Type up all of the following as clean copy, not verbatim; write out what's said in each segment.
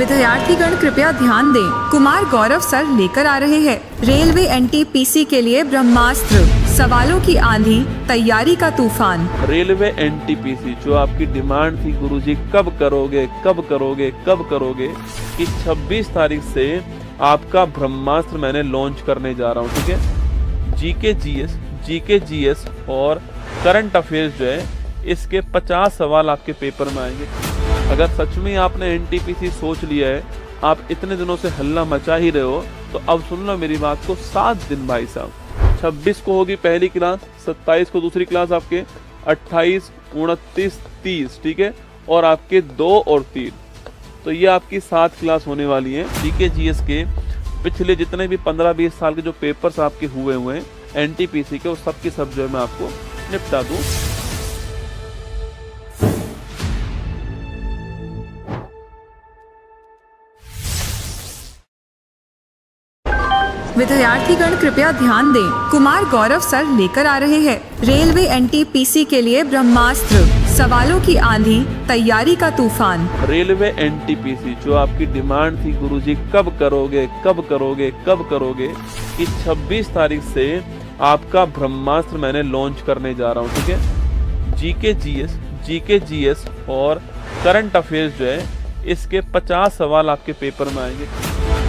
विद्यार्थीगण कृपया ध्यान दें। कुमार गौरव सर लेकर आ रहे हैं रेलवे एनटीपीसी के लिए ब्रह्मास्त्र, सवालों की आंधी, तैयारी का तूफान। रेलवे एनटीपीसी जो आपकी डिमांड थी गुरुजी कब करोगे कब करोगे कब करोगे, कि 26 तारीख से आपका ब्रह्मास्त्र मैंने लॉन्च करने जा रहा हूँ। ठीक है, जीके जीएस और करंट अफेयर्स जो है इसके 50 सवाल आपके पेपर में आएंगे। अगर सच में आपने एनटीपीसी सोच लिया है, आप इतने दिनों से हल्ला मचा ही रहे हो, तो अब सुन लो मेरी बात को। 7 दिन भाई साहब, 26 को होगी पहली क्लास, 27 को दूसरी क्लास आपके, 28, 29, 30, ठीक है, और आपके 2 और 3, तो ये आपकी 7 क्लास होने वाली है। जीके जीएस के पिछले जितने भी 15-20 साल के जो पेपर्स आपके हुए हैं एनटीपीसी के, वो सब की सब जो है मैं आपको निपटा दूं। विद्यार्थीगण कृपया ध्यान दें। कुमार गौरव सर लेकर आ रहे हैं रेलवे एनटीपीसी के लिए ब्रह्मास्त्र, सवालों की आंधी, तैयारी का तूफान। रेलवे एनटीपीसी जो आपकी डिमांड थी गुरुजी कब करोगे कब करोगे कब करोगे, कि 26 तारीख से आपका ब्रह्मास्त्र मैंने लॉन्च करने जा रहा हूँ। ठीक है, जीके जीएस और करंट अफेयर्स जो है इसके 50 सवाल आपके पेपर में आएंगे।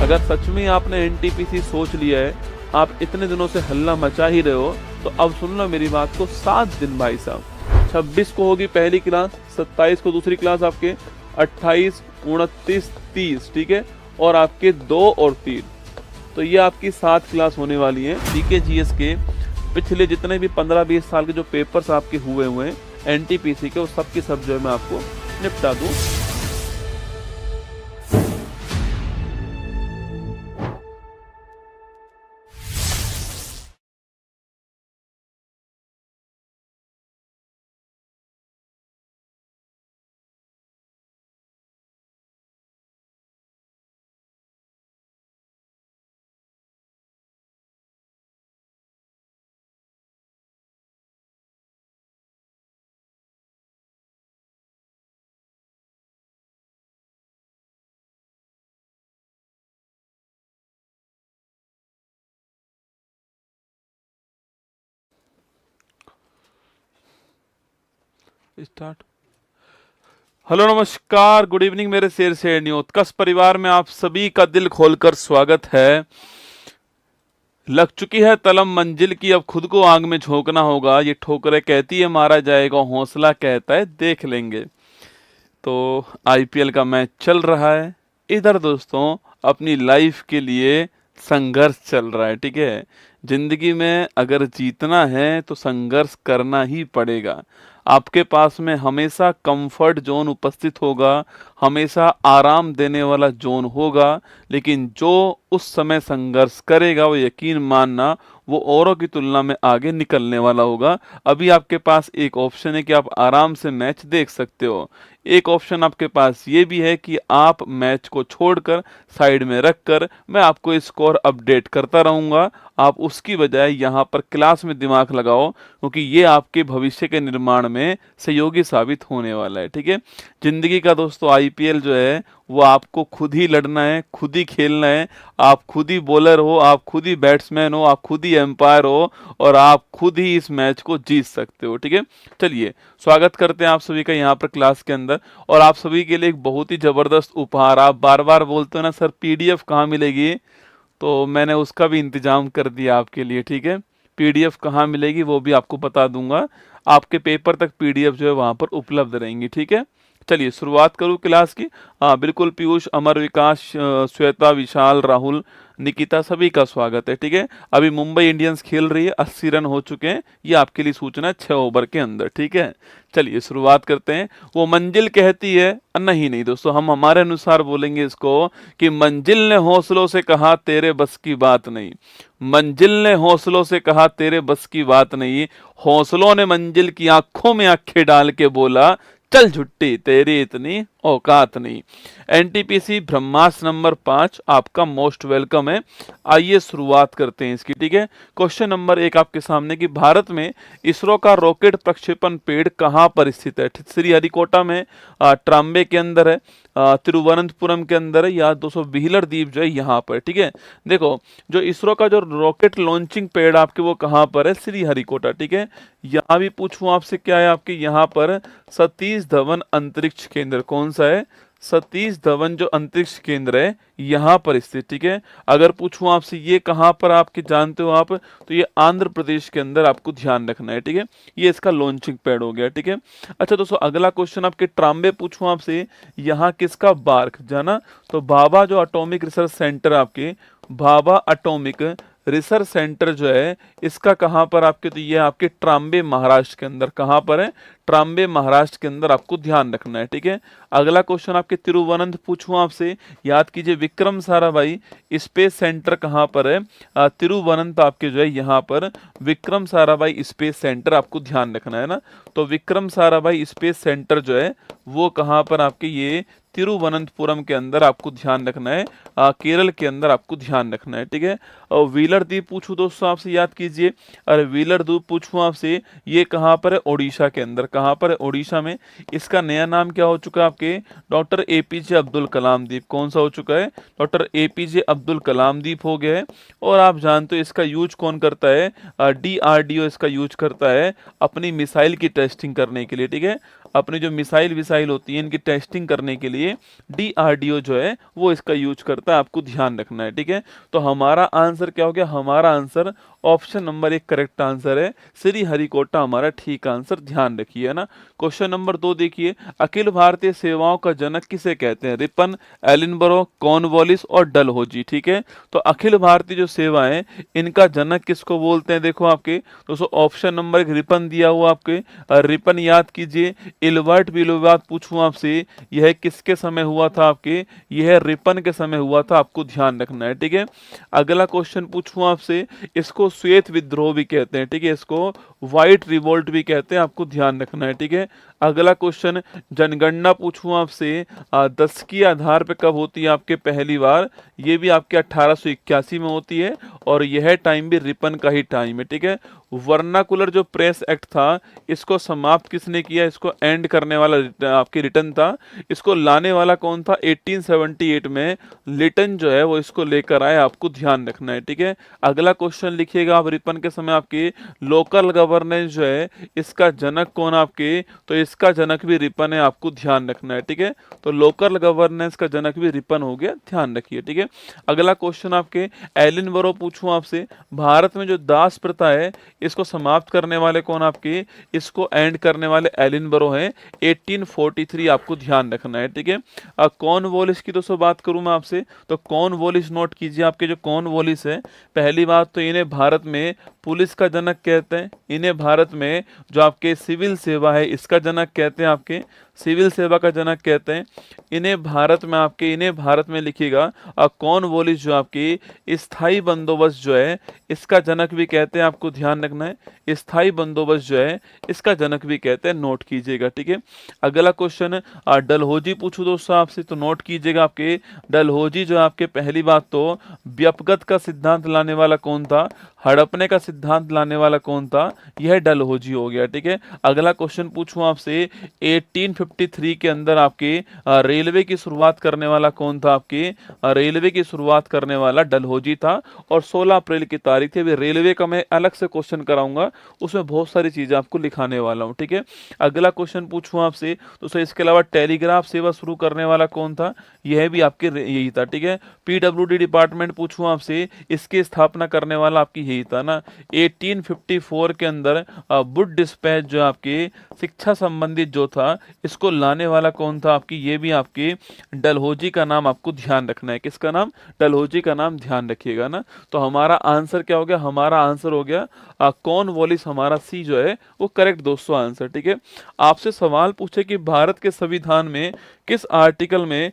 अगर सच में आपने एनटीपीसी सोच लिया है, आप इतने दिनों से हल्ला मचा ही रहे हो, तो अब सुन लो मेरी बात को। 7 दिन भाई साहब, 26 को होगी पहली क्लास, 27 को दूसरी क्लास आपके, 28, 29, 30, ठीक है, और आपके 2 और 3, तो ये आपकी 7 क्लास होने वाली है। जीके जीएस के पिछले जितने भी 15-20 साल के जो पेपर्स आपके हुए हैं एनटीपीसी के, वो सब की सब जो है मैं आपको निपटा दूं। स्टार्ट। हेलो नमस्कार, गुड इवनिंग मेरे शेर से उत्कर्ष परिवार में आप सभी का दिल खोलकर स्वागत है। लग चुकी है तलम मंजिल की, अब खुद को आग में झोंकना होगा। ये ठोकरें कहती है मारा जाएगा, हौसला कहता है देख लेंगे। तो आईपीएल का मैच चल रहा है इधर दोस्तों, अपनी लाइफ के लिए संघर्ष चल रहा है। ठीक है, जिंदगी में अगर जीतना है तो संघर्ष करना ही पड़ेगा। आपके पास में हमेशा कंफर्ट जोन उपस्थित होगा, हमेशा आराम देने वाला जोन होगा, लेकिन जो उस समय संघर्ष करेगा वो यकीन मानना वो औरों की तुलना में आगे निकलने वाला होगा। अभी आपके पास एक ऑप्शन है कि आप आराम से मैच देख सकते हो, एक ऑप्शन आपके पास ये भी है कि आप मैच को छोड़कर साइड में रखकर मैं आपको स्कोर अपडेट करता रहूंगा। आप उसकी बजाय यहाँ पर क्लास में दिमाग लगाओ, क्योंकि ये आपके भविष्य के निर्माण में सहयोगी साबित होने वाला है। ठीक है, जिंदगी का दोस्तों आईपीएल जो है वो आपको खुद ही लड़ना है, खुद ही खेलना है। आप खुद ही बॉलर हो, आप खुद ही बैट्समैन हो, आप खुद ही एम्पायर हो, और आप खुद ही इस मैच को जीत सकते हो। ठीक है, चलिए स्वागत करते हैं आप सभी का यहाँ पर क्लास के अंदर। और आप सभी के लिए एक बहुत ही जबरदस्त उपहार, आप बार बार बोलते हो ना सर पीडीएफ कहाँ मिलेगी, तो मैंने उसका भी इंतजाम कर दिया आपके लिए। ठीक है, पीडीएफ कहाँ मिलेगी वो भी आपको बता दूंगा, आपके पेपर तक पीडीएफ जो है वहाँ पर उपलब्ध रहेंगी। ठीक है, चलिए शुरुआत करूँ क्लास की। हाँ बिल्कुल, पीयूष, अमर, विकास, श्वेता, विशाल, राहुल, निकिता, सभी का स्वागत है। ठीक है, अभी मुंबई इंडियंस खेल रही है, 80 रन हो चुके हैं, ये आपके लिए सूचना है 6 ओवर के अंदर। ठीक है, चलिए शुरुआत करते हैं। वो मंजिल कहती है, नहीं दोस्तों, हम हमारे अनुसार बोलेंगे इसको कि मंजिल ने हौसलों से कहा तेरे बस की बात नहीं। मंजिल ने हौसलों से कहा तेरे बस की बात नहीं, हौसलों ने मंजिल की आंखों में आंखें डाल के बोला चल झुट्टी तेरी इतनी औकात नहीं। एनटीपीसी ब्रह्मास्त्र नंबर 5 आपका मोस्ट वेलकम है। आइए शुरुआत करते हैं इसकी, ठीक है। क्वेश्चन नंबर 1 आपके सामने कि भारत में इसरो का रॉकेट प्रक्षेपण पेड़ कहाँ पर स्थित है? श्रीहरिकोटा में, ट्राम्बे के अंदर है, तिरुवनंतपुरम के अंदर है, या दोस्तों व्हीलर द्वीप जो है यहाँ पर, ठीक है। देखो, जो इसरो का जो रॉकेट लॉन्चिंग पैड आपके वो कहाँ पर है? श्रीहरिकोटा, ठीक है। यहाँ भी पूछूं आपसे, क्या है आपके यहाँ पर? सतीश धवन अंतरिक्ष केंद्र। कौन सा है? सतीश धवन जो अंतरिक्ष केंद्र है यहाँ पर स्थित, ठीक है। अगर पूछूं आपसे ये कहाँ पर आपके जानते हो आप, तो ये आंध्र प्रदेश के अंदर आपको ध्यान रखना है, ठीक है। ये इसका लॉन्चिंग पैड हो गया, ठीक है। अच्छा दोस्तों, अगला क्वेश्चन आपके ट्राम्बे पूछूं आपसे, यहाँ किसका बार्क जाना? तो भाभा जो एटॉमिक रिसर्च सेंटर आपके, भाभा एटॉमिक रिसर्च सेंटर जो है इसका कहाँ पर आपके, तो ये आपके ट्राम्बे महाराष्ट्र के अंदर। कहाँ पर है? ट्राम्बे महाराष्ट्र के अंदर आपको ध्यान रखना है, ठीक है। अगला क्वेश्चन आपके तिरुवनंत पूछूं आपसे, याद कीजिए विक्रम साराभाई स्पेस सेंटर कहाँ पर है? तिरुवनंत आपके जो है यहाँ पर विक्रम साराभाई स्पेस सेंटर आपको ध्यान रखना है ना। तो विक्रम साराभाई स्पेस सेंटर जो है वो कहाँ पर आपके, ये तिरुवनंतपुरम के अंदर आपको ध्यान रखना है, केरल के अंदर आपको ध्यान रखना है, ठीक है। और व्हीलर द्वीप पूछूं दोस्तों आपसे, याद कीजिए। अरे व्हीलर द्वीप पूछूं आपसे, ये कहाँ पर है? ओडिशा के अंदर। कहाँ पर है? ओडिशा में। इसका नया नाम क्या हो चुका है आपके? डॉक्टर एपीजे अब्दुल कलाम द्वीप। कौन सा हो चुका है? डॉक्टर एपीजे अब्दुल कलाम द्वीप हो गया है। और आप जानते हो इसका यूज कौन करता है? डीआरडीओ इसका यूज करता है अपनी मिसाइल की टेस्टिंग करने के लिए, ठीक है। अपनी जो मिसाइल विसाइल होती है इनकी टेस्टिंग करने के लिए डीआरडीओ जो है वो इसका यूज करता है, आपको ध्यान रखना है, ठीक है। तो हमारा आंसर क्या हो गया? हमारा answer option number 1 correct answer है, श्रीहरिकोटा हमारा ठीक आंसर, ध्यान रखिए, है ना। क्वेश्चन नंबर 2 देखिए, अखिल भारतीय सेवाओं का जनक किसे कहते हैं? रिपन, एलिनबरो, कॉर्नवालिस और डलहौजी, ठीक है। तो अखिल भारतीय जो सेवाएं इनका जनक किसको बोलते हैं? देखो आपके दोस्तों ऑप्शन नंबर 1 रिपन दिया हुआ आपके, रिपन याद कीजिए। इल्बर्ट बिलोबाद पूछूं आपसे, यह किसके समय हुआ था आपके? यह रिपन के समय हुआ था, आपको ध्यान रखना है, ठीक है। अगला क्वेश्चन पूछूं आपसे, इसको श्वेत विद्रोह भी कहते हैं, ठीक है। इसको व्हाइट रिवोल्ट भी कहते हैं, आपको ध्यान रखना है, ठीक है। अगला क्वेश्चन जनगणना पूछूं आपसे, 10 की आधार पे कब होती है आपके पहली बार? ये भी आपके 1881 में होती है, और यह टाइम भी रिपन का ही टाइम है, ठीक है। वर्नाकुलर जो प्रेस एक्ट था इसको समाप्त किसने किया? इसको एंड करने वाला आपके रिटन था। इसको लाने वाला कौन था? 1878 में लिटन जो है वो इसको लेकर आए, आपको ध्यान रखना है, ठीक है। अगला क्वेश्चन लिखिएगा आप, रिपन के समय आपके लोकल गवर्नेंस जो है इसका जनक कौन आपके? तो इसका जनक भी रिपन है, आपको ध्यान रखना है, ठीक है। तो लोकल गवर्नेंस का जनक भी रिपन हो गया, ध्यान रखिए, ठीक है। अगला क्वेश्चन आपके एलिनबरो पूछूं आपसे, भारत में जो दास प्रथा है इसको समाप्त करने वाले कौन आपके? इसको एंड करने वाले एलिनबरो हैं, 1843 आपको ध्यान रखना है, ठीक है। कॉर्नवालिस की दोस्तों बात करूं मैं आपसे, तो कॉर्नवालिस नोट कीजिए, आपके जो कॉर्नवालिस है, पहली बात तो इन्हें भारत में पुलिस का जनक कहते हैं। इन्हें भारत में जो आपके सिविल सेवा है इसका जनक कहते हैं, आपके सिविल सेवा का जनक कहते हैं। इन्हें भारत में लिखिएगा कॉर्नवालिस जो आपकी स्थायी बंदोबस्त जो है इसका जनक भी कहते हैं, आपको ध्यान रखना है। स्थायी बंदोबस्त जो है इसका जनक भी कहते हैं, नोट कीजिएगा, ठीक है। अगला क्वेश्चन डलहौजी पूछूं दोस्तों आपसे, तो नोट कीजिएगा आपके डलहौजी जो आपके, पहली बात तो व्यपगत का सिद्धांत लाने वाला कौन था? हड़पने का सिद्धांत लाने वाला कौन था? यह डलहौजी हो गया, ठीक है। अगला क्वेश्चन पूछूं आपसे, 1853 के अंदर आपके रेलवे की शुरुआत करने वाला कौन था? आपके रेलवे की शुरुआत करने वाला डलहौजी था, और 16 अप्रैल की तारीख थी। अभी रेलवे का मैं अलग से क्वेश्चन कराऊंगा, उसमें बहुत सारी चीजें आपको लिखाने वाला हूं, ठीक है। अगला क्वेश्चन पूछूं आपसे, तो सर इसके अलावा टेलीग्राफ सेवा शुरू करने वाला कौन था? यह भी आपके यही था, ठीक है। पीडब्ल्यूडी डिपार्टमेंट पूछूं आपसे, इसकी स्थापना करने वाला आपकी यही था ना। 1854 के अंदर वुड डिस्पैच जो आपके शिक्षा संबंधित जो था इसको लाने वाला कौन था? आपकी ये भी आपके डलहौजी का नाम आपको ध्यान रखना है। किसका नाम? डलहौजी का नाम ध्यान रखिएगा ना। तो हमारा आंसर क्या हो गया? हमारा आंसर हो गया कॉर्नवालिस, हमारा सी जो है वो करेक्ट दोस्तों आंसर, ठीक है। आपसे सवाल पूछे कि भारत के संविधान में किस आर्टिकल में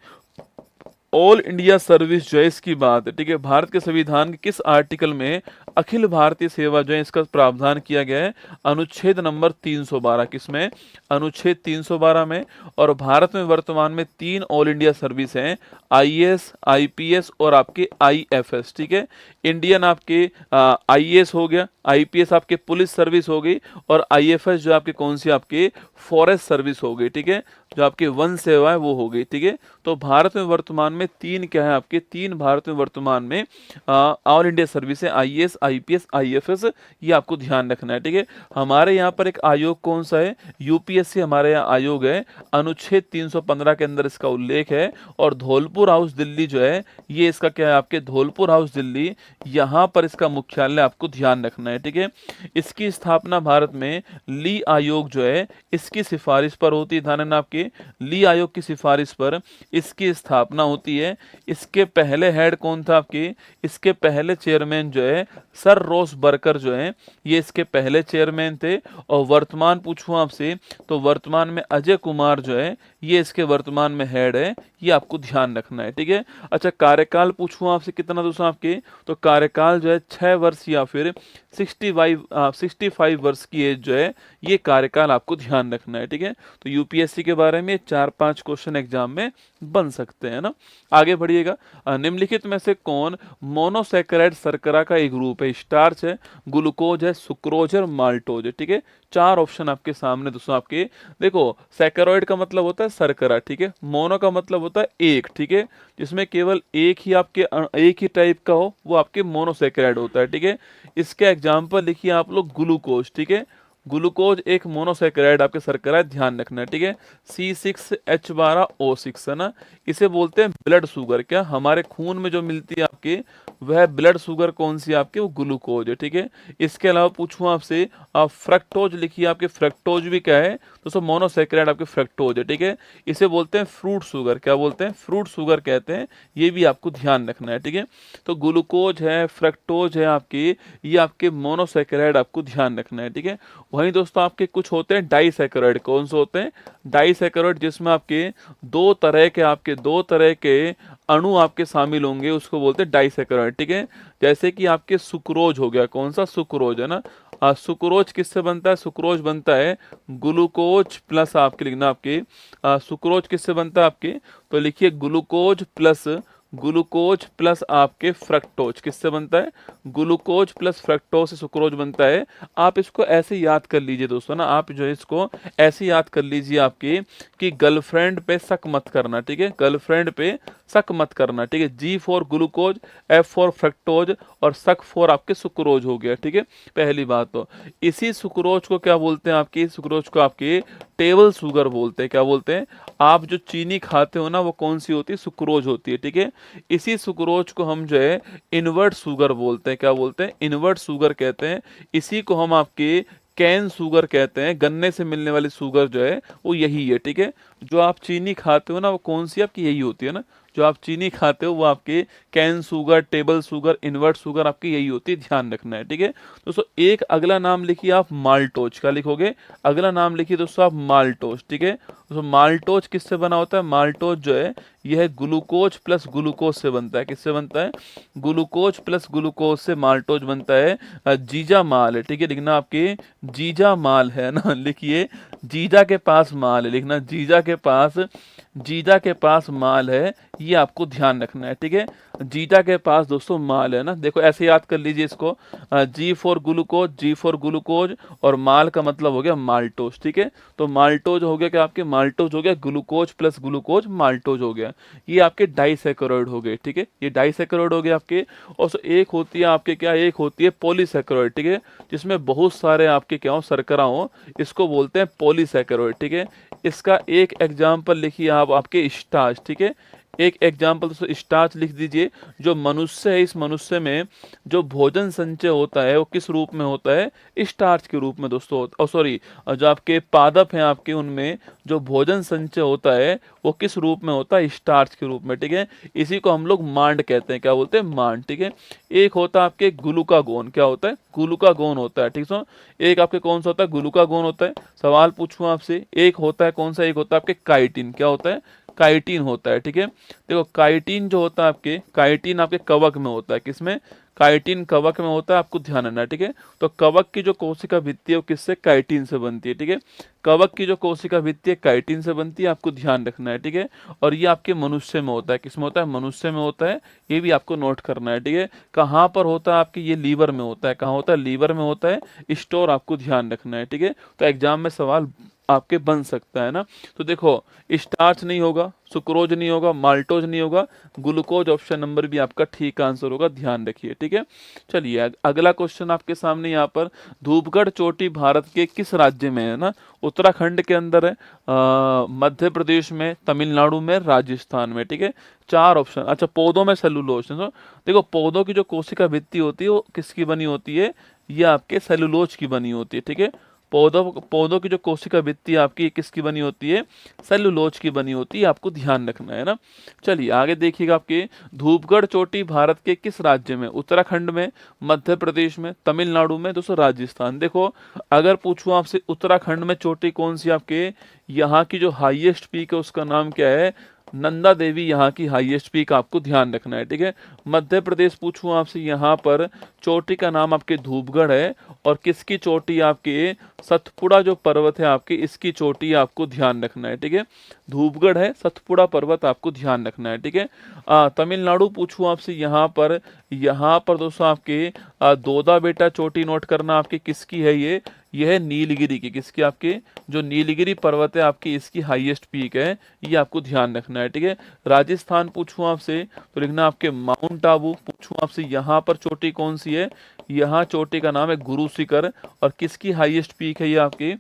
ऑल इंडिया सर्विस जो है इसकी बात है, ठीक है। भारत के संविधान के किस आर्टिकल में अखिल भारतीय सेवा जो है इसका प्रावधान किया गया है? अनुच्छेद नंबर 312। किसमें? अनुच्छेद 312 में। और भारत में वर्तमान में 3 ऑल इंडिया सर्विस हैं, आईएएस, आईपीएस और आपके आईएफएस, ठीक है। इंडियन आपके आईएएस हो गया, आईपीएस आपके पुलिस सर्विस हो गई, और आईएफएस जो आपके कौन सी आपके फॉरेस्ट सर्विस हो गई, ठीक है, जो आपकी वन सेवा है वो हो गई, ठीक है। तो भारत में वर्तमान में 3 क्या है आपके? 3 भारत में वर्तमान में ऑल इंडिया सर्विस है, आईएएस, आईपीएस, आईएफएस। ये आपको ध्यान रखना है, ठीक है। हमारे यहाँ पर एक आयोग कौन सा है? यूपीएससी हमारे यहाँ आयोग है, अनुच्छेद 315 के अंदर इसका उल्लेख है। और धौलपुर हाउस दिल्ली जो है, ये इसका क्या है आपके? धौलपुर हाउस दिल्ली, यहाँ पर इसका मुख्यालय आपको ध्यान रखना है, ठीक है। इसकी स्थापना भारत में ली आयोग जो है इसकी सिफारिश पर होती है, ध्यान रखना आपके, ली आयोग की सिफारिश पर इसकी स्थापना होती है। इसके पहले हेड कौन था आपके? इसके पहले चेयरमैन जो है सर रॉस बर्कर जो है, ये इसके पहले चेयरमैन थे। और वर्तमान पूछूं आपसे तो वर्तमान में अजय कुमार जो है ये इसके वर्तमान में हेड है, ये आपको ध्यान रखना है, ठीक है। अच्छा, कार्यकाल पूछूं आपसे कितना दोस्तों आपके? तो कार्यकाल जो है 6 वर्ष या फिर 65 वर्ष की एज जो है, ये कार्यकाल आपको ध्यान रखना है, ठीक है। तो यूपीएससी के बारे में 4-5 क्वेश्चन एग्जाम में बन सकते हैं ना। आगे बढ़िएगा। निम्नलिखित में से कौन मोनोसैकेराइड शर्करा का एक ग्रुप है? स्टार्च है, ग्लूकोज है, सुक्रोज है, माल्टोज है, ठीक है। 4 ऑप्शन आपके सामने दोस्तों आपके। देखो, सैकेरॉइड का मतलब होता है शर्करा, ठीक है। मोनो का मतलब होता है एक, ठीक है, जिसमें केवल एक ही टाइप का हो वो आपके मोनोसैकेराइड होता है, ठीक है। इसके एग्जाम्पल लिखिए आप लोग ग्लूकोज, ठीक है। ग्लूकोज एक मोनोसैकेराइड आपके शर्करा है, ध्यान रखना है, ठीक है। C6H12O6 है ना, इसे बोलते हैं ब्लड शुगर। क्या हमारे खून में जो मिलती है आपके वह ब्लड शुगर कौन सी आपके? वो ग्लूकोज है, ठीक है। इसके अलावा पूछूं आपसे, आप फ्रक्टोज लिखिए। आपके फ्रक्टोज भी क्या है दोस्तों? मोनोसैकेराइड आपके फ्रक्टोज है, ठीक है। इसे बोलते हैं फ्रूट शुगर। क्या बोलते हैं? फ्रूट शुगर कहते हैं। ये भी आपको ध्यान रखना है, ठीक है। तो ग्लूकोज है, फ्रक्टोज है आपके, ये आपके मोनोसैकेराइड आपको ध्यान रखना है, ठीक है। वहीं दोस्तों आपके कुछ होते हैं डाइसैकेराइड। कौन से होते हैं? डाइसैकेराइड, जिसमें आपके दो तरह के अणु आपके शामिल होंगे, उसको बोलते हैं डाइसैकेराइड, ठीक है। जैसे कि आपके सुक्रोज हो गया। कौन सा? सुक्रोज है ना। सुक्रोज किससे बनता है? सुक्रोज बनता है ग्लूकोज प्लस आपके लिखना आपके सुक्रोज किससे बनता है आपके? तो लिखिए ग्लूकोज प्लस आपके फ्रक्टोज किससे बनता है? ग्लूकोज प्लस फ्रक्टोज से सुक्रोज बनता है। आप इसको ऐसे याद कर लीजिए दोस्तों ना, आप जो है इसको ऐसे याद कर लीजिए आपके कि गर्लफ्रेंड पे शक मत करना, ठीक है। गर्लफ्रेंड पे शक मत करना, ठीक है। G for glucose, F for fructose और शक फॉर आपके सुक्रोज हो गया, ठीक है। पहली बात तो इसी सुक्रोज को क्या बोलते हैं आपके? सुक्रोज को आपके टेबल शुगर बोलते हैं। क्या बोलते हैं? आप जो चीनी खाते हो ना वो कौन सी होती है? सुक्रोज होती है, ठीक है। इसी सुक्रोज को हम जो है इनवर्ट शुगर बोलते हैं। क्या बोलते हैं? इनवर्ट शुगर कहते हैं। इसी को हम आपके कैन शुगर कहते हैं। गन्ने से मिलने वाली शुगर जो है वो यही है, ठीक है। जो आप चीनी खाते हो ना वो कौन सी आपकी? यही होती है ना। जो आप चीनी खाते हो वो आपके cane sugar, table sugar, invert sugar आपकी यही होती है, ध्यान रखना है, ठीक है। दोस्तों एक अगला नाम लिखिए आप माल्टोज। क्या लिखोगे? अगला नाम लिखिए दोस्तों आप माल्टोज, ठीक है। दोस्तों माल्टोज किससे बना होता है? माल्टोज जो है यह ग्लूकोज प्लस ग्लूकोज से बनता है। किससे बनता है? ग्लूकोज प्लस ग्लूकोज से माल्टोज बनता है। जीजा माल है, ठीक है। लिखना आपके जीजा माल है ना, लिखिए जीजा के पास माल है, लिखना जीजा के पास माल है, ये आपको ध्यान रखना है, ठीक है। जीजा के पास दोस्तों माल है ना। देखो ऐसे याद कर लीजिए इसको, G फॉर ग्लूकोज और माल का मतलब हो गया माल्टोज, ठीक है। तो माल्टोज हो गया क्या आपके? माल्टोज हो गया ग्लूकोज प्लस ग्लूकोज, माल्टोज हो गया। ये आपके डाइसैकेरॉइड हो गए, ठीक है। ये डाइसैकेरॉइड हो गए आपके। और एक होती है आपके क्या? एक होती है पॉलीसैकेरॉइड, ठीक है, जिसमें बहुत सारे आपके क्या हो? शर्करा हो, इसको बोलते हैं पॉलीसैकेरॉइड, ठीक है। इसका एक एग्जाम्पल लिखिए आप आपके स्टार्च, ठीक है। एक एग्जाम्पल दोस्तों स्टार्च लिख दीजिए। जो मनुष्य है, इस मनुष्य में जो भोजन संचय होता है वो किस रूप में होता है? स्टार्च के रूप में दोस्तों। सॉरी, जो आपके पादप हैं आपके, उनमें जो भोजन संचय होता है वो किस रूप में होता है? स्टार्च के रूप में, ठीक है। इसी को हम लोग मांड कहते हैं। क्या बोलते हैं? मांड, ठीक है। एक होता है आपके ग्लूकागोन। क्या होता है? ग्लूकागोन होता है, ठीक है। एक आपके कौन सा होता है? ग्लूकागोन होता है। सवाल पूछूं आपसे, एक होता है कौन सा? एक होता है आपके काइटिन। क्या होता है? काइटिन होता है, ठीक है। देखो काइटिन जो होता है आपके, काइटिन आपके कवक में होता है, किसमें, काइटिन कवक में होता है, आपको ध्यान रखना है, ठीक है। तो कवक की जो कोशिका भित्ति है वो किससे, काइटिन से बनती है, ठीक है। कवक की जो कोशिका भित्ति है काइटिन से बनती है, आपको ध्यान रखना है, ठीक है। और ये आपके मनुष्य में होता है, किसमें होता है, मनुष्य में होता है, ये भी आपको नोट करना है, ठीक है। कहाँ पर होता है आपके, ये लीवर में होता है, कहाँ होता है, लीवर में होता है, स्टोर, आपको ध्यान रखना है, ठीक है। तो एग्जाम में सवाल आपके बन सकता है ना। तो देखो स्टार्च नहीं होगा, सुक्रोज नहीं होगा, माल्टोज नहीं होगा, ग्लूकोज ऑप्शन नंबर भी आपका ठीक आंसर होगा, ध्यान रखिए, ठीक है। चलिए अगला क्वेश्चन आपके सामने यहाँ पर, धूपगढ़ चोटी भारत के किस राज्य में है ना, उत्तराखंड के अंदर है, मध्य प्रदेश में, तमिलनाडु में, राजस्थान में, ठीक है। चार ऑप्शन। अच्छा पौधों में सेलुलोज, देखो पौधों की जो कोशिका भित्ति होती है वो किसकी बनी होती है, ये आपके सेलुलोज की बनी होती है, ठीक है। पौधों की जो कोशिका भित्ति आपकी किसकी बनी होती है, सेलुलोज की बनी होती है, आपको ध्यान रखना है ना। चलिए आगे देखिएगा, आपके धूपगढ़ चोटी भारत के किस राज्य में, उत्तराखंड में, मध्य प्रदेश में, तमिलनाडु में, दोस्तों राजस्थान। देखो अगर पूछूं आपसे उत्तराखंड में चोटी कौन सी आपके, यहाँ की जो हाईएस्ट पीक है उसका नाम क्या है, नंदा देवी यहाँ की हाईएस्ट पीक, आपको ध्यान रखना है, ठीक है। मध्य प्रदेश पूछूं आपसे, यहाँ पर चोटी का नाम आपके धूपगढ़ है, और किसकी चोटी आपके, सतपुड़ा जो पर्वत है आपके, इसकी चोटी आपको ध्यान रखना है, ठीक है। धूपगढ़ है, सतपुड़ा पर्वत आपको ध्यान रखना है, ठीक है। तमिलनाडु पूछूं आपसे, यहाँ पर दोस्तों आपके दोदा बेटा चोटी नोट करना, आपके किसकी है, ये है नीलगिरी की, किसकी, आपके जो नीलगिरी पर्वत है आपकी, इसकी हाईएस्ट पीक है, ये आपको ध्यान रखना है, ठीक है। राजस्थान पूछूं आपसे तो लिखना आपके माउंट आबू। पूछूं आपसे यहाँ पर चोटी कौन सी है, यहाँ चोटी का नाम है गुरु शिखर, और किसकी हाईएस्ट पीक है, ये आपकी,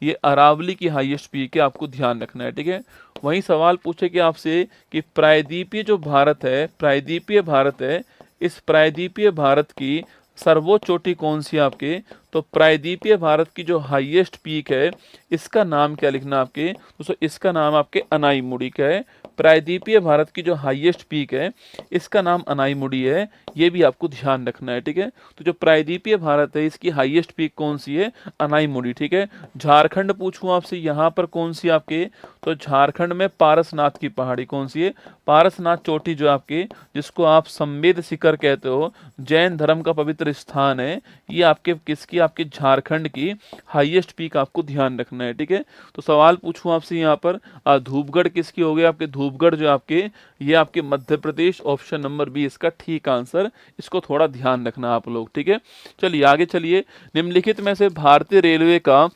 ये अरावली की हाईएस्ट पीक है, आपको ध्यान रखना है, ठीक है। वही सवाल पूछे कि आपसे कि प्रायद्वीपीय जो भारत है, प्रायद्वीपीय भारत है, इस प्रायद्वीपीय भारत की सर्वोच्च चोटी कौन सी है आपके, तो प्रायद्वीपीय भारत की जो हाईएस्ट पीक है इसका नाम क्या लिखना आपके दोस्तों, इसका नाम आपके अनाईमुड़ी का है। प्रायद्वीपीय भारत की जो हाईएस्ट पीक है इसका नाम अनाईमुड़ी है, ये भी आपको ध्यान रखना है, ठीक है। तो जो प्रायद्वीपीय भारत है इसकी हाईएस्ट पीक कौन सी है, अनाईमुड़ी, ठीक है। झारखंड पूछूं आपसे, यहाँ पर कौन सी आपके, तो झारखंड में पारसनाथ की पहाड़ी कौन सी है, पारसनाथ चोटी जो आपके, जिसको आप संवेद शिखर कहते हो, जैन धर्म का पवित्र स्थान है, ये आपके किसकी, आपके झारखंड की हाईएस्ट पीक, आपको ध्यान रखना है, ठीक है। तो सवाल पूछूं आपसे यहाँ पर धूपगढ़ किसकी हो गई, आपके धूपगढ़ जो आपके, ये आपके Madhya Pradesh, option number B इसका ठीक आंसर, इसको थोड़ा ध्यान रखना आप लोग, ठीक है। चलिए आगे चलिए, निम्नलिखित में से भारतीय रेलवे का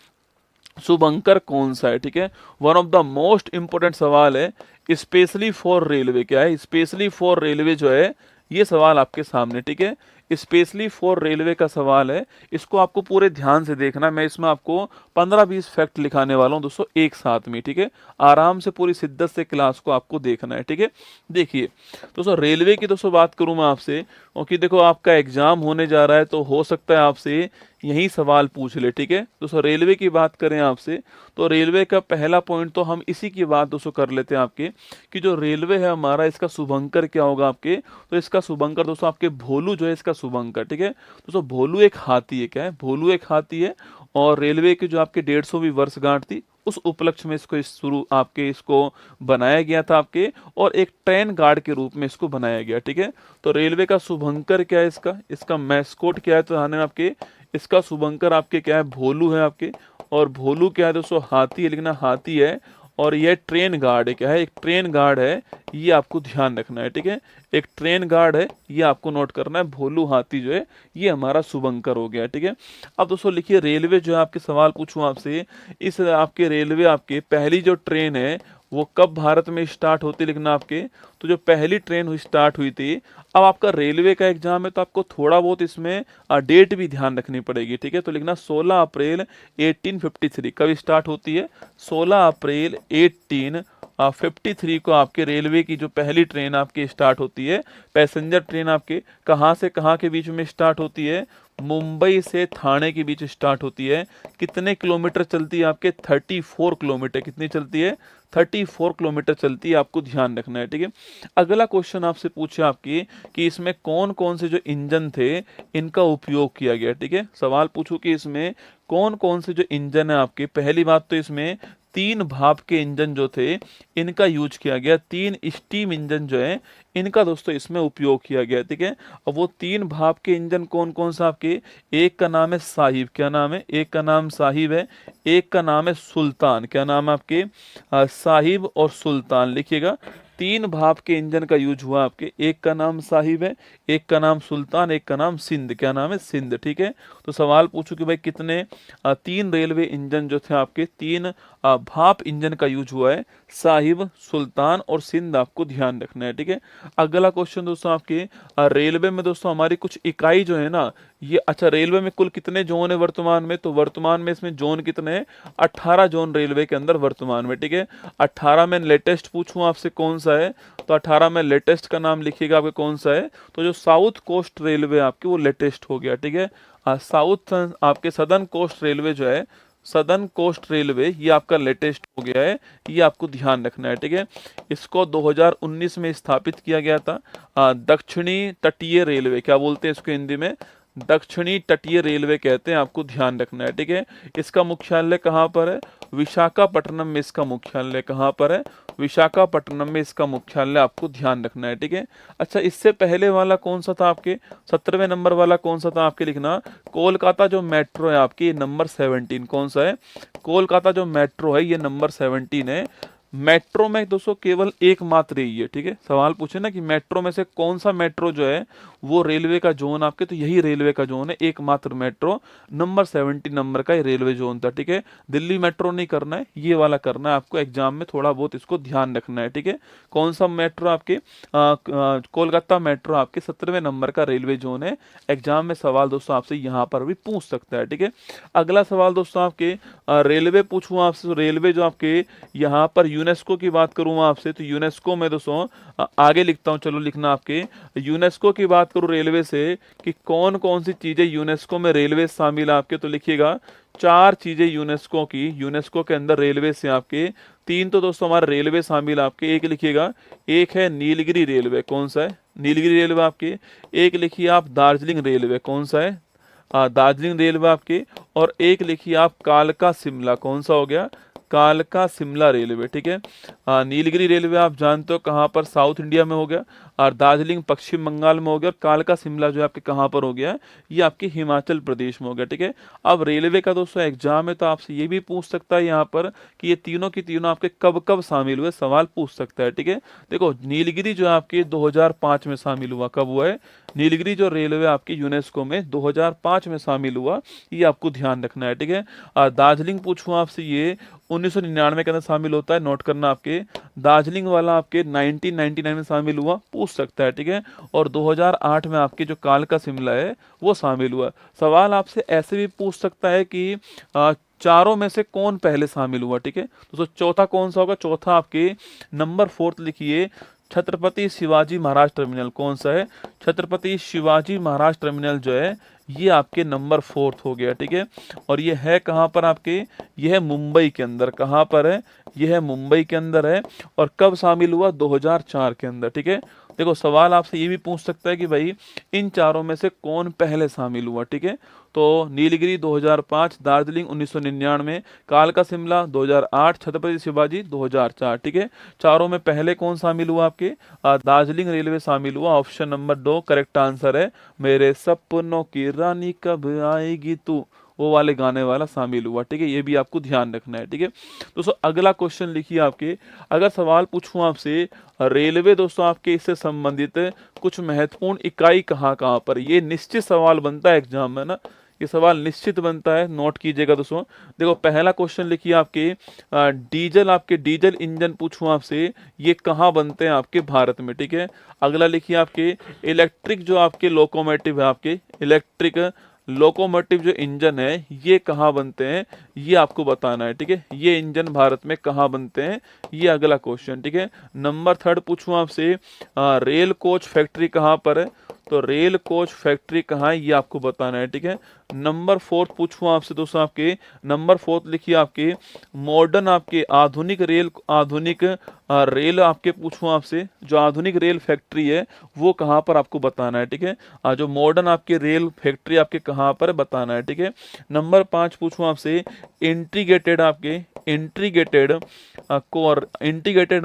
शुभंकर कौन सा है, ठीक है। One of the most important सवाल है, स्पेशली फॉर रेलवे, क्या है स्पेशली फॉर रेलवे जो है, ये सवाल आपके सामने, ठीक है। स्पेशली फॉर रेलवे का सवाल है, इसको आपको पूरे ध्यान से देखना, मैं इसमें आपको 15-20 फैक्ट लिखाने वाला हूं दोस्तों एक साथ में, ठीक है। आराम से पूरी शिद्दत से क्लास को आपको देखना है, ठीक है। देखिए दोस्तों रेलवे की दोस्तों बात करूं मैं आपसे, क्योंकि देखो आपका एग्जाम होने जा रहा है तो हो सकता है आपसे यही सवाल पूछ ले, ठीक है। दोस्तों रेलवे की बात करें आपसे, तो रेलवे का पहला पॉइंट तो हम इसी की बात दोस्तों कर लेते हैं आपके, कि जो रेलवे है हमारा, इसका शुभंकर क्या होगा आपके, तो इसका शुभंकर दोस्तों आपके भोलू जो है इसका शुभंकर, ठीक है। दोस्तों भोलू एक हाथी है, क्या है, भोलू एक हाथी है, और रेलवे की जो आपके 150वीं वर्षगांठ थी उस उपलक्ष्य में इसको शुरू आपके इसको बनाया गया था आपके, और एक ट्रेन गार्ड के रूप में इसको बनाया गया, ठीक है। तो रेलवे का शुभंकर क्या है, इसका मैस्कोट क्या है, तो आपके इसका शुभंकर आपके क्या है, भोलू है आपके, और भोलू क्या है दोस्तों, हाथी है, लिखना हाथी है, और यह ट्रेन गार्ड है, क्या है, एक ट्रेन गार्ड है, ये आपको ध्यान रखना है, ठीक है। एक ट्रेन गार्ड है, ये आपको नोट करना है, भोलू हाथी जो है ये हमारा शुभंकर हो गया, ठीक है। अब दोस्तों लिखिए रेलवे जो है, आपके सवाल पूछूं आपसे, इस आपके रेलवे आपके पहली जो ट्रेन है वो कब भारत में स्टार्ट होती, लिखना आपके, तो जो पहली ट्रेन स्टार्ट हुई थी, अब आपका रेलवे का एग्जाम है तो आपको थोड़ा बहुत इसमें डेट भी ध्यान रखनी पड़ेगी, ठीक है। तो लिखना 16 अप्रैल 1853 कब स्टार्ट होती है, 16 अप्रैल 1853 को आपके रेलवे की जो पहली ट्रेन आपकी स्टार्ट होती है। पैसेंजर ट्रेन आपके कहाँ से कहाँ के बीच में स्टार्ट होती है, मुंबई से थाने के बीच स्टार्ट होती है। कितने किलोमीटर चलती है आपके, 34 किलोमीटर, कितनी चलती है, 34 किलोमीटर चलती है, आपको ध्यान रखना है, ठीक है। अगला क्वेश्चन आपसे पूछे आपकी कि इसमें कौन कौन से जो इंजन थे इनका उपयोग किया गया, ठीक है। सवाल पूछो कि इसमें कौन कौन से जो इंजन है आपके, पहली बात तो इसमें तीन भाप के इंजन जो थे इनका यूज किया गया, तीन स्टीम इंजन जो है इनका दोस्तों इसमें उपयोग किया गया, ठीक है। और वो तीन भाप के इंजन कौन कौन सा आपके, एक का नाम है साहिब, क्या नाम है, एक का नाम साहिब है, एक का नाम है सुल्तान, क्या नाम है आपके, साहिब और सुल्तान लिखिएगा। तीन भाप के इंजन का यूज हुआ आपके, एक का नाम साहिब है, एक का नाम सुल्तान, एक का नाम सिंध, क्या नाम है, सिंध, ठीक है। तो सवाल पूछो कि भाई कितने तीन रेलवे इंजन जो थे आपके, तीन भाप इंजन का यूज हुआ है, साहिब, सुल्तान और सिंध, आपको ध्यान रखना है, ठीक है। अगला क्वेश्चन दोस्तों आपके, रेलवे में दोस्तों हमारी कुछ इकाई जो है ना ये, अच्छा रेलवे में कुल कितने जोन है वर्तमान में, तो वर्तमान में इसमें जोन कितने हैं, 18 जोन रेलवे के अंदर वर्तमान में, ठीक है। 18 में लेटेस्ट पूछूं आपसे कौन सा है, तो 18 में लेटेस्ट का नाम लिखिएगा आपके कौन सा है, तो जो साउथ कोस्ट रेलवे आपके वो लेटेस्ट हो गया, ठीक है। साउथ आपके सदर्न कोस्ट रेलवे जो है, सदर्न कोस्ट रेलवे ये आपका लेटेस्ट हो गया है, ये आपको ध्यान रखना है, ठीक है। इसको 2019 में स्थापित किया गया था। दक्षिणी तटीय रेलवे, क्या बोलते हैं इसको हिंदी में, दक्षिणी तटीय रेलवे कहते हैं, आपको ध्यान रखना है, ठीक है। इसका मुख्यालय कहाँ पर है, विशाखापट्टनम में इसका मुख्यालय कहाँ पर है, विशाखापट्टनम में इसका मुख्यालय, आपको ध्यान रखना है, ठीक है। अच्छा इससे पहले वाला कौन सा था आपके, 17वें नंबर वाला कौन सा था आपके, लिखना कोलकाता जो मेट्रो है आपकी, ये नंबर 17 कौन सा है, कोलकाता जो मेट्रो है ये नंबर 17 है। मेट्रो में दोस्तों केवल एकमात्र यही है, ठीक है। सवाल पूछे ना कि मेट्रो में से कौन सा मेट्रो जो है वो रेलवे का जोन आपके, तो यही रेलवे का जोन है, एकमात्र मेट्रो, नंबर 70 नंबर का ये रेलवे जोन था, ठीक है। दिल्ली मेट्रो नहीं करना है, ये वाला करना है आपको, एग्जाम में थोड़ा बहुत इसको ध्यान रखना है, ठीक है। कौन सा मेट्रो आपके, कोलकाता मेट्रो आपके 17वें नंबर का रेलवे जोन है। एग्जाम में सवाल दोस्तों आपसे यहाँ पर भी पूछ सकता है, ठीक है। अगला सवाल दोस्तों आपके, रेलवे पूछूं आपसे, तो रेलवे जो आपके यहाँ पर यूनेस्को की बात करूँ आपसे, तो यूनेस्को में दोस्तों आगे लिखता हूँ, चलो लिखना आपके, यूनेस्को की बात करूँ रेलवे से कि कौन कौन सी चीजें यूनेस्को में रेलवे शामिल है आपके, तो लिखिएगा 4 चीजें यूनेस्को की, यूनेस्को के अंदर रेलवे से आपके 3 तो दोस्तों हमारे रेलवे शामिल आपके, एक लिखिएगा, एक है नीलगिरी रेलवे, कौन सा है, नीलगिरी रेलवे आपके, एक लिखिए आप दार्जिलिंग रेलवे, कौन सा है, दार्जिलिंग रेलवे आपके, और एक लिखिए आप कालका शिमला, कौन सा हो गया, कालका शिमला रेलवे, ठीक है। नीलगिरी रेलवे आप जानते हो कहाँ पर, साउथ इंडिया में हो गया, और दार्जिलिंग पश्चिम बंगाल में हो गया, और कालका शिमला जो है आपके कहाँ पर हो गया, ये आपके हिमाचल प्रदेश में हो गया, ठीक है। अब रेलवे का दोस्तों एग्जाम है तो आपसे ये भी पूछ सकता है यहाँ पर कि ये तीनों की तीनों आपके कब कब शामिल हुए, सवाल पूछ सकता है, ठीक है। देखो नीलगिरी जो आपके 2005 में शामिल हुआ, कब हुआ है, नीलगिरी जो रेलवे आपकी यूनेस्को में 2005 में शामिल हुआ, ये आपको ध्यान रखना है, ठीक है। दार्जिलिंग पूछूं आपसे, ये 1999 के अंदर शामिल होता है, नोट करना आपके, दार्जिलिंग वाला आपके 1999 में शामिल हुआ, पूछ सकता है, ठीक है। और 2008 में आपके जो कालका शिमला है वो शामिल हुआ। सवाल आपसे ऐसे भी पूछ सकता है कि चारों में से कौन पहले शामिल हुआ, ठीक है। तो चौथा कौन सा होगा, चौथा आपके नंबर 4 लिखिए, छत्रपति शिवाजी महाराज टर्मिनल, कौन सा है, छत्रपति शिवाजी महाराज टर्मिनल जो है ये आपके नंबर 4 हो गया, ठीक है। और ये है कहाँ पर आपके, ये है मुंबई के अंदर, कहाँ पर है, ये है मुंबई के अंदर है, और कब शामिल हुआ, 2004 के अंदर, ठीक है। देखो सवाल आपसे ये भी पूछ सकता है कि भाई इन चारों में से कौन पहले शामिल हुआ, ठीक है। तो नीलगिरी 2005, दार्जिलिंग 1999, कालका शिमला 2008, छत्रपति शिवाजी 2004, ठीक है। चारों में पहले कौन शामिल हुआ आपके, दार्जिलिंग रेलवे शामिल हुआ, ऑप्शन नंबर 2 करेक्ट आंसर है। मेरे सपनों की रानी कब आएगी तू, वो वाले गाने वाला शामिल हुआ, ठीक है। ये भी आपको ध्यान रखना है, ठीक है। दोस्तों अगला क्वेश्चन लिखिए आपके, अगर सवाल पूछूं आपसे रेलवे दोस्तों आपके इससे संबंधित कुछ महत्वपूर्ण इकाई कहाँ कहाँ पर, ये निश्चित सवाल बनता है एग्जाम में ना, ये सवाल निश्चित बनता है, नोट कीजिएगा दोस्तों। देखो पहला क्वेश्चन लिखिए आपके, डीजल, आपके डीजल इंजन पूछूं आपसे ये कहाँ बनते हैं आपके भारत में, ठीक है। अगला लिखिए आपके इलेक्ट्रिक जो आपके लोकोमोटिव है, आपके इलेक्ट्रिक लोकोमोटिव जो इंजन है ये कहाँ बनते हैं, ये आपको बताना है, ठीक है। ये इंजन भारत में कहाँ बनते हैं, ये अगला क्वेश्चन, ठीक है। नंबर 3 पूछूं आपसे, रेल कोच फैक्ट्री कहाँ पर है, तो रेल कोच फैक्ट्री कहाँ है ये आपको बताना है, ठीक है। नंबर 4 पूछूं आपसे दोस्तों, आपके नंबर 4 लिखिए आपके मॉडर्न आपके आधुनिक रेल आपके पूछूं आपसे, जो आधुनिक रेल फैक्ट्री है वो कहाँ पर आपको बताना है, ठीक है। जो मॉडर्न आपके रेल फैक्ट्री आपके कहाँ पर बताना है, ठीक है। नंबर 5 पूछूं आपसे इंटीग्रेटेड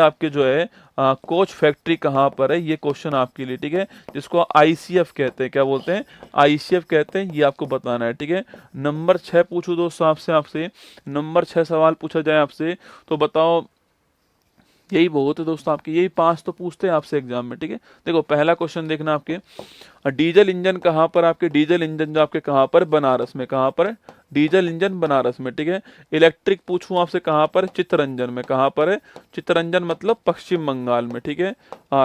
आपके जो है कोच फैक्ट्री कहाँ पर है, ये क्वेश्चन आपके लिए, ठीक है। जिसको आईसीएफ कहते हैं, क्या बोलते हैं, आईसीएफ कहते हैं, ये आपको बताना है, ठीक है। नंबर 6 पूछूं दोस्तों आपसे नंबर 6 सवाल पूछा जाए आपसे तो बताओ, यही बहुत है दोस्तों आपके, यही 5 तो पूछते हैं आपसे एग्जाम में, ठीक है। देखो पहला क्वेश्चन देखना आपके, डीजल इंजन कहाँ पर आपके, डीजल इंजन जो आपके कहाँ पर, बनारस में, कहाँ पर, डीजल इंजन बनारस में, ठीक है। इलेक्ट्रिक पूछूं आपसे कहाँ पर, चित्तरंजन में, कहाँ पर है, चित्तरंजन मतलब पश्चिम बंगाल में, ठीक है।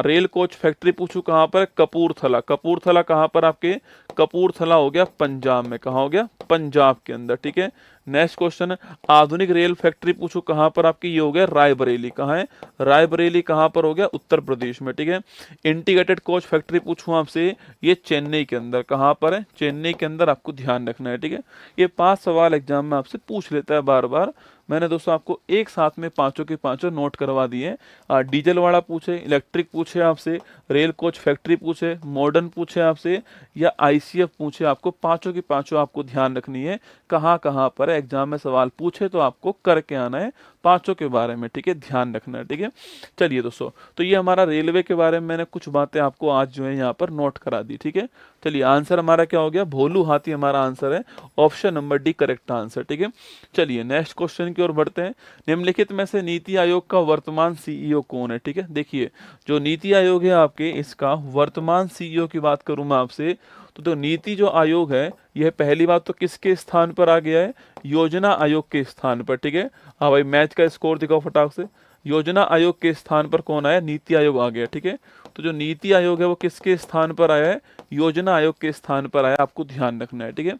रेल कोच फैक्ट्री पूछूं कहाँ पर, कपूरथला, कपूरथला कहाँ पर आपके, कपूरथला हो गया पंजाब में, कहाँ हो गया, पंजाब के अंदर, ठीक है। नेक्स्ट क्वेश्चन, आधुनिक रेल फैक्ट्री पूछो कहाँ पर आपकी, ये हो गया रायबरेली, कहाँ है, रायबरेली कहाँ पर हो गया, उत्तर प्रदेश में, ठीक है। इंटीग्रेटेड कोच फैक्ट्री पूछूं आपसे, ये चेन्नई के अंदर, कहाँ पर है, चेन्नई के अंदर, आपको ध्यान रखना है, ठीक है। ये 5 सवाल एग्जाम में आपसे पूछ लेता है बार बार। मैंने दोस्तों आपको एक साथ में पांचों के पांचों नोट करवा दिए। डीजल वाला पूछे, इलेक्ट्रिक पूछे आपसे, रेल कोच फैक्ट्री पूछे, मॉडर्न पूछे आपसे, या आईसीएफ पूछे, आपको पांचों की पांचों आपको ध्यान रखनी है कहाँ कहाँ पर एग्जाम में सवाल पूछे तो आपको करके आना है पांचों के बारे में, ठीक है, ध्यान रखना है, ठीक है। चलिए दोस्तों, तो ये हमारा रेलवे के बारे में मैंने कुछ बातें आपको आज जो है यहाँ पर नोट करा दी, ठीक है। चलिए आंसर हमारा क्या हो गया, भोलू हाथी हमारा आंसर है, option number D correct answer, ठीक है। चलिए नेक्स्ट क्वेश्चन की ओर बढ़ते हैं। निम्नलिखित में से नीति आयोग का वर्तमान सीईओ कौन है, ठीक है। देखिए जो नीति आयोग है आपके, इसका वर्तमान सीईओ की बात करूं मैं आपसे, तो नीति जो आयोग है यह पहली बात तो किसके स्थान पर आ गया है, योजना आयोग के स्थान पर, ठीक है। हाँ भाई मैच का स्कोर दिखाओ फटाक से, योजना आयोग के स्थान पर कौन आया, नीति आयोग आ गया, ठीक है। तो जो नीति आयोग है वो किसके स्थान पर आया है, योजना आयोग के स्थान पर आया, आपको ध्यान रखना है, ठीक है।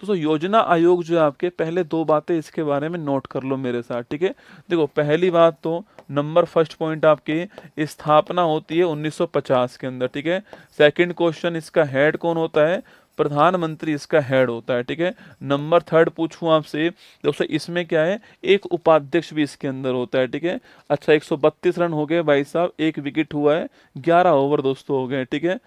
तो योजना आयोग जो है आपके, पहले 2 बातें इसके बारे में नोट कर लो मेरे साथ, ठीक है। देखो पहली बात तो नंबर फर्स्ट पॉइंट आपकी स्थापना होती है 1950 के अंदर, ठीक है। सेकंड क्वेश्चन, इसका हेड कौन होता है, प्रधानमंत्री इसका हेड होता है, ठीक है। नंबर 3 पूछूं आपसे दोस्तों, इसमें क्या है, एक उपाध्यक्ष भी इसके अंदर होता है, ठीक है। अच्छा 132 रन हो गए भाई साहब, 1 विकेट हुआ है, 11 ओवर दोस्तों हो गए, ठीक है।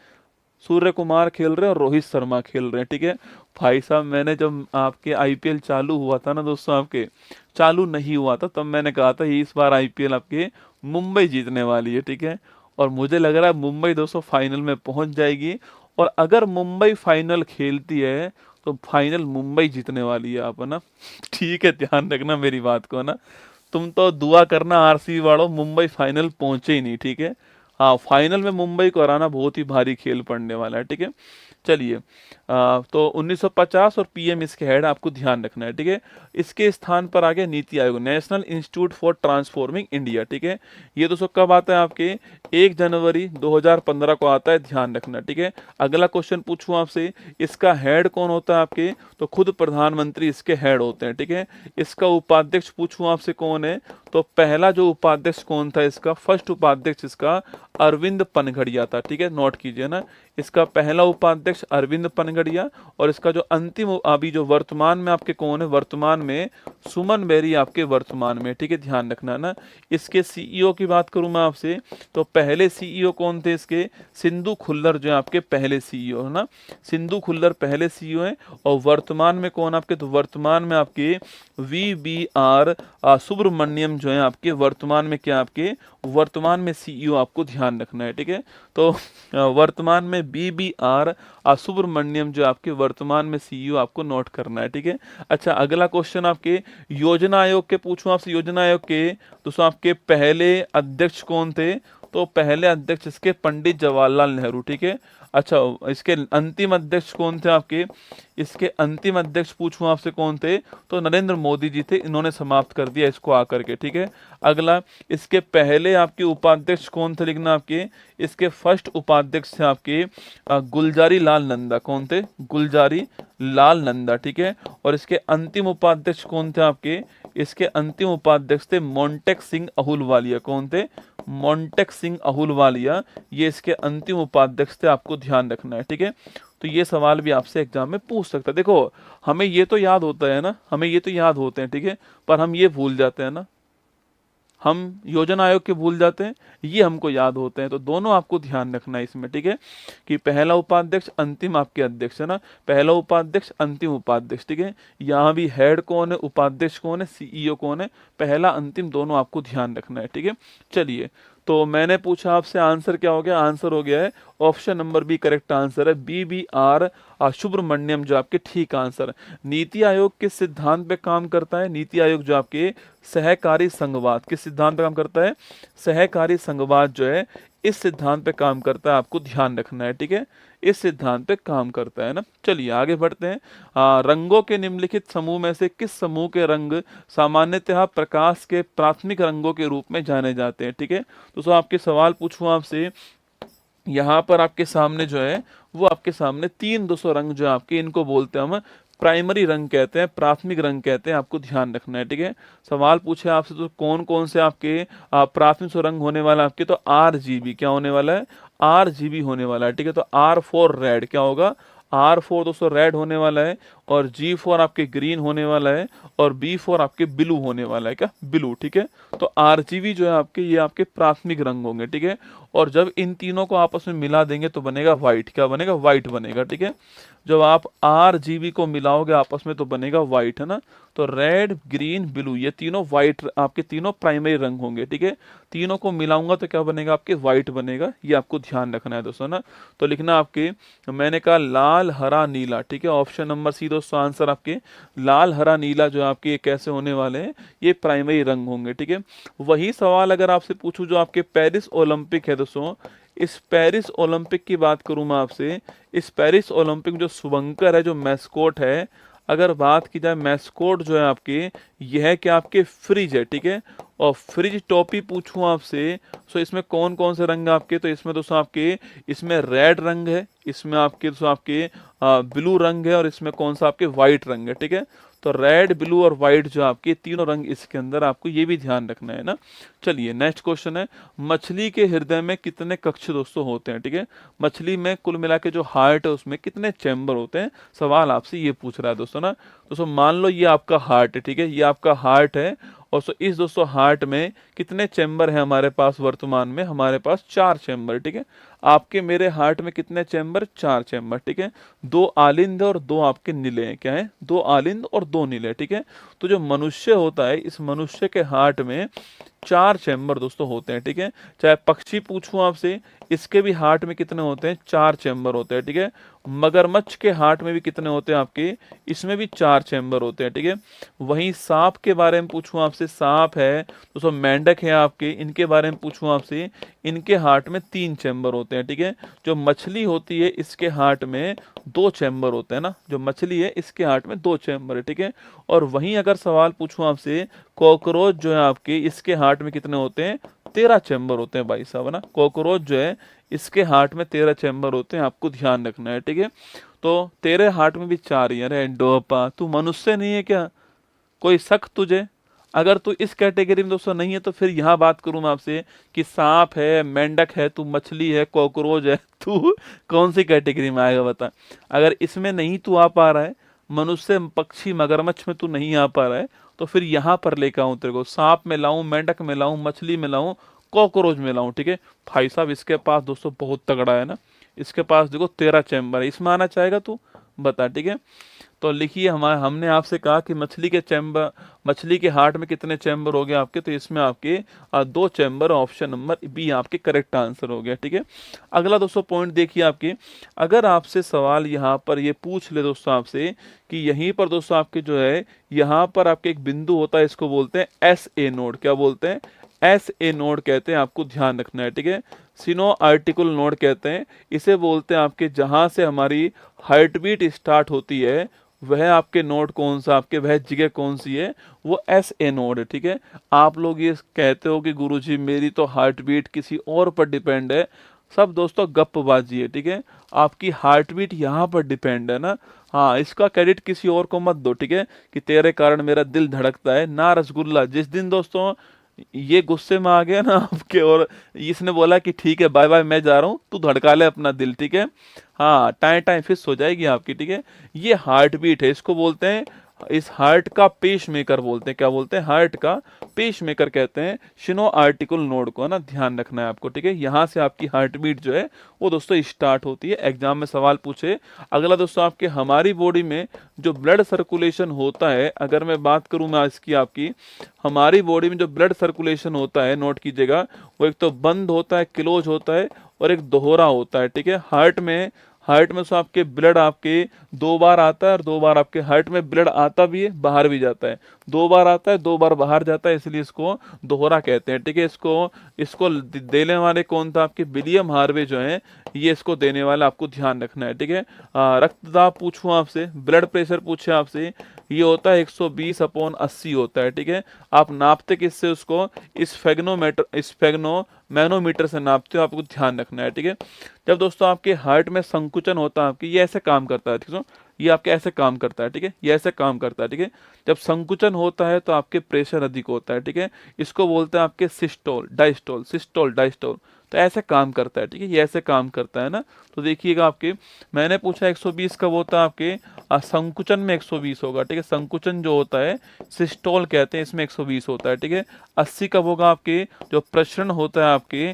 सूर्य कुमार खेल रहे हैं और रोहित शर्मा खेल रहे हैं, ठीक है। भाई साहब मैंने जब आपके आईपीएल चालू हुआ था ना दोस्तों, आपके चालू नहीं हुआ था, तब मैंने कहा था इस बार आईपीएल आपके मुंबई जीतने वाली है, ठीक है। और मुझे लग रहा है मुंबई दोस्तों फाइनल में पहुंच जाएगी, और अगर मुंबई फाइनल खेलती है तो फाइनल मुंबई जीतने वाली है, आप है ना, ठीक है, ध्यान रखना मेरी बात को ना। तुम तो दुआ करना आरसीबी वालों मुंबई फाइनल पहुंचे ही नहीं, ठीक है। हाँ फाइनल में मुंबई को हराना बहुत ही भारी खेल पड़ने वाला है, ठीक है। चलिए तो 1950 और पीएम इसके हेड, आपको ध्यान रखना है, ठीक है। इसके स्थान पर आ गया NITI Aayog, national institute for transforming India, ठीक है। ये दोस्तों कब आता है आपके, 1 जनवरी 2015 को आता है, ध्यान रखना, ठीक है। अगला क्वेश्चन पूछूं आपसे, इसका हेड कौन होता है आपके, तो खुद प्रधानमंत्री इसके हेड होते हैं, ठीक है। इसका उपाध्यक्ष पूछूं आपसे कौन है, तो पहला जो उपाध्यक्ष कौन था इसका, फर्स्ट उपाध्यक्ष इसका अरविंद पनघड़िया था, ठीक है, नोट कीजिए ना। इसका पहला उपाध्यक्ष अरविंद पनघड़िया, और इसका जो अंतिम अभी जो वर्तमान में आपके कौन है, वर्तमान में सुमन बेरी आपके वर्तमान में, ठीक है, ध्यान रखना ना। इसके सीईओ की बात करूं मैं आपसे, तो पहले सीईओ कौन थे इसके, सिंधु खुल्लर जो है आपके पहले सीईओ है ना, सिंधु खुल्लर पहले सीईओ है। और वर्तमान में कौन आपके, तो वर्तमान में आपके VBR सुब्रमण्यम जो है आपके वर्तमान में क्या आपके, वर्तमान में सीईओ, आपको ध्यान रखना है, ठीक है। तो वर्तमान में BBR सुब्रमण्यम जो आपके वर्तमान में सीईओ, आपको नोट करना है, ठीक है। अच्छा अगला क्वेश्चन आपके योजना आयोग के पूछूं आपसे, योजना आयोग के दोस्तों आपके पहले अध्यक्ष कौन थे, तो पहले अध्यक्ष इसके पंडित जवाहरलाल नेहरू, ठीक है। अच्छा इसके अंतिम अध्यक्ष कौन थे आपके, इसके अंतिम अध्यक्ष पूछूं आपसे कौन थे, तो नरेंद्र मोदी जी थे, इन्होंने समाप्त कर दिया इसको आकर के, ठीक है। अगला इसके पहले आपके उपाध्यक्ष कौन थे, लिखना आपके, इसके फर्स्ट उपाध्यक्ष थे आपके गुलजारी लाल नंदा, कौन थे, गुलजारी लाल नंदा, ठीक है। और इसके अंतिम उपाध्यक्ष कौन थे आपके, इसके अंतिम उपाध्यक्ष थे मोंटेक सिंह अहुलवालिया, कौन थे, मोंटेक सिंह अहुलवालिया, ये इसके अंतिम उपाध्यक्ष थे, आपको ध्यान रखना है, ठीक है। तो ये सवाल भी आपसे एग्जाम में पूछ सकता है। देखो हमें ये तो याद होता है ना, हमें ये तो याद होते हैं, ठीक है, पर हम ये भूल जाते हैं ना, हम योजना आयोग के भूल जाते हैं, ये हमको याद होते हैं। तो दोनों आपको ध्यान रखना है इसमें, ठीक है, कि पहला उपाध्यक्ष अंतिम आपके अध्यक्ष है ना, पहला उपाध्यक्ष अंतिम उपाध्यक्ष, ठीक है। यहाँ भी हेड कौन है, उपाध्यक्ष कौन है, सीईओ कौन है, पहला अंतिम दोनों आपको ध्यान रखना है, ठीक है। चलिए, तो मैंने पूछा आपसे, आंसर क्या हो गया, आंसर हो गया है option number B correct answer है, BBR सुब्रमण्यम जो आपके ठीक आंसर है। नीति आयोग किस सिद्धांत पे काम करता है, नीति आयोग जो आपके सहकारी संघवाद, किस सिद्धांत पे काम करता है, सहकारी संघवाद जो है इस सिद्धांत पे काम करता है, आपको ध्यान रखना है, ठीक है, इस सिद्धांत पे काम करता है ना। चलिए आगे बढ़ते हैं। रंगों के निम्नलिखित समूह में से किस समूह के रंग सामान्यतः प्रकाश के प्राथमिक रंगों के रूप में जाने जाते हैं, ठीक है। तो आपके सवाल पूछूं आपसे, यहाँ पर आपके सामने जो है वो आपके सामने 3 रंग जो आपके, इनको बोलते हैं हम प्राइमरी रंग कहते हैं, प्राथमिक रंग कहते हैं, आपको ध्यान रखना है, ठीक है। सवाल पूछे आपसे तो कौन कौन से आपके प्राथमिक रंग होने वाला है आपके, तो RGB क्या होने वाला है, RGB होने वाला है, ठीक है। तो R फॉर रेड क्या होगा, R फॉर दोस्तों रेड होने वाला है, और G फॉर आपके ग्रीन होने वाला है, और B फॉर आपके ब्लू होने वाला है, क्या ब्लू, ठीक है। तो RGB जो है आपके, ये आपके प्राथमिक रंग होंगे, ठीक है। और जब इन तीनों को आपस में मिला देंगे तो बनेगा व्हाइट, क्या बनेगा, व्हाइट बनेगा, ठीक है। जब आप RGB को मिलाओगे आपस में तो बनेगा व्हाइट, है ना। तो रेड ग्रीन ब्लू ये तीनों व्हाइट, आपके तीनों प्राइमरी रंग होंगे, ठीक है। तीनों को मिलाऊंगा तो क्या बनेगा, आपके व्हाइट बनेगा, ये आपको ध्यान रखना है दोस्तों ना। तो लिखना आपके, मैंने कहा लाल हरा नीला, ठीक है। ऑप्शन नंबर सी दोस्तों आंसर आपके लाल हरा नीला जो आपके ये कैसे होने वाले हैं, ये प्राइमरी रंग होंगे, ठीक है। वही सवाल अगर आपसे पूछूं जो आपके पेरिस ओलंपिक है दोस्तों, इस पेरिस ओलंपिक की बात करूं मैं आपसे, इस पेरिस ओलंपिक में जो शुभंकर है, जो मैस्कोट है, अगर बात की जाए मैस्कोट जो है आपके, यह है कि आपके फ्रिज है, ठीक है। और फ्रिज टॉपी पूछूं आपसे, सो इसमें कौन कौन से रंग आपके, तो इसमें दोस्तों आपके, इसमें रेड रंग है, इसमें आपके दोस्तों आपके ब्लू रंग है, और इसमें कौन सा आपके व्हाइट रंग है, ठीक है। तो रेड ब्लू और व्हाइट जो आपके तीनों रंग इसके अंदर, आपको ये भी ध्यान रखना है ना। चलिए नेक्स्ट क्वेश्चन है, मछली के हृदय में कितने कक्ष दोस्तों होते हैं, ठीक है। मछली में कुल मिला के जो हार्ट है उसमें कितने चैम्बर होते हैं, सवाल आपसे ये पूछ रहा है दोस्तों ना। दोस्तों मान लो ये आपका हार्ट है, ठीक है, ये आपका हार्ट है, और सो इस दोस्तों हार्ट में कितने चैम्बर है हमारे पास, वर्तमान में हमारे पास 4 चैम्बर, ठीक है। आपके मेरे हार्ट में कितने चैम्बर, 4 चैम्बर, ठीक है। 2 आलिंद और 2 आपके नीले हैं, क्या है, 2 आलिंद और 2 नीले, ठीक है। तो जो मनुष्य होता है, इस मनुष्य के हार्ट में 4 चैम्बर दोस्तों होते हैं, ठीक है। चाहे पक्षी पूछूं आपसे, इसके भी हार्ट में कितने होते हैं, 4 चैम्बर होते हैं, ठीक है। मगरमच्छ के हार्ट में भी कितने होते हैं आपके, इसमें भी 4 चैम्बर होते हैं, ठीक है। वहीं सांप के बारे में पूछूं आपसे, सांप है दोस्तों, मेंढक है आपके, इनके बारे में पूछूं आपसे, इनके हार्ट में 3 चैम्बर होते हैं, ठीक है। जो मछली होती है इसके हार्ट में 2 चैम्बर होते हैं ना, जो मछली है इसके हार्ट में 2 चैम्बर है, ठीक है। और वहीं अगर सवाल पूछूं आपसे, कॉकरोच जो है आपके, इसके हार्ट में कितने होते हैं, 13 चैम्बर होते हैं भाई साहब, है ना। कॉकरोच जो है इसके हार्ट में 13 चैम्बर होते हैं, आपको ध्यान रखना है, ठीक है। तो तेरे हार्ट में भी 4 ही है, अरे डोपा तू मनुष्य नहीं है क्या, कोई शक तुझे, अगर तू इस कैटेगरी में दोस्तों नहीं है तो फिर यहाँ बात करूँ मैं आपसे कि सांप है, मेंढक है, तू मछली है, कॉकरोच है, तू कौन सी कैटेगरी में आएगा बता। अगर इसमें नहीं तू आ पा रहा है, मनुष्य पक्षी मगरमच्छ में तू नहीं आ पा रहा है, तो फिर यहाँ पर लेकर आऊँ तेरे को, सांप में लाऊं, मेंढक में लाऊं, मछली में लाऊं, कॉकरोच में लाऊं, ठीक है। भाई साहब इसके पास दोस्तों बहुत तगड़ा है ना, इसके पास देखो 13 चैम्बर है, इसमें आना चाहेगा तू, बता, ठीक है। तो लिखिए, हमने आपसे कहा कि मछली के चैम्बर, मछली के हार्ट में कितने चैम्बर हो गए आपके, तो इसमें आपके 2 चैम्बर, ऑप्शन नंबर बी आपके करेक्ट आंसर हो गया, ठीक है। अगला दोस्तों पॉइंट देखिए आपके, अगर आपसे सवाल यहाँ पर ये पूछ ले दोस्तों आपसे कि यहीं पर दोस्तों आपके जो है, यहाँ पर आपके एक बिंदु होता है, इसको बोलते हैं SA नोड, क्या बोलते हैं, SA नोड कहते हैं, आपको ध्यान रखना है, ठीक है। सिनो आर्टिकुल नोड कहते हैं इसे, बोलते हैं आपके, जहां से हमारी हार्ट बीट स्टार्ट होती है, वह आपके नोड कौन सा, आपके वह जगह कौन सी है, वो SA नोड है, ठीक है। आप लोग ये कहते हो कि गुरुजी मेरी तो हार्ट बीट किसी और पर डिपेंड है, सब दोस्तों गप्पबाजी है, ठीक है। आपकी हार्ट बीट यहाँ पर डिपेंड है ना, हाँ, इसका क्रेडिट किसी और को मत दो, ठीक है, कि तेरे कारण मेरा दिल धड़कता है ना, रसगुल्ला। जिस दिन दोस्तों ये गुस्से में आ गया ना आपके, और इसने बोला कि ठीक है बाय बाय मैं जा रहा हूँ, तू धड़का ले अपना दिल, ठीक है। हाँ, टाइम टाइम फिक्स हो जाएगी आपकी, ठीक है। ये हार्ट बीट है, इसको बोलते हैं, इस हार्ट का पेस मेकर बोलते हैं, क्या बोलते हैं, हार्ट का पेस मेकर कहते हैं शिनो आर्टिकल नोड को, है ना, ध्यान रखना है आपको, ठीक है। यहाँ से आपकी हार्ट बीट जो है वो दोस्तों स्टार्ट होती है। एग्जाम में सवाल पूछे। अगला दोस्तों आपके हमारी बॉडी में जो ब्लड सर्कुलेशन होता है, अगर मैं बात करूं मैं इसकी आपकी, हमारी बॉडी में जो ब्लड सर्कुलेशन होता है, नोट कीजिएगा, वो एक तो बंद होता है, क्लोज होता है, और एक दोहरा होता है, ठीक है। हार्ट में तो आपके ब्लड आपके 2 बार आता है, और 2 बार आपके हार्ट में ब्लड आता भी है, बाहर भी जाता है, 2 बार आता है 2 बार बाहर जाता है, इसलिए इसको दोहरा कहते हैं, ठीक है। इसको इसको देने वाले कौन था, आपके विलियम हार्वे जो है, ये इसको देने वाला, आपको ध्यान रखना है, ठीक है। रक्तदाब पूछूं आपसे, ब्लड प्रेशर पूछे आपसे, ये होता है 120/80 होता है, ठीक है। आप नापते किससे उसको, इस मैनोमीटर से नापते हो, आपको ध्यान रखना है, ठीक है। जब दोस्तों आपके हार्ट में संकुचन होता है आपकी, ये ऐसे काम करता है, ठीक है, ये आपके ऐसे काम करता है, ठीक है, ये ऐसे काम करता है, ठीक है। जब संकुचन होता है तो आपके प्रेशर अधिक होता है, ठीक है। इसको बोलते हैं आपके सिस्टोल डायस्टोल, सिस्टोल डायस्टोल, तो ऐसे काम करता है, ठीक है, ये ऐसे काम करता है ना। तो देखिएगा आपके, मैंने पूछा 120 कब होता है आपके, संकुचन में 120 होगा, ठीक है। संकुचन जो होता है सिस्टोल कहते हैं, इसमें 120 होता है, ठीक है। 80 कब होगा आपके, जो प्रसरण होता है आपके,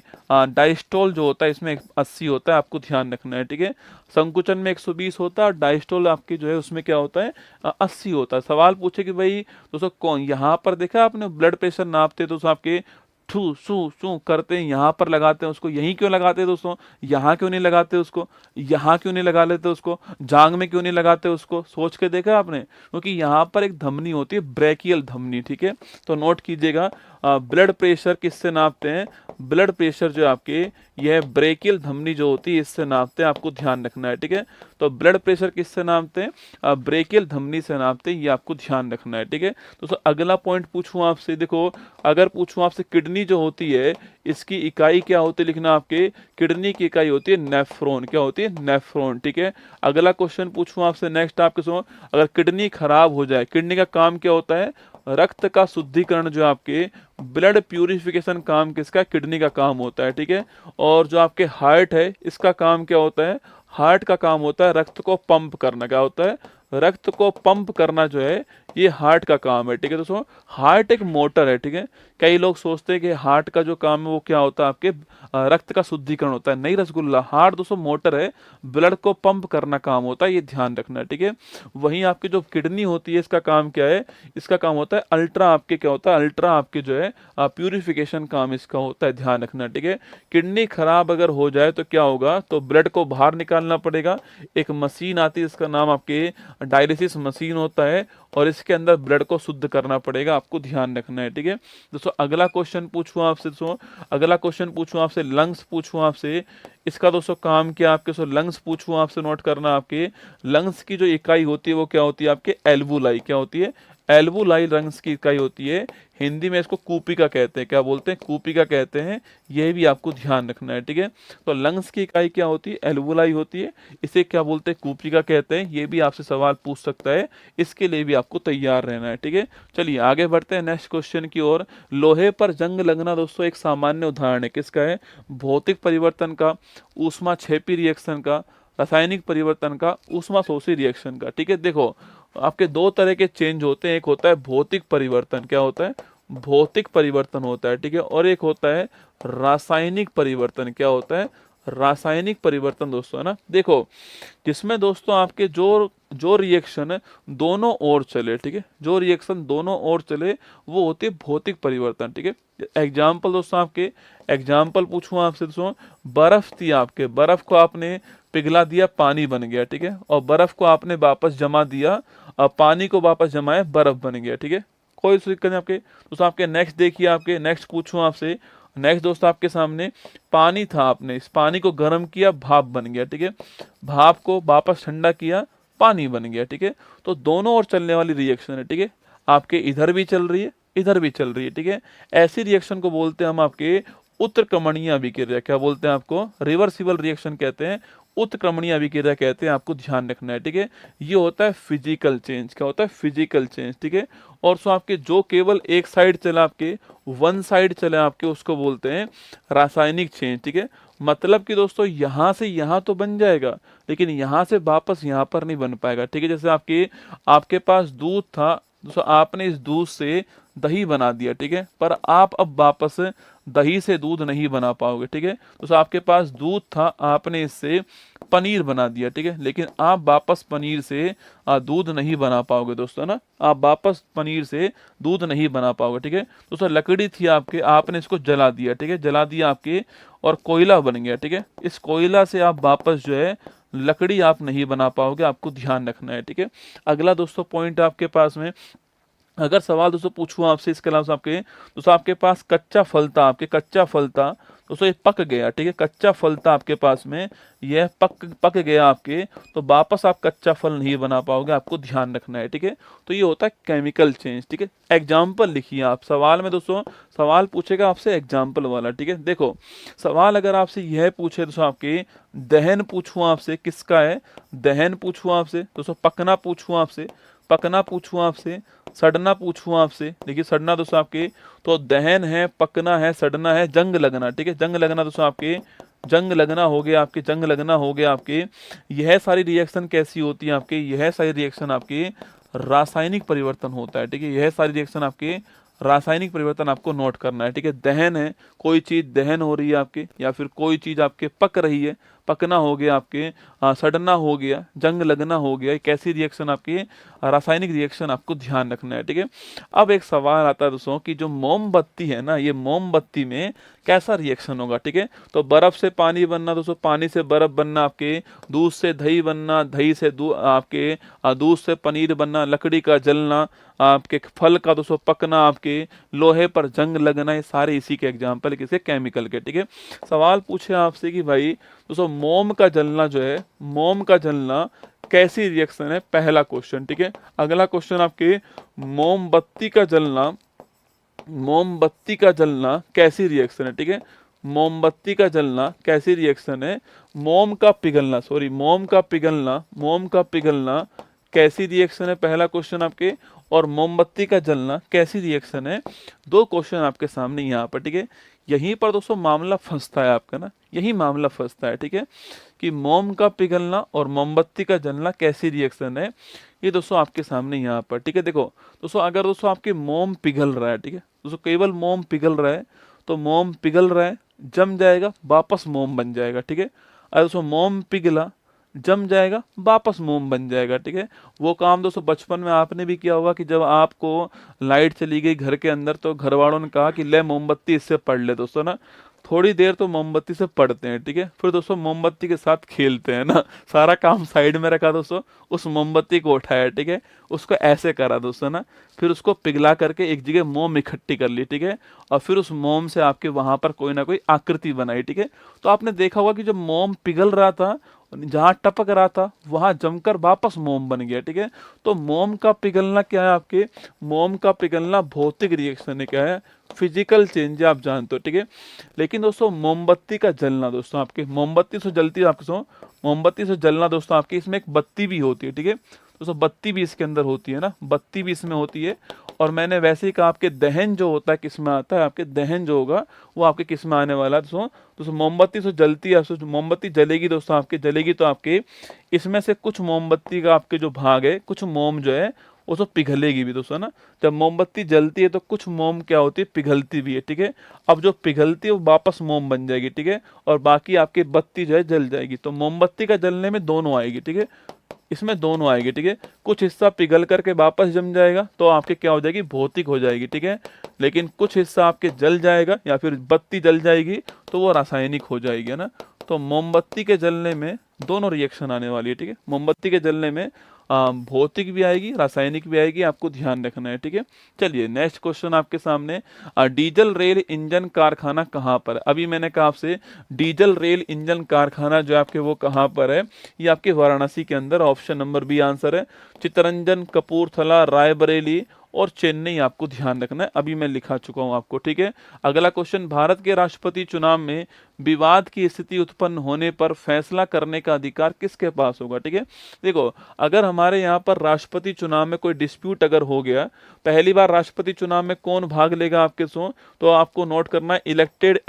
डायस्टोल जो होता है, इसमें 80 होता है, आपको ध्यान रखना है, ठीक है। संकुचन में 120 होता है, और डायस्टोल आपकी जो है उसमें क्या होता है, 80 होता है। सवाल पूछे कि भाई दोस्तों कौन, यहाँ पर देखा आपने ब्लड प्रेशर नापते तो आपके ठू सू सू करते हैं, यहाँ पर लगाते हैं उसको, यहीं क्यों लगाते हैं दोस्तों, यहाँ क्यों नहीं लगाते उसको, यहाँ क्यों नहीं लगा लेते उसको, जांग में क्यों नहीं लगाते उसको, सोच के देखा आपने, क्योंकि यहाँ पर एक धमनी होती है, ब्रेकियल धमनी, ठीक है। तो नोट कीजिएगा, ब्लड प्रेशर किससे नापते हैं, ब्लड प्रेशर जो आपके, यह ब्रेकियल धमनी जो होती है इससे नापते हैं, आपको ध्यान रखना है, ठीक है। तो ब्लड प्रेशर किससे नापते हैं, ब्रेकियल धमनी से नापते हैं, ये आपको ध्यान रखना है, ठीक है। दोस्तों अगला पॉइंट पूछूं आपसे, देखो अगर पूछूं आपसे किडनी जो होती है, इसकी इकाई क्या होती है, लिखना आपके, किडनी की इकाई होती है नेफ्रॉन, क्या होती है, नेफ्रॉन, ठीक है। अगला क्वेश्चन पूछूं आपसे नेक्स्ट आपके सुनो, अगर किडनी खराब हो जाए, किडनी का काम क्या होता है, रक्त का शुद्धिकरण, जो आपके ब्लड प्यूरिफिकेशन काम किसका, किडनी का काम होता है, ठीक है। और जो आपके हार्ट है, इसका काम क्या होता है, हार्ट का काम होता है रक्त को पंप करना, क्या होता है, रक्त को पंप करना जो है ये हार्ट का काम है, ठीक है। दोस्तों हार्ट एक मोटर है, ठीक है। कई लोग सोचते हैं कि हार्ट का जो काम है वो क्या होता है, आपके रक्त का शुद्धिकरण होता है, नहीं रसगुल्ला, हार्ट दोस्तों मोटर है, ब्लड को पंप करना काम होता है, ये ध्यान रखना है, ठीक है। वहीं आपकी जो किडनी होती है, इसका काम क्या है, इसका काम होता है अल्ट्रा, आपके क्या होता है, अल्ट्रा आपके जो है प्यूरिफिकेशन काम इसका होता है, ध्यान रखना, ठीक है। किडनी खराब अगर हो जाए तो क्या होगा, तो ब्लड को बाहर निकालना पड़ेगा, एक मशीन आती है, इसका नाम आपके डायलिसिस मशीन होता है, और इसके अंदर ब्लड को शुद्ध करना पड़ेगा, आपको ध्यान रखना है, ठीक है। दोस्तों अगला क्वेश्चन पूछूं आपसे, दोस्तों अगला क्वेश्चन पूछूं आपसे, लंग्स पूछूं आपसे, इसका दोस्तों काम क्या आपके, सो लंग्स पूछूं आपसे, नोट करना, आपके लंग्स की जो इकाई होती है वो क्या होती है, आपके एल्वुलाई, क्या होती है, एल्वुलाई लंग्स की इकाई होती है, हिंदी में इसको कूपिका कहते हैं, क्या बोलते हैं, कूपिका कहते हैं, यह भी आपको ध्यान रखना है, ठीक है। तो लंग्स की इकाई क्या होती है, एल्वुलाई होती है, इसे क्या बोलते हैं, कूपिका कहते हैं, ये भी आपसे सवाल पूछ सकता है, इसके लिए भी आपको तैयार रहना है, ठीक है। चलिए आगे बढ़ते हैं नेक्स्ट क्वेश्चन की ओर। लोहे पर जंग लगना दोस्तों एक सामान्य उदाहरण है, किसका है, भौतिक परिवर्तन का, ऊष्मा क्षेपी रिएक्शन का, रासायनिक परिवर्तन का, ऊष्मा शोषी रिएक्शन का, ठीक है। देखो आपके दो तरह के चेंज होते हैं, एक होता है भौतिक परिवर्तन, क्या होता है, भौतिक परिवर्तन होता है, ठीक है, और एक होता है रासायनिक परिवर्तन, क्या होता है, रासायनिक परिवर्तन दोस्तों, है ना। देखो जिसमें दोस्तों आपके जो जो रिएक्शन दोनों ओर चले, ठीक है, जो रिएक्शन दोनों ओर चले वो होती है भौतिक परिवर्तन, ठीक है। एग्जाम्पल दोस्तों आपके, एग्जाम्पल पूछूं आपसे दोस्तों, बर्फ थी आपके, बर्फ को आपने पिघला दिया, पानी बन गया, ठीक है, और बर्फ को आपने वापस जमा दिया, और पानी को वापस जमाया, बर्फ बन गया, ठीक है, कोई दिक्कत नहीं आपके। दोस्तों आपके नेक्स्ट देखिए, आपके नेक्स्ट पूछूं आपसे, नेक्स्ट दोस्तों आपके सामने पानी था, आपने इस पानी को गर्म किया, भाप बन गया, ठीक है, भाप को वापस ठंडा किया, पानी बन गया, ठीक है। तो दोनों ओर चलने वाली रिएक्शन है, ठीक है, आपके इधर भी चल रही है, इधर भी चल रही है, ठीक है। ऐसी रिएक्शन को बोलते हैं हम आपके उत्क्रमणीय अभिक्रिया, क्या बोलते हैं आपको, रिवर्सिबल रिएक्शन कहते हैं, उत्क्रमणीय अभिक्रिया कहते हैं, आपको ध्यान रखना है, ठीक है। ये होता है फिजिकल चेंज, क्या होता है, फिजिकल चेंज, ठीक है। और सो आपके जो केवल एक साइड चला, आपके वन साइड चले आपके, उसको बोलते हैं रासायनिक चेंज, ठीक है। मतलब कि दोस्तों यहाँ से यहाँ तो बन जाएगा, लेकिन यहाँ से वापस यहाँ पर नहीं बन पाएगा, ठीक है। जैसे आपके पास दूध था दोस्तों, आपने इस दूध से दही बना दिया, ठीक है, पर आप अब वापस दही से दूध नहीं बना पाओगे, ठीक है। दोस्तों आपके पास दूध था, आपने इससे पनीर बना दिया, ठीक है, लेकिन आप वापस पनीर से दूध नहीं बना पाओगे दोस्तों ना, आप वापस पनीर से दूध नहीं बना पाओगे, ठीक है। दोस्तों लकड़ी थी आपके, आपने इसको जला दिया, ठीक है, जला दिया आपके, और कोयला बन गया, ठीक है। इस कोयला से आप वापस जो है लकड़ी आप नहीं बना पाओगे, आपको ध्यान रखना है, ठीक है। अगला दोस्तों पॉइंट आपके पास में, अगर सवाल दोस्तों पूछूं आपसे इसके अलावा दोस्तों आपके पास कच्चा फल था, आपके कच्चा फल था दोस्तों, ये पक गया, ठीक है, कच्चा फल था आपके पास में, यह पक गया आपके, तो वापस आप कच्चा फल नहीं बना पाओगे, आपको ध्यान रखना है, ठीक है। तो ये होता है केमिकल चेंज, ठीक है। एग्जाम्पल लिखिए आप, सवाल में दोस्तों सवाल पूछेगा आपसे एग्जाम्पल वाला, ठीक है। देखो सवाल अगर आपसे यह पूछे दोस्तों, आपके दहन पूछूं आपसे, किसका है, दहन पूछूं आपसे दोस्तों, पकना पूछूं आपसे, पकना पूछूं आपसे, सड़ना पूछूं आपसे, देखिए सड़ना दोस्तों आपके, तो दहन है, पकना है, सड़ना है, जंग लगना, ठीक है, जंग लगना दोस्तों आपके, जंग लगना हो गया आपके, जंग लगना हो गया आपके। यह सारी रिएक्शन कैसी होती है आपके, यह सारी रिएक्शन आपके रासायनिक परिवर्तन होता है, ठीक है, यह सारी रिएक्शन आपके रासायनिक परिवर्तन आपको नोट करना है, ठीक है। दहन है, कोई चीज दहन हो रही है आपके, या फिर कोई चीज आपके पक रही है, पकना हो गया आपके, सड़ना हो गया, जंग लगना हो गया, कैसी रिएक्शन आपकी रासायनिक रिएक्शन आपको ध्यान रखना है, ठीक है। अब एक सवाल आता है दोस्तों कि जो मोमबत्ती है ना, ये मोमबत्ती में कैसा रिएक्शन होगा, ठीक है। तो बर्फ से पानी बनना दोस्तों, पानी से बर्फ बनना, आपके दूध से दही बनना, दही से आपके दूध से पनीर बनना, लकड़ी का जलना, आपके फल का दोस्तों पकना, आपके लोहे पर जंग लगना, ये सारे इसी के एग्जाम्पल किसी केमिकल के, ठीक है। सवाल पूछे आपसे कि भाई दोस्तों मोम का जलना जो है, मोम का जलना कैसी रिएक्शन है, पहला क्वेश्चन, ठीक है। अगला क्वेश्चन आपके मोमबत्ती का जलना, मोमबत्ती का जलना कैसी रिएक्शन है, ठीक है। मोमबत्ती का जलना कैसी रिएक्शन है, मोम का पिघलना, सॉरी मोम का पिघलना, मोम का पिघलना कैसी रिएक्शन है, पहला क्वेश्चन आपके, और मोमबत्ती का जलना कैसी रिएक्शन है, दो क्वेश्चन आपके सामने यहाँ पर, ठीक है। यहीं पर दोस्तों मामला फंसता है आपका ना, यही मामला फंसता है, ठीक है, कि मोम का पिघलना और मोमबत्ती का जलना कैसी रिएक्शन है, ये दोस्तों आपके सामने यहाँ पर, ठीक है। देखो दोस्तों अगर दोस्तों आपके मोम पिघल रहा है, ठीक है दोस्तों, केवल मोम पिघल रहा है, तो मोम पिघल रहा है, जम जाएगा, वापस मोम बन जाएगा, ठीक है। अगर दोस्तों मोम पिघला, जम जाएगा, वापस मोम बन जाएगा, ठीक है। वो काम दोस्तों बचपन में आपने भी किया होगा कि जब आपको लाइट चली गई घर के अंदर, तो घर वालों ने कहा कि ले मोमबत्ती इससे पढ़ ले दोस्तों ना, थोड़ी देर तो मोमबत्ती से पढ़ते हैं, ठीक है, फिर दोस्तों मोमबत्ती के साथ खेलते हैं ना, सारा काम साइड में रखा दोस्तों, उस मोमबत्ती को उठाया, ठीक है, उसको ऐसे करा दोस्तों ना, फिर उसको पिघला करके एक जगह मोम इकट्ठी कर ली, ठीक है, और फिर उस मोम से आपके वहां पर कोई ना कोई आकृति बनाई, ठीक है। तो आपने देखा होगा कि जब मोम पिघल रहा था, जहां टपक रहा था वहां जमकर वापस मोम बन गया, ठीक है। तो मोम का पिघलना क्या है आपके, मोम का पिघलना भौतिक रिएक्शन है, क्या है, फिजिकल चेंज है, आप जानते हो, ठीक है। लेकिन दोस्तों मोमबत्ती का जलना दोस्तों, आपके मोमबत्ती से जलती है, आपके मोमबत्ती से जलना दोस्तों आपकी, इसमें एक बत्ती भी होती है, ठीक है दोस्तों, बत्ती भी इसके अंदर होती है ना, बत्ती भी इसमें होती है। और मैंने वैसे ही कहा आपके दहन जो होता है किस में आता है, आपके दहन जो होगा वो आपके किस में आने वाला है दोस्तों मोमबत्ती से जलती है, मोमबत्ती जलेगी दोस्तों, आपके जलेगी तो आपके इसमें से कुछ मोमबत्ती का आपके जो भाग है, कुछ मोम जो है वो तो पिघलेगी भी दोस्तों ना। जब मोमबत्ती जलती है तो कुछ मोम क्या होती है, पिघलती भी है, ठीक है। अब जो पिघलती है वो वापस मोम बन जाएगी, ठीक है, और बाकी आपकी बत्ती जो है जल जाएगी। तो मोमबत्ती का जलने में दोनों आएगी, ठीक है, इसमें दोनों आएगी, ठीक है। कुछ हिस्सा पिघल करके वापस जम जाएगा तो आपके क्या हो जाएगी, भौतिक हो जाएगी, ठीक है। लेकिन कुछ हिस्सा आपके जल जाएगा या फिर बत्ती जल जाएगी तो वो रासायनिक हो जाएगी, है ना। तो मोमबत्ती के जलने में दोनों रिएक्शन आने वाली है, ठीक है। मोमबत्ती के जलने में भौतिक भी आएगी, रासायनिक भी आएगी, आपको ध्यान रखना है, ठीक है। चलिए नेक्स्ट क्वेश्चन आपके सामने, डीजल रेल इंजन कारखाना कहाँ पर, अभी मैंने कहा आपसे डीजल रेल इंजन कारखाना जो आपके वो कहाँ पर है, ये आपके वाराणसी के अंदर, ऑप्शन नंबर बी आंसर है। चित्तरंजन, कपूरथला, रायबरेली और चेन्नई आपको ध्यान रखना है, अभी मैं लिखा चुका हूं आपको, ठीक है। अगला क्वेश्चन, भारत के राष्ट्रपति चुनाव में विवाद की स्थिति उत्पन्न होने पर फैसला करने का अधिकार किसके पास होगा, ठीक है। देखो, अगर हमारे यहाँ पर राष्ट्रपति चुनाव में कोई डिस्प्यूट अगर हो गया, पहली बार राष्ट्रपति चुनाव में कौन भाग लेगा आपके तो आपको नोट करना है, इलेक्टेड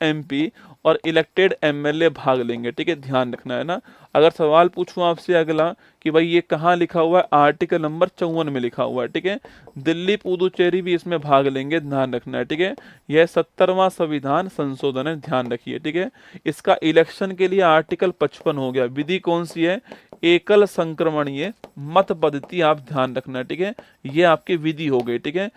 एमपी और इलेक्टेड एमएलए भाग लेंगे, ठीक है, ध्यान रखना है ना। अगर सवाल पूछूं आपसे अगला कि भाई ये कहाँ लिखा हुआ है, आर्टिकल नंबर 54 में लिखा हुआ है, ठीक है। दिल्ली पुदुचेरी भी इसमें भाग लेंगे, ध्यान रखना है, ठीक है। यह 70वां संविधान संशोधन है, ध्यान रखिए, ठीक है। इसका इलेक्शन के लिए आर्टिकल 55 हो गया। विधि कौन सी है, एकल संक्रमणीय मत पद्धति, आप ध्यान रखना है, ठीक है। ये आपकी विधि हो गई, ठीक है।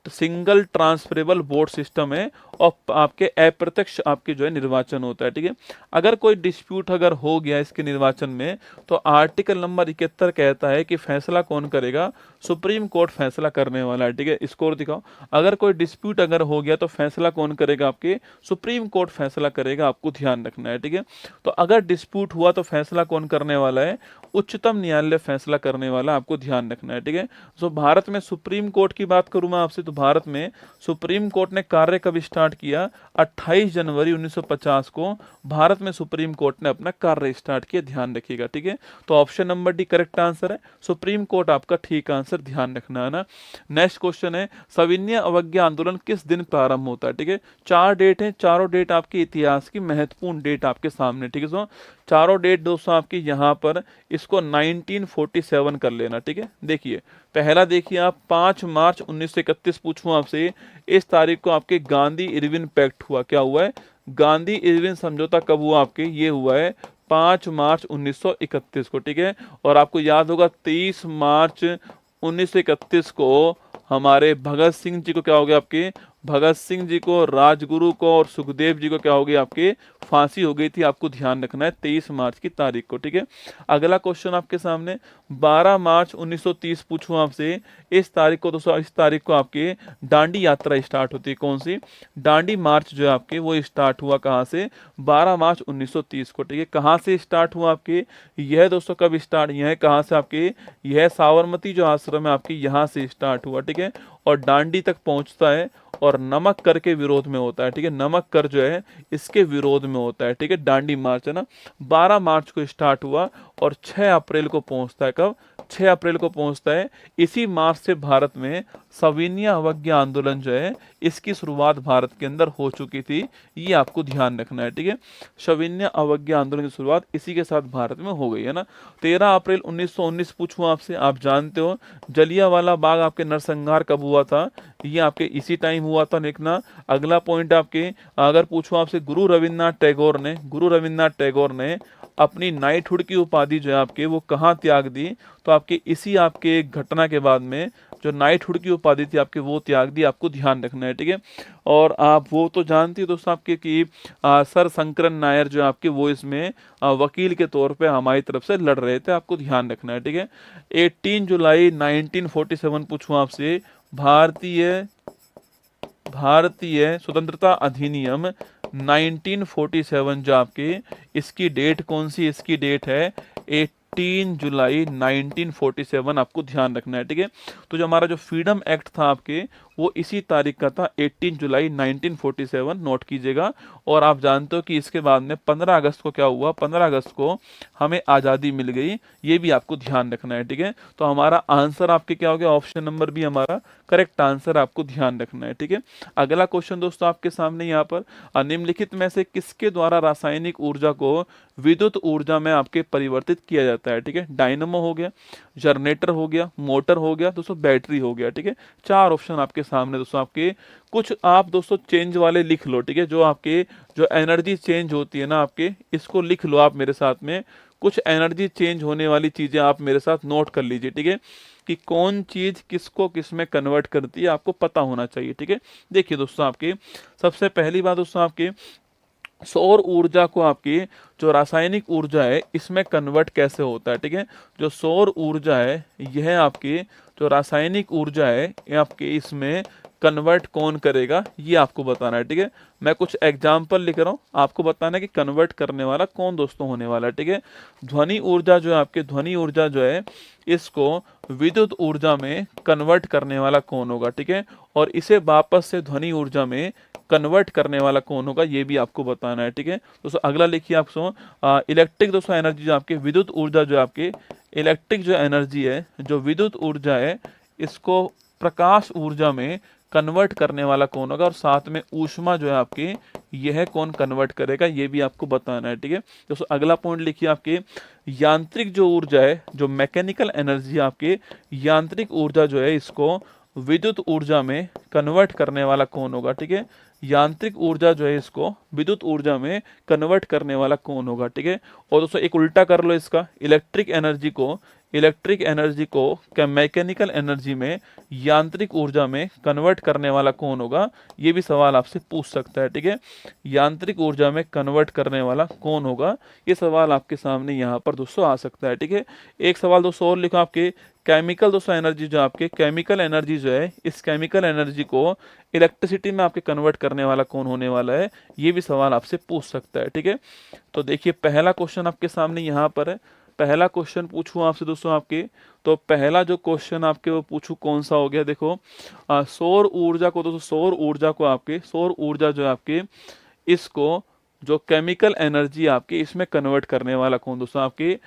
सिंगल ट्रांसफरेबल वोट सिस्टम है और आपके अप्रत्यक्ष आपके जो है निर्वाचन होता है, ठीक है। अगर कोई डिस्प्यूट अगर हो गया इसके निर्वाचन में तो आर्टिकल नंबर 71 कहता है कि फैसला कौन करेगा, सुप्रीम कोर्ट फैसला करने वाला है, ठीक है। स्कोर दिखाओ, अगर कोई डिस्प्यूट अगर हो गया तो फैसला कौन करेगा, आपके सुप्रीम कोर्ट फैसला करेगा, आपको ध्यान रखना है, ठीक है। तो अगर डिस्प्यूट हुआ तो फैसला कौन करने वाला है, उच्चतम न्यायालय फैसला करने वाला, आपको ध्यान रखना है, ठीक है। तो भारत में सुप्रीम कोर्ट की बात करूं मैं आपसे, तो भारत में सुप्रीम कोर्ट ने कार्य कब स्टार्ट किया, 28 जनवरी 1950 को भारत में सुप्रीम कोर्ट ने अपना कार्य स्टार्ट किया, ध्यान रखिएगा, ठीक है। तो option number D correct answer है, सुप्रीम कोर्ट आपका ठीक आंसर, ध्यान रखना है ना। नेक्स्ट क्वेश्चन है, सविनय अवज्ञा आंदोलन किस दिन प्रारंभ होता है, ठीक है। 4 डेट है, चारों डेट आपके इतिहास की महत्वपूर्ण डेट आपके सामने, ठीक है। सो चारों डेट दोस्तों आपकी यहाँ पर इसको 1947 कर लेना, ठीक है। देखिए पहला देखिए आप 5 मार्च 1931 पूछूं आपसे, इस तारीख को आपके गांधी इरविन पैक्ट हुआ, क्या हुआ है, गांधी इरविन समझौता कब हुआ आपके, ये हुआ है 5 मार्च 1931 को, ठीक है। और आपको याद होगा 30 मार्च 1931 को हमारे भगत सिंह जी को क्या हो गया, आपके भगत सिंह जी को, राजगुरु को और सुखदेव जी को क्या हो गई, आपके फांसी हो गई थी, आपको ध्यान रखना है 23 मार्च की तारीख को, ठीक है। अगला क्वेश्चन आपके सामने 12 मार्च 1930 पूछूं आपसे, इस तारीख को दोस्तों, इस तारीख को आपके दांडी यात्रा स्टार्ट होती है, कौन सी, दांडी मार्च जो है आपके वो स्टार्ट हुआ कहां से, 12 मार्च 1930 को, ठीक है। कहां से स्टार्ट हुआ आपके, यह दोस्तों कब स्टार्ट, यह कहां से आपके, यह साबरमती जो आश्रम है आपके यहां से स्टार्ट हुआ, ठीक है। और दांडी तक पहुंचता है और नमक कर के विरोध में होता है, ठीक है। नमक कर जो है इसके विरोध में होता है, ठीक है। दांडी मार्च है ना, 12 मार्च को स्टार्ट हुआ और 6 अप्रैल को पहुंचता है, कब, 6 अप्रैल को पहुंचता है। इसी मार्च से भारत में सविनय अवज्ञा आंदोलन जो है इसकी शुरुआत भारत के अंदर हो चुकी थी, ये आपको ध्यान रखना है, ठीक है। सविनय अवज्ञा आंदोलन की शुरुआत इसी के साथ भारत में हो गई है ना। 13 अप्रैल 1919 पूछूं आपसे, आप जानते हो जलियांवाला बाग आपके नरसंहार कब हुआ था, ये आपके इसी टाइम हुआ था, लिखना। अगला पॉइंट आपके अगर पूछूं आपसे, गुरु रविन्द्रनाथ टैगोर ने अपनी नाइटहुड की उपाधि जो है आपके वो कहाँ त्याग दी, तो आपके इसी आपके घटना के बाद में जो नाइटहुड की उपाधि थी आपके वो त्याग दी, आपको ध्यान रखना है, ठीक है। और आप वो तो जानती हो दोस्तों आपके कि सर शंकरन नायर जो आपके वो इसमें वकील के तौर पे हमारी तरफ से लड़ रहे थे, आपको ध्यान रखना है, ठीक है। 18 जुलाई 1947 पूछूं आपसे, भारतीय स्वतंत्रता अधिनियम 1947 जो आपके इसकी डेट कौन सी, इसकी डेट है 18 जुलाई 1947, आपको ध्यान रखना है, ठीक है। तो जो हमारा जो फ्रीडम एक्ट था आपके वो इसी तारीख का था, 18 जुलाई 1947, नोट कीजिएगा। और आप जानते हो कि इसके बाद में 15 अगस्त को क्या हुआ, 15 अगस्त को हमें आज़ादी मिल गई, ये भी आपको ध्यान रखना है, ठीक है। तो हमारा आंसर आपके क्या हो गया, ऑप्शन नंबर बी हमारा करेक्ट आंसर, आपको ध्यान रखना है, ठीक है। अगला क्वेश्चन दोस्तों आपके सामने यहाँ पर, निम्नलिखित में से किसके द्वारा रासायनिक ऊर्जा को विद्युत ऊर्जा में आपके परिवर्तित किया जाता है, ठीक है। डायनमो हो गया, जनरेटर हो गया, मोटर हो गया दोस्तों, बैटरी हो गया, ठीक है। 4 ऑप्शन आपके सामने दोस्तों, आपके कुछ आप दोस्तों चेंज वाले लिख लो, ठीक है। जो आपके जो एनर्जी चेंज होती है ना आपके, इसको लिख लो आप मेरे साथ में, कुछ एनर्जी चेंज होने वाली चीजें आप मेरे साथ नोट कर लीजिए, ठीक है, कि कौन चीज किसको किस में कन्वर्ट करती है, आपको पता होना चाहिए, ठीक है। देखिए दोस्तों आपके सबसे पहली बात दोस्तों, आपके सौर ऊर्जा को आपकी जो रासायनिक ऊर्जा है इसमें कन्वर्ट कैसे होता है, ठीक है। जो सौर ऊर्जा है यह आपकी जो रासायनिक ऊर्जा है ये आपके इसमें कन्वर्ट कौन करेगा ये आपको बताना है, ठीक है। मैं कुछ एग्जाम्पल लिख रहा हूँ, आपको बताना है कि कन्वर्ट करने वाला कौन दोस्तों होने वाला है, ठीक है। ध्वनि ऊर्जा जो है आपके, ध्वनि ऊर्जा जो है इसको विद्युत ऊर्जा में कन्वर्ट करने वाला कौन होगा, ठीक है। और इसे वापस से ध्वनि ऊर्जा में कन्वर्ट करने वाला कौन होगा ये भी आपको बताना है, ठीक है। दोस्तों अगला लिखिए आपको, इलेक्ट्रिक दोस्तों एनर्जी जो आपके, विद्युत ऊर्जा जो आपके, इलेक्ट्रिक जो एनर्जी है, जो विद्युत ऊर्जा है, इसको प्रकाश ऊर्जा में कन्वर्ट करने वाला कौन होगा, और साथ में ऊष्मा जो है आपकी यह कौन कन्वर्ट करेगा ये भी आपको बताना है, ठीक है। दोस्तों अगला पॉइंट लिखिए आपके, यांत्रिक जो ऊर्जा है, जो मैकेनिकल एनर्जी आपके, यांत्रिक ऊर्जा जो है इसको विद्युत ऊर्जा में कन्वर्ट करने वाला कौन होगा, ठीक है। यांत्रिक ऊर्जा जो है इसको विद्युत ऊर्जा में कन्वर्ट करने वाला कौन होगा, ठीक है। और दोस्तों एक उल्टा कर लो इसका, इलेक्ट्रिक एनर्जी को क्या मैकेनिकल एनर्जी में, यांत्रिक ऊर्जा में कन्वर्ट करने वाला कौन होगा ये भी सवाल आपसे पूछ सकता है, ठीक है। यांत्रिक ऊर्जा में कन्वर्ट करने वाला कौन होगा ये सवाल आपके सामने यहाँ पर दोस्तों आ सकता है, ठीक है। एक सवाल दोस्तों और लिखो आपके, केमिकल दोस्तों एनर्जी जो आपके, केमिकल एनर्जी जो है, इस केमिकल एनर्जी को इलेक्ट्रिसिटी में आपके कन्वर्ट करने वाला कौन होने वाला है ये भी सवाल आपसे पूछ सकता है, ठीक है। तो देखिए पहला क्वेश्चन आपके सामने यहाँ पर है, पहला क्वेश्चन पूछूं आपसे दोस्तों आपके, तो पहला जो क्वेश्चन आपके वो पूछूं कौन सा हो गया, देखो सौर ऊर्जा को दोस्तों, सौर ऊर्जा को आपके, सौर ऊर्जा जो है आपके, इसको जो केमिकल एनर्जी आपकी इसमें कन्वर्ट करने वाला कौन दोस्तों आपके,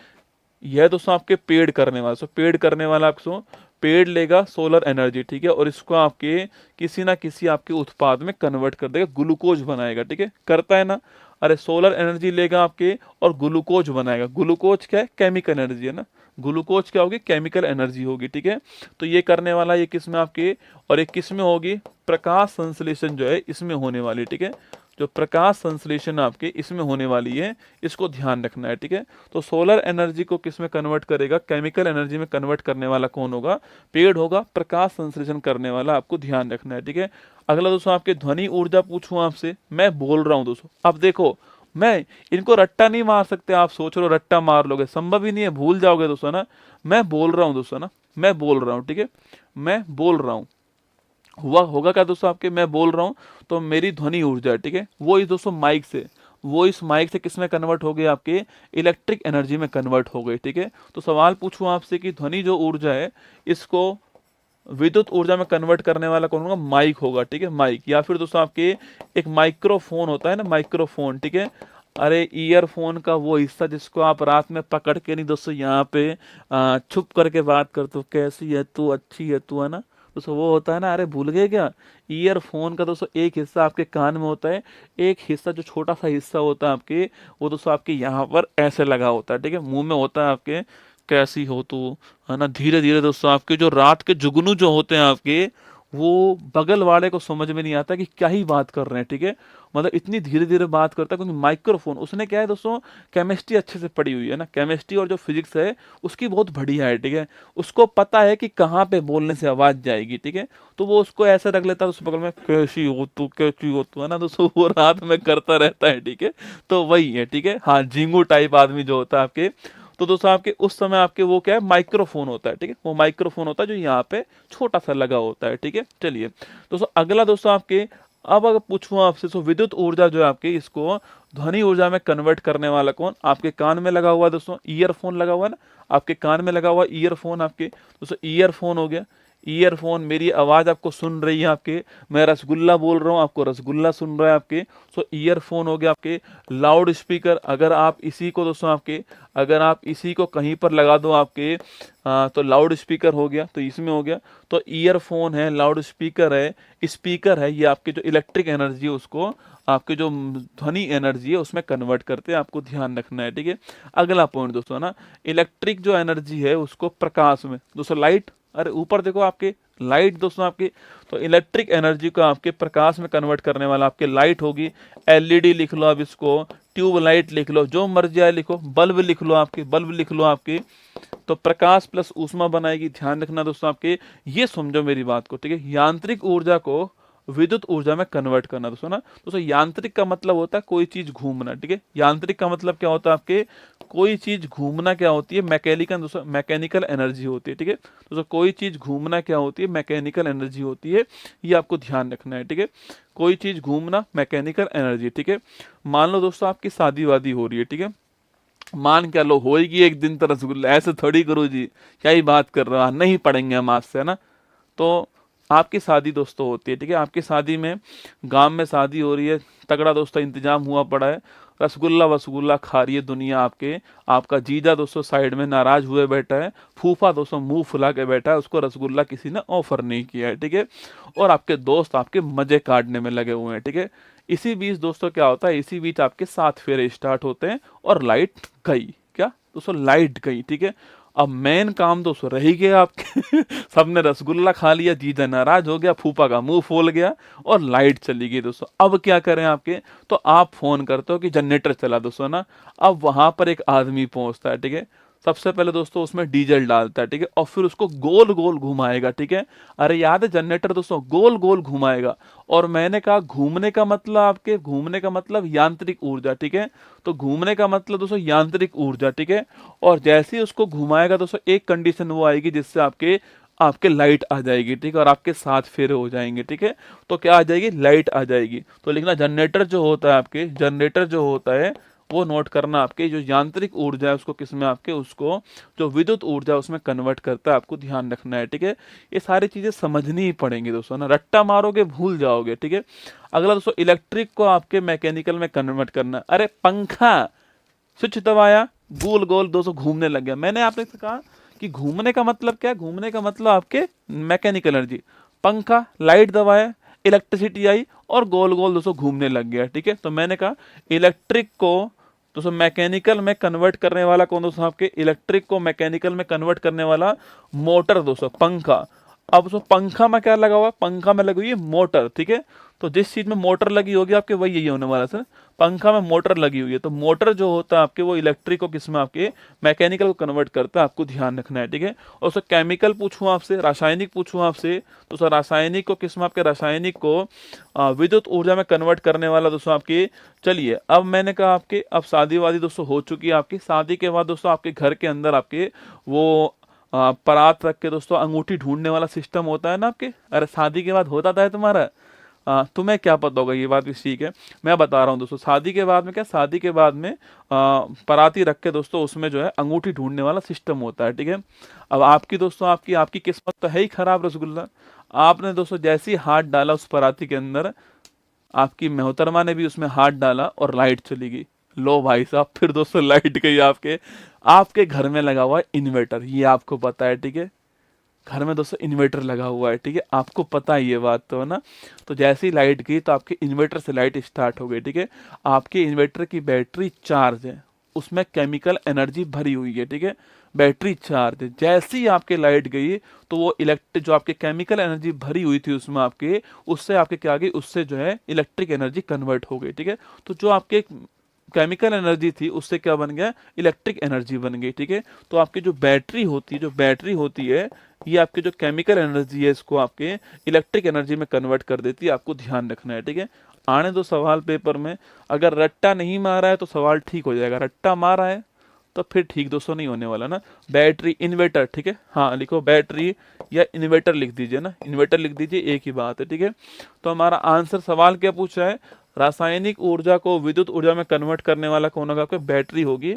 यह दोस्तों आपके पेड़ करने वाला, पेड़ करने वाला आपको, पेड़ लेगा सोलर एनर्जी, ठीक है, और इसको आपके किसी ना किसी आपके उत्पाद में कन्वर्ट कर देगा, ग्लूकोज बनाएगा, ठीक है, करता है ना। अरे सोलर एनर्जी लेगा आपके और ग्लूकोज बनाएगा, ग्लूकोज क्या है, केमिकल एनर्जी है ना, ग्लूकोज क्या होगी, केमिकल एनर्जी होगी, ठीक है। तो ये करने वाला ये किस में आपके, और एक किस में होगी, प्रकाश संश्लेषण जो है इसमें होने वाली, ठीक है। जो प्रकाश संश्लेषण आपके इसमें होने वाली है, इसको ध्यान रखना है, ठीक है। तो सोलर एनर्जी को किस में कन्वर्ट करेगा, केमिकल एनर्जी में कन्वर्ट करने वाला कौन होगा, पेड़ होगा, प्रकाश संश्लेषण करने वाला आपको ध्यान रखना है, ठीक है। अगला दोस्तों आपके ध्वनि ऊर्जा पूछूं आपसे, मैं बोल रहा हूं दोस्तों, अब देखो मैं इनको रट्टा नहीं मार सकते, आप सोच रहे हो रट्टा मार लोगे, संभव ही नहीं है, भूल जाओगे दोस्तों ना। मैं बोल रहा हूं दोस्तों ना, मैं बोल रहा हूं, ठीक है, मैं बोल रहा हूं, हुआ होगा क्या दोस्तों आपके, मैं बोल रहा हूं तो मेरी ध्वनि ऊर्जा है, ठीक है, वो इस दोस्तों माइक से, वो इस माइक से किस में कन्वर्ट हो गई, आपके इलेक्ट्रिक एनर्जी में कन्वर्ट हो गई, ठीक है। तो सवाल पूछूं आपसे कि ध्वनि जो ऊर्जा है इसको विद्युत ऊर्जा में कन्वर्ट करने वाला कौन होगा, माइक होगा, ठीक है, माइक, या फिर दोस्तों आपके एक माइक्रोफोन होता है ना, माइक्रोफोन, ठीक है। अरे ईयरफोन का वो हिस्सा जिसको आप रात में पकड़ के नहीं दोस्तों यहाँ पे छुप करके बात करते हो, कैसी है तू, अच्छी है तू, है ना दोस्तों, वो होता है ना। अरे भूल गए क्या, ईयरफोन का दोस्तों एक हिस्सा आपके कान में होता है, एक हिस्सा जो छोटा सा हिस्सा होता है आपके, वो दोस्तों आपके यहाँ पर ऐसे लगा होता है, ठीक है, मुंह में होता है आपके, कैसी हो तू, है ना। धीरे धीरे दोस्तों आपके जो रात के जुगनू जो होते हैं आपके, वो बगल वाले को समझ में नहीं आता कि क्या ही बात कर रहे हैं, ठीक है, मतलब इतनी धीरे धीरे बात करता है, क्योंकि माइक्रोफोन उसने क्या है दोस्तों, केमिस्ट्री अच्छे से पढ़ी हुई है ना, केमिस्ट्री और जो फिजिक्स है उसकी बहुत बढ़िया है, ठीक है, उसको पता है कि कहाँ पे बोलने से आवाज जाएगी, ठीक है, तो वो उसको ऐसे रख लेता है उस बगल में, कैसी हो तू, कैसी हो तू, है ना दोस्तों, वो रात में करता रहता है, ठीक है। तो वही है, ठीक है, हाँ, झिंगू टाइप आदमी जो होता है आपके, तो दोस्तों आपके उस समय आपके वो क्या है, माइक्रोफोन होता है, ठीक है, वो माइक्रोफोन होता है जो यहाँ पे छोटा सा लगा होता है, ठीक है। चलिए दोस्तों अगला दोस्तों आपके, अब अगर पूछूं आपसे तो विद्युत ऊर्जा जो है आपके, इसको ध्वनि ऊर्जा में कन्वर्ट करने वाला कौन, आपके कान में लगा हुआ है दोस्तों, ईयरफोन लगा हुआ है ना, आपके कान में लगा हुआ ईयरफोन, आपके दोस्तों ईयरफोन हो गया, ईयरफोन, मेरी आवाज आपको सुन रही है, आपके मैं रसगुल्ला बोल रहा हूँ, आपको रसगुल्ला सुन रहा है आपके, सो ईयरफोन हो गया आपके। लाउड स्पीकर, अगर आप इसी को दोस्तों आपके, अगर आप इसी को कहीं पर लगा दो आपके तो लाउड स्पीकर हो गया, तो इसमें हो गया। तो ईयरफोन है, लाउड स्पीकर है, स्पीकर है, ये आपकी जो इलेक्ट्रिक एनर्जी है उसको आपके जो ध्वनि एनर्जी है उसमें कन्वर्ट करते हैं, आपको ध्यान रखना है, ठीक है। अगला पॉइंट दोस्तों ना, इलेक्ट्रिक जो एनर्जी है उसको प्रकाश में, दोस्तों लाइट, अरे ऊपर देखो आपके लाइट दोस्तों आपकी, तो इलेक्ट्रिक एनर्जी को आपके प्रकाश में कन्वर्ट करने वाला आपके लाइट होगी। एलईडी लिख लो, अब इसको ट्यूब लाइट लिख लो, जो मर्जी आए लिखो, बल्ब लिख लो, आपके बल्ब लिख लो आपके, तो प्रकाश प्लस ऊष्मा बनाएगी, ध्यान रखना दोस्तों आपके, ये समझो मेरी बात को, ठीक है। यांत्रिक ऊर्जा को विद्युत ऊर्जा में कन्वर्ट करना दोस्तों ना, दोस्तों यांत्रिक का मतलब होता है कोई चीज घूमना, ठीक है, यांत्रिक का मतलब क्या होता है आपके, कोई चीज घूमना क्या होती है, मैकेनिकल दोस्तों, मैकेनिकल एनर्जी होती है। ठीक है दोस्तों, कोई चीज घूमना क्या होती है, मैकेनिकल एनर्जी होती है, ये आपको ध्यान रखना है। ठीक है, कोई चीज घूमना मैकेनिकल एनर्जी। ठीक है, मान लो दोस्तों आपकी शादी वादी हो रही है। ठीक है, मान क्या लो होएगी एक दिन तो रसगुल्ला, ऐसे थोड़ी करो जी, क्या ही बात कर रहे हो, नहीं पढ़ेंगे हम आज से, है ना। तो आपकी शादी दोस्तों होती है। ठीक है, आपकी शादी में, गांव में शादी हो रही है, तगड़ा दोस्तों इंतजाम हुआ पड़ा है, रसगुल्ला वसगुल्ला खा रही है दुनिया आपके, आपका जीजा दोस्तों साइड में नाराज हुए बैठा है, फूफा दोस्तों मुंह फुला के बैठा है, उसको रसगुल्ला किसी ने ऑफर नहीं किया है। ठीक है, और आपके दोस्त आपके मजे काटने में लगे हुए हैं। ठीक है, इसी बीच दोस्तों क्या होता है, इसी बीच आपके 7 फेरे स्टार्ट होते हैं और लाइट गई। क्या दोस्तों, लाइट गई। ठीक है, अब मेन काम दोस्तों रह ही गया आपके सबने रसगुल्ला खा लिया, जीजा नाराज हो गया, फूफा का मुंह फूल गया और लाइट चली गई दोस्तों। अब क्या करें आपके, तो आप फोन करते हो कि जनरेटर चला दोस्तों ना। अब वहां पर एक आदमी पहुंचता है। ठीक है, सबसे पहले दोस्तों उसमें डीजल डालता है। ठीक है, और फिर उसको गोल गोल घुमाएगा। ठीक है, अरे याद है जनरेटर दोस्तों गोल गोल घुमाएगा। और मैंने कहा घूमने का मतलब, आपके घूमने का मतलब यांत्रिक ऊर्जा। ठीक है, तो घूमने का मतलब दोस्तों यांत्रिक ऊर्जा। ठीक है, और जैसे ही उसको घुमाएगा दोस्तों एक कंडीशन वो आएगी जिससे आपके आपके लाइट आ जाएगी। ठीक है, और आपके 7 फेरे हो जाएंगे। ठीक है, तो क्या आ जाएगी, लाइट आ जाएगी। तो लिखना जनरेटर जो होता है आपके, जनरेटर जो होता है वो नोट करना, आपके जो यांत्रिक ऊर्जा है उसको किसमें, आपके उसको जो विद्युत ऊर्जा है उसमें कन्वर्ट करता है, आपको ध्यान रखना है। ठीक है, ये सारी चीजें समझनी ही पड़ेंगी दोस्तों ना, रट्टा मारोगे भूल जाओगे। ठीक है, अगला दोस्तों इलेक्ट्रिक को आपके मैकेनिकल में कन्वर्ट करना। अरे पंखा स्विच दबाया, गोल गोल दोस्तों घूमने लग गया। मैंने आपने से कहा कि घूमने का मतलब क्या है, घूमने का मतलब आपके मैकेनिकल एनर्जी। पंखा लाइट दबाया, इलेक्ट्रिसिटी आई और गोल गोल दोस्तों घूमने लग गया। ठीक है, तो मैंने कहा इलेक्ट्रिक को दोस्तों मैकेनिकल में कन्वर्ट करने वाला कौन दोस्तों, आपके इलेक्ट्रिक को मैकेनिकल में कन्वर्ट करने वाला मोटर दोस्तों, पंखा। अब दोस्तों पंखा में क्या लगा हुआ है, पंखा में लगी हुई है मोटर। ठीक है, तो जिस चीज में मोटर लगी होगी आपके वही यही होने वाला सर, पंखा में मोटर लगी हुई है। तो मोटर जो होता है आपके वो इलेक्ट्रिक को किसमें, आपके मैकेनिकल को कन्वर्ट करता है, आपको ध्यान रखना है। ठीक है, और सर केमिकल पूछूं आपसे, रासायनिक पूछूं आपसे, तो सर रासायनिक को किसमें, आपके रासायनिक को विद्युत ऊर्जा में कन्वर्ट करने वाला दोस्तों आपके। चलिए अब मैंने कहा आपके, अब शादी वादी दोस्तों हो चुकी है आपकी, शादी के बाद दोस्तों आपके घर के अंदर आपके वो परात रख के दोस्तों अंगूठी ढूंढने वाला सिस्टम होता है ना आपके। अरे शादी के बाद होता था तुम्हारा, तुम्हें क्या पता होगा, ये बात भी ठीक है, मैं बता रहा हूँ दोस्तों। शादी के बाद में क्या, शादी के बाद में पराती रख के दोस्तों उसमें जो है अंगूठी ढूंढने वाला सिस्टम होता है। ठीक है, अब आपकी दोस्तों आपकी आपकी किस्मत तो है ही खराब रसगुल्ला, आपने दोस्तों जैसे ही हाथ डाला उस पराती के अंदर, आपकी मोहतरमा ने भी उसमें हाथ डाला और लाइट चली गई। लो भाई साहब, फिर दोस्तों लाइट गई आपके आपके घर में लगा हुआ है इन्वर्टर, ये आपको पता है। ठीक है, घर में दोस्तों इन्वर्टर लगा हुआ है। ठीक है, आपको पता है ये बात तो, है ना। तो जैसे ही लाइट गई तो आपके इन्वर्टर से लाइट स्टार्ट हो गई। ठीक है, आपके इन्वर्टर की बैटरी चार्ज है, उसमें केमिकल एनर्जी भरी हुई है। ठीक है, बैटरी चार्ज है, जैसे ही आपके लाइट गई तो वो इलेक्ट्रिक जो आपके केमिकल एनर्जी भरी हुई थी उसमें आपके, उससे आपके क्या गई, उससे जो है इलेक्ट्रिक एनर्जी कन्वर्ट हो गई। ठीक है, तो जो आपके केमिकल एनर्जी थी उससे क्या बन गया, इलेक्ट्रिक एनर्जी बन गई। ठीक है, तो आपकी जो बैटरी होती है, जो बैटरी होती है ये आपकी जो केमिकल एनर्जी है इसको आपके इलेक्ट्रिक एनर्जी में कन्वर्ट कर देती है, आपको ध्यान रखना है। ठीक है, आने दो सवाल पेपर में, अगर रट्टा नहीं मारा है तो सवाल ठीक हो जाएगा, रट्टा मारा है तो फिर ठीक दोस्तों नहीं होने वाला ना। बैटरी इन्वर्टर, ठीक है, हाँ लिखो बैटरी या इन्वर्टर लिख दीजिए ना, इन्वर्टर लिख दीजिए, एक ही बात है। ठीक है, तो हमारा आंसर, सवाल क्या पूछा है, रासायनिक ऊर्जा को विद्युत ऊर्जा में कन्वर्ट करने वाला कौन होगा, आपका बैटरी होगी।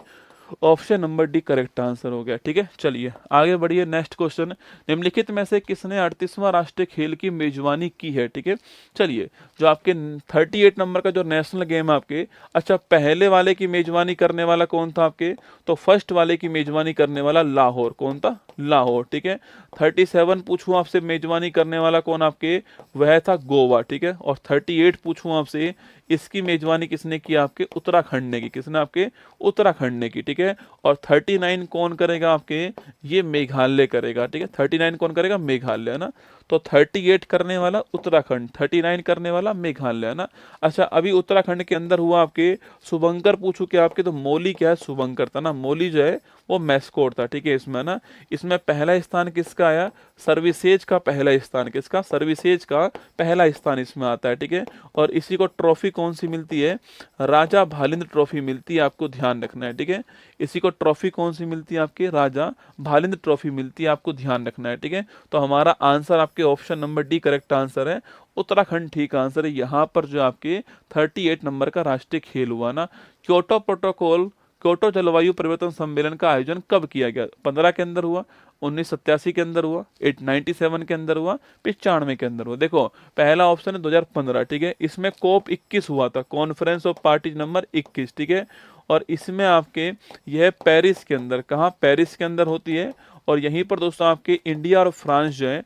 Option number D correct answer हो गया। ठीक है, चलिए आगे बढ़िए। नेक्स्ट क्वेश्चन, निम्नलिखित में से किसने 38वां राष्ट्रीय खेल की मेजबानी की है। ठीक है, चलिए जो आपके 38 नंबर का जो नेशनल गेम है आपके, अच्छा पहले वाले की मेजबानी करने वाला कौन था आपके, तो फर्स्ट वाले की मेजबानी करने वाला लाहौर, कौन था, लाहौर। ठीक है, 37 पूछूं आपसे मेजबानी करने वाला कौन आपके, वह था गोवा। ठीक है, और 38 पूछूं आपसे इसकी मेजबानी किसने की, आपके उत्तराखंड ने की, किसने, आपके उत्तराखंड ने की। ठीक है, और 39 कौन करेगा आपके, ये मेघालय करेगा। ठीक है, 39 कौन करेगा, मेघालय, है ना। तो 38 करने वाला उत्तराखंड, 39 करने वाला मेघालय, है ना। अच्छा अभी उत्तराखंड के अंदर हुआ आपके शुभंकर, पूछू क्या आपके, तो मौली क्या है, शुभंकर था ना, मौली जो है वो मैस्कोट था। ठीक है, इसमें ना, इसमें पहला स्थान किसका आया, सर्विसेज का पहला स्थान, किसका, सर्विसेज का पहला स्थान इसमें आता है। ठीक है, और इसी को ट्रॉफी कौन सी मिलती है? राजा भालिंद्र ट्रॉफी मिलती है, आपको ध्यान रखना है, ठीक है। इसी को ट्रॉफी कौन सी मिलती है? आपके राजा भालिंद्र ट्रॉफी मिलती है, आपको ध्यान रखना है, ठीक है। तो हमारा आंसर आपके option number D correct answer है, उत्तराखंड ठीक आंसर है। यहाँ पर जो आपके 38 नंबर का राष्ट्रीय खेल हुआ ना। क्योटो प्रोटोकॉल, क्योटो जलवायु परिवर्तन सम्मेलन का आयोजन कब किया गया? 15 के अंदर हुआ, 1987 के अंदर हुआ, 897 के अंदर हुआ, 95 के अंदर हुआ। देखो पहला ऑप्शन है 2015, ठीक है। इसमें कोप 21 हुआ था, कॉन्फ्रेंस ऑफ पार्टीज नंबर 21, ठीक है। और इसमें आपके यह पेरिस के अंदर, कहाँ? पेरिस के अंदर होती है। और यहीं पर दोस्तों आपके इंडिया और फ्रांस जो है,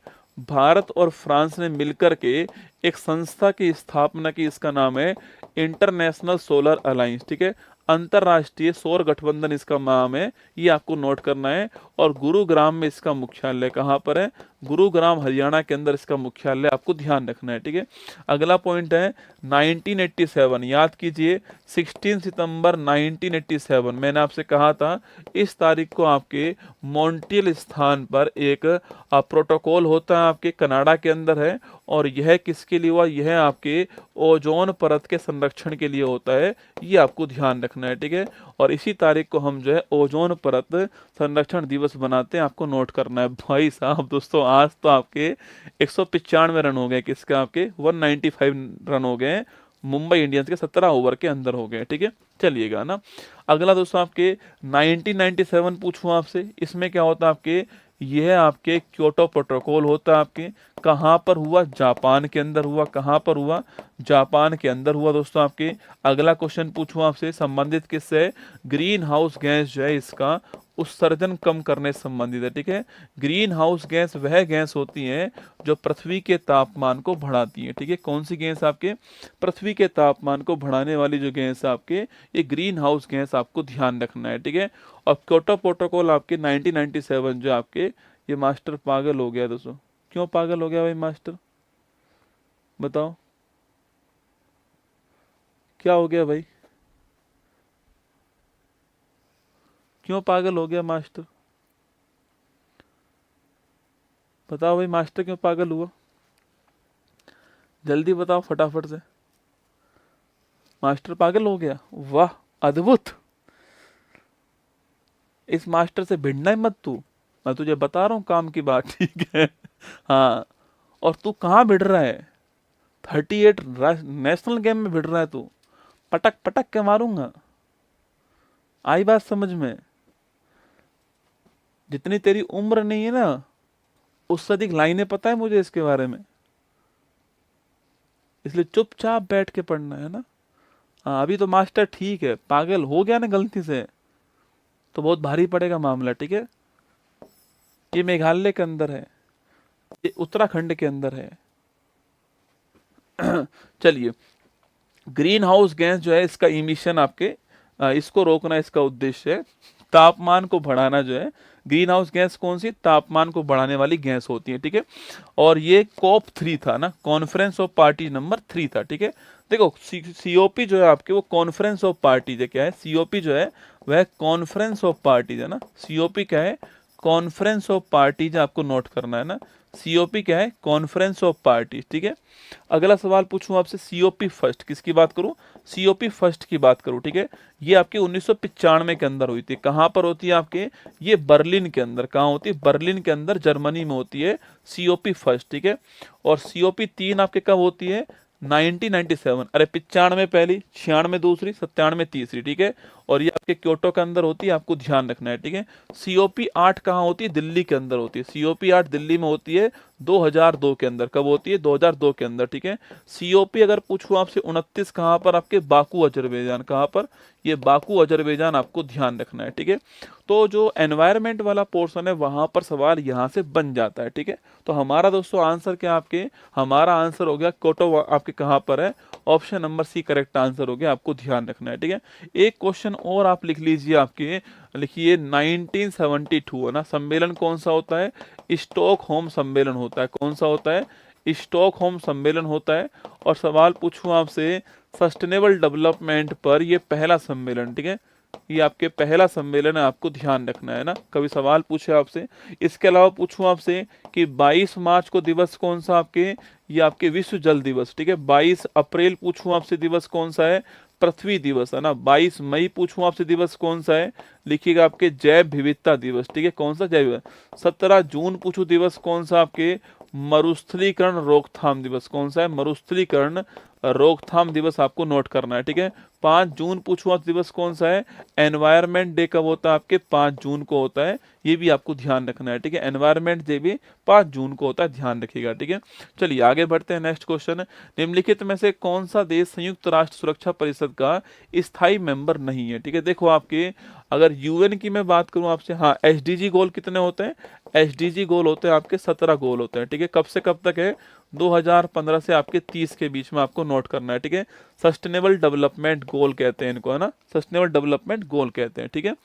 भारत और फ्रांस ने मिलकर के एक संस्था की स्थापना की, इसका नाम है इंटरनेशनल सोलर अलायंस, ठीक है। अंतरराष्ट्रीय सौर गठबंधन इसका नाम है, ये आपको नोट करना है। और गुरुग्राम में इसका मुख्यालय कहाँ पर है? गुरुग्राम हरियाणा के अंदर इसका मुख्यालय, आपको ध्यान रखना है, ठीक है। अगला पॉइंट है 1987, याद कीजिए 16 सितंबर 1987, मैंने आपसे कहा था इस तारीख को आपके मॉन्ट्रियल स्थान पर एक प्रोटोकॉल होता है, आपके कनाडा के अंदर है। और यह किसके लिए हुआ? यह आपके ओजोन परत के संरक्षण के लिए होता है, ये आपको ध्यान रखना है, ठीक है। और इसी तारीख को हम जो है ओजोन परत संरक्षण दिवस बनाते हैं, आपको नोट करना है। भाई साहब दोस्तों आज तो आपके 195 रन हो गए, किसके? आपके 195 रन हो गए मुंबई इंडियंस के 17 ओवर के अंदर हो गए, ठीक है। चलिएगा ना। अगला दोस्तों आपके 1997 पूछूं आपसे, इसमें क्या होता है आपके? यह आपके क्योटो प्रोटोकॉल होता है, आपके कहाँ पर हुआ? जापान के अंदर हुआ। कहाँ पर हुआ? जापान के अंदर हुआ दोस्तों आपके। अगला क्वेश्चन पूछूं आपसे, संबंधित किससे? ग्रीन हाउस गैस जो है इसका उत्सर्जन कम करने से संबंधित है, ठीक है। ग्रीन हाउस गैस वह गैस होती है जो पृथ्वी के तापमान को बढ़ाती है, ठीक है। कौन सी गैस? आपके पृथ्वी के तापमान को बढ़ाने वाली जो गैस है आपके, ये ग्रीन हाउस गैस, आपको ध्यान रखना है, ठीक है। और क्योटो प्रोटोकॉल आपके 1997 जो आपके, ये मास्टर पागल हो गया दोस्तों। क्यों पागल हो गया भाई मास्टर? बताओ क्या हो गया भाई? क्यों पागल हो गया मास्टर? बताओ भाई मास्टर क्यों पागल हुआ? जल्दी बताओ फटाफट से। मास्टर पागल हो गया? वाह अद्भुत। इस मास्टर से भिड़ना ही मत तू, मैं तुझे बता रहा हूँ काम की बात, ठीक है। हाँ, और तू कहाँ भिड़ रहा है? 38 नेशनल गेम में भिड़ रहा है तू। पटक पटक के मारूंगा। आई बात समझ में? जितनी तेरी उम्र नहीं है ना, उससे अधिक लाइनें पता है मुझे इसके बारे में, इसलिए चुपचाप बैठ के पढ़ना है ना। हाँ अभी तो मास्टर ठीक है, पागल हो गया ना गलती से तो बहुत भारी पड़ेगा मामला, ठीक है। ये मेघालय के अंदर है, ये उत्तराखंड के अंदर है। चलिए, ग्रीन हाउस गैस जो है इसका इमिशन आपके, इसको रोकना इसका उद्देश्य है। तापमान को बढ़ाना जो है, ग्रीन हाउस गैस कौन सी? तापमान को बढ़ाने वाली गैस होती है, ठीक है। और ये COP 3 था ना, कॉन्फ्रेंस ऑफ पार्टी नंबर 3 था, ठीक है। देखो COP जो है आपके, वो कॉन्फ्रेंस ऑफ पार्टीज है। क्या है? COP जो है वह कॉन्फ्रेंस ऑफ पार्टीज है ना। COP क्या है? कॉन्फ्रेंस ऑफ पार्टीज, आपको नोट करना है ना। COP क्या है? कॉन्फ्रेंस ऑफ पार्टीज, ठीक है। अगला सवाल पूछूं आपसे, COP फर्स्ट किसकी बात करूं? COP फर्स्ट की बात करूं, ठीक है। ये आपके 1995 के अंदर हुई थी। कहां पर होती है आपके? ये बर्लिन के अंदर। कहां होती है? बर्लिन के अंदर, जर्मनी में होती है COP फर्स्ट, ठीक है। और COP 3 आपके कब होती है? 1997। अरे 95 पहली, 96 दूसरी, 97 तीसरी, ठीक है। और ये आपके क्योटो के अंदर होती है, आपको ध्यान रखना है, ठीक है। COP 8 कहाँ होती है? दिल्ली के अंदर होती है। COP 8 दिल्ली में होती है 2002 के अंदर। कब होती है? 2002 के अंदर, ठीक है। COP अगर पूछूं आपसे 29 कहाँ पर? आपके बाकू अजरबैजान। कहाँ पर? ये बाकू अजरबैजान, आपको ध्यान रखना है, ठीक है। तो जो एनवायरमेंट वाला पोर्शन है वहां पर सवाल यहाँ से बन जाता है, ठीक है। तो हमारा दोस्तों आंसर क्या आपके? हमारा आंसर हो गया क्योटो, आपके कहाँ पर है? Option number C correct answer हो गया, आपको ध्यान रखना है, ठीक है। एक क्वेश्चन और आप लिख लीजिए, आपके लिखिए 1972 है ना, सम्मेलन कौन सा होता है? स्टॉकहोम सम्मेलन होता है। कौन सा होता है? स्टॉकहोम सम्मेलन होता है। और सवाल पूछूं आपसे, सस्टेनेबल डेवलपमेंट पर ये पहला सम्मेलन, ठीक है, ये आपके पहला सम्मेलन है, आपको ध्यान रखना है ना। कभी सवाल पूछे आपसे। इसके अलावा पूछूं आपसे कि 22 मार्च को दिवस कौन सा आपके? ये आपके विश्व जल दिवस, ठीक है। 22 अप्रैल पूछूं आपसे दिवस कौन सा है, पृथ्वी दिवस है ना। 22 मई पूछूं आपसे दिवस कौन सा है, लिखिएगा आपके जैव विविधता दिवस, ठीक है। कौन सा जैव विविधता। 17 जून पूछूं दिवस कौन सा आपके, मरुस्थलीकरण रोकथाम दिवस कौन सा है, मरुस्थलीकरण रोकथाम दिवस आपको नोट करना है, ठीक है। 5 जून पूछूं आप दिवस कौन सा है, एनवायरमेंट डे कब होता है आपके, 5 जून को होता है, ये भी आपको ध्यान रखना है, ठीक है। एनवायरमेंट डे भी 5 जून को होता है, ध्यान रखिएगा, ठीक है। चलिए आगे बढ़ते हैं। नेक्स्ट क्वेश्चन, निम्नलिखित में से कौन सा देश संयुक्त राष्ट्र सुरक्षा परिषद का स्थायी मेंबर नहीं है, ठीक है। देखो आपके अगर यूएन की मैं बात करूं आपसे, हाँ एसडीजी गोल कितने होते हैं, एसडीजी गोल होते हैं आपके 17 गोल होते हैं, ठीक है। कब से कब तक है, 2015 से आपके 30 के बीच में आपको नोट करना है, ठीक है। सस्टेनेबल डेवलपमेंट गोल कहते हैं इनको, है ना, सस्टेनेबल डेवलपमेंट गोल कहते हैं, ठीक है।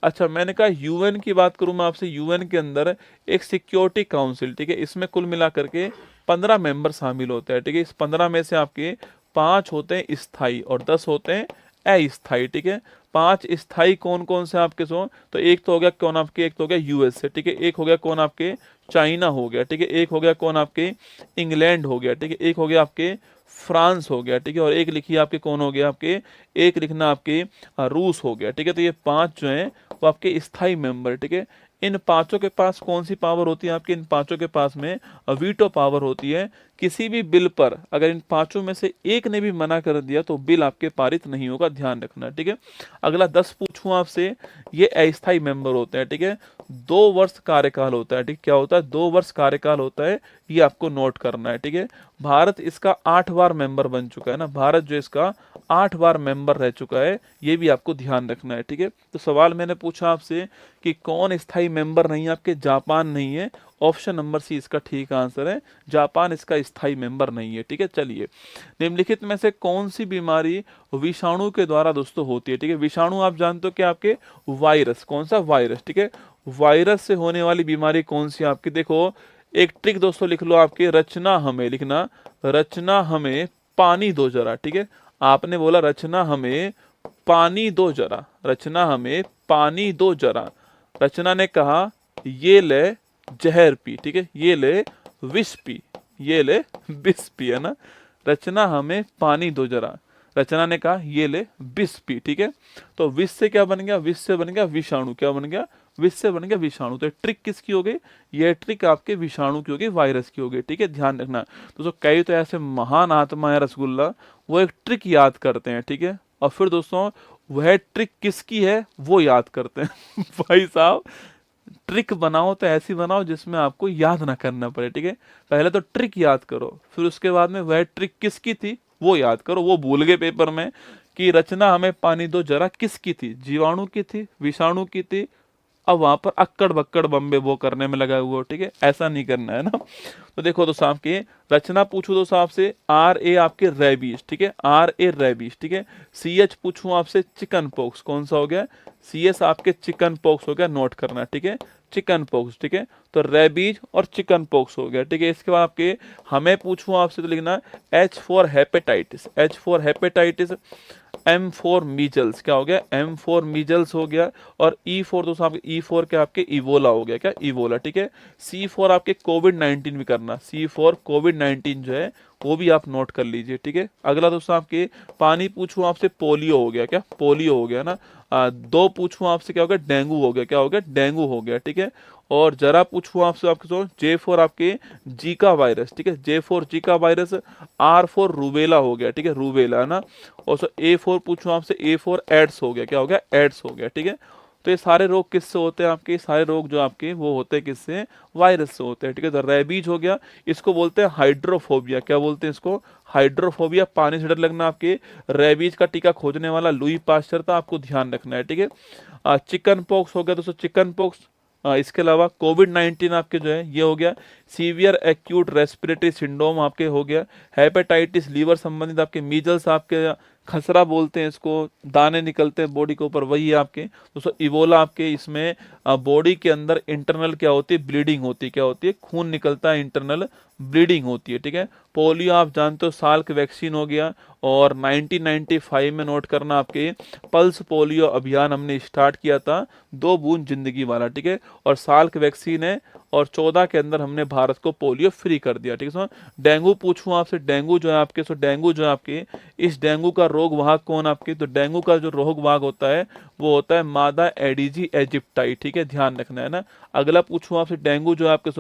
अच्छा मैंने कहा यूएन की बात करूं मैं आपसे, यूएन के अंदर एक सिक्योरिटी काउंसिल, ठीक है, इसमें कुल मिला करके 15 मेंबर शामिल होते हैं, ठीक है। इस 15 में से आपके 5 होते हैं स्थायी और 10 होते हैं अस्थायी, ठीक है। 5 स्थायी कौन कौन से आपके सो, तो एक तो हो गया कौन आपके, एक तो हो गया यूएसए, ठीक है। एक हो गया कौन आपके, चाइना हो गया, ठीक है। एक हो गया कौन आपके, इंग्लैंड हो गया, ठीक है। एक हो गया आपके फ्रांस हो गया, ठीक है। और एक लिखिए आपके कौन हो गया आपके, एक लिखना आपके रूस हो गया, ठीक है। तो ये 5 जो है वो आपके स्थायी मेंबर, ठीक है। इन पांचों के पास कौन सी पावर होती है आपके, इन पांचों के पास में वीटो पावर होती है। किसी भी बिल पर अगर इन पांचों में से एक ने भी मना कर दिया तो बिल आपके पारित नहीं होगा, ध्यान रखना, ठीक है। अगला 10 पूछूं आपसे, ये अस्थायी मेंबर होते हैं, ठीक है। 2 वर्ष कार्यकाल होता है, ठीक, क्या होता है, 2 वर्ष कार्यकाल होता है, ये आपको नोट करना है, ठीक है। भारत इसका 8 बार मेंबर बन चुका है ना, भारत जो इसका 8 बार मेंबर रह चुका है, ये भी आपको ध्यान रखना है, ठीक है। तो सवाल मैंने पूछा आपसे कि कौन स्थायी मेंबर नहीं है आपके, जापान नहीं है, ऑप्शन नंबर सी इसका ठीक आंसर है, जापान इसका स्थायी मेंबर नहीं है, ठीक है। चलिए निम्नलिखित में से कौन सी बीमारी विषाणु के द्वारा दोस्तों होती है, ठीक है। विषाणु आप जानते हो कि आपके वायरस, कौन सा वायरस, ठीक है। वायरस से होने वाली बीमारी कौन सी आपकी, देखो एक ट्रिक दोस्तों लिख लो आपके, रचना हमें, लिखना रचना हमें पानी दो जरा, ठीक है। आपने बोला रचना हमें पानी दो जरा, रचना हमें पानी दो जरा, रचना ने कहा ये ले जहर पी, ठीक है, ये ले विष पी, ये ले विष पी, है ना। रचना हमें पानी दो जरा, रचना ने कहा ये ले विष पी, ठीक है। तो विष से क्या बन गया, विष से बन गया विषाणु, क्या बन गया, विष से बन गया विषाणु। तो ट्रिक किसकी हो गई, ये ट्रिक आपके विषाणु की हो गई, वायरस की हो गई, ठीक है, ध्यान रखना। दोस्तों कई तो ऐसे महान आत्मा है रसगुल्ला, वो एक ट्रिक याद करते हैं, ठीक है, और फिर दोस्तों वह ट्रिक किसकी है वो याद करते हैं भाई साहब ट्रिक बनाओ तो ऐसी बनाओ जिसमें आपको याद ना करना पड़े, ठीक है। पहले तो ट्रिक याद करो, फिर उसके बाद में वह ट्रिक किसकी थी वो याद करो। वो भूल गए पेपर में कि रचना हमें पानी दो जरा किसकी थी, जीवाणु की थी, विषाणु की थी, अब वहां पर अक्कड़ बक्कड़ बम्बे वो करने में लगा हुआ, ठीक है, ऐसा नहीं करना है ना। तो देखो दोस्तों आपके रचना पूछू दोस्तों आपसे, RA आपके रेबीज, ठीक है, RA रेबीज, ठीक है। CH पूछूं आपसे चिकन पॉक्स, कौन सा हो गया, CS आपके चिकन पॉक्स हो गया, नोट करना, ठीक है, चिकन पॉक्स, ठीक है। तो रेबीज और चिकन पॉक्स हो गया, ठीक है। इसके बाद आपके हमें पूछूं आपसे तो लिखना H for hepatitis, H for hepatitis, M for measles, क्या हो गया, M फॉर मीजल्स हो गया, और E फॉर दोस्तों आपके E फॉर क्या आपके इवोला हो गया, क्या इवोला, ठीक है। C फॉर आपके कोविड-19 भी करना, C फॉर कोविड-19 जो है वो भी आप नोट कर लीजिए, ठीक है। अगला दोस्तों आपके पानी पूछूं आपसे, पोलियो हो गया, क्या पोलियो हो गया ना। 2 पूछूं आपसे क्या हो गया, डेंगू हो गया, क्या हो गया, डेंगू हो गया, ठीक है। और जरा पूछूं आपसे आपके J फॉर आपके जीका वायरस, ठीक है, J for Zika virus, R for rubella हो गया, ठीक है, रूबेला, है ना। और A फॉर पूछूं आपसे, A फॉर एड्स हो गया, क्या हो गया, एड्स हो गया, ठीक है। तो ये सारे रोग किससे होते हैं आपके, सारे रोग जो आपके वो होते हैं किससे, वायरस से होते हैं, ठीक है। तो रेबीज हो गया, इसको बोलते हैं हाइड्रोफोबिया, क्या बोलते हैं इसको, हाइड्रोफोबिया, पानी से डर लगना। आपके रेबीज का टीका खोजने वाला लुई पास्चर था, आपको ध्यान रखना है, ठीक है। चिकन पॉक्स हो गया दोस्तों, चिकन पॉक्स। इसके अलावा कोविड-19 आपके जो है ये हो गया, सीवियर एक्यूट रेस्पिरेटरी सिंड्रोम आपके हो गया, हेपेटाइटिस लीवर संबंधित आपके, मीजल्स आपके, खसरा बोलते हैं इसको, दाने निकलते हैं बॉडी के ऊपर, वही है आपके दोस्तों इबोला। आपके इसमें बॉडी के अंदर इंटरनल क्या होती है, ब्लीडिंग होती है, क्या होती है, खून निकलता है, इंटरनल ब्लीडिंग होती है, ठीक है। पोलियो आप जानते हो साल्क वैक्सीन हो गया, और 1995 में नोट करना आपके पल्स पोलियो अभियान हमने स्टार्ट किया था, 2 बूंद जिंदगी वाला, ठीक है। और साल्क वैक्सीन है और 14 के अंदर हमने भारत को पोलियो फ्री कर दिया, ठीक है। डेंगू पूछूं आपसे, डेंगू जो है आपके, डेंगू जो है आपके, इस डेंगू का रोग वाहक कौन आपके, तो डेंगू का जो रोग वाहक होता है वो होता है मादा एडिजी इजिप्टाई, ठीक है, ध्यान रखना है ना। अगला पूछूं आपसे, डेंगू जो है आपके,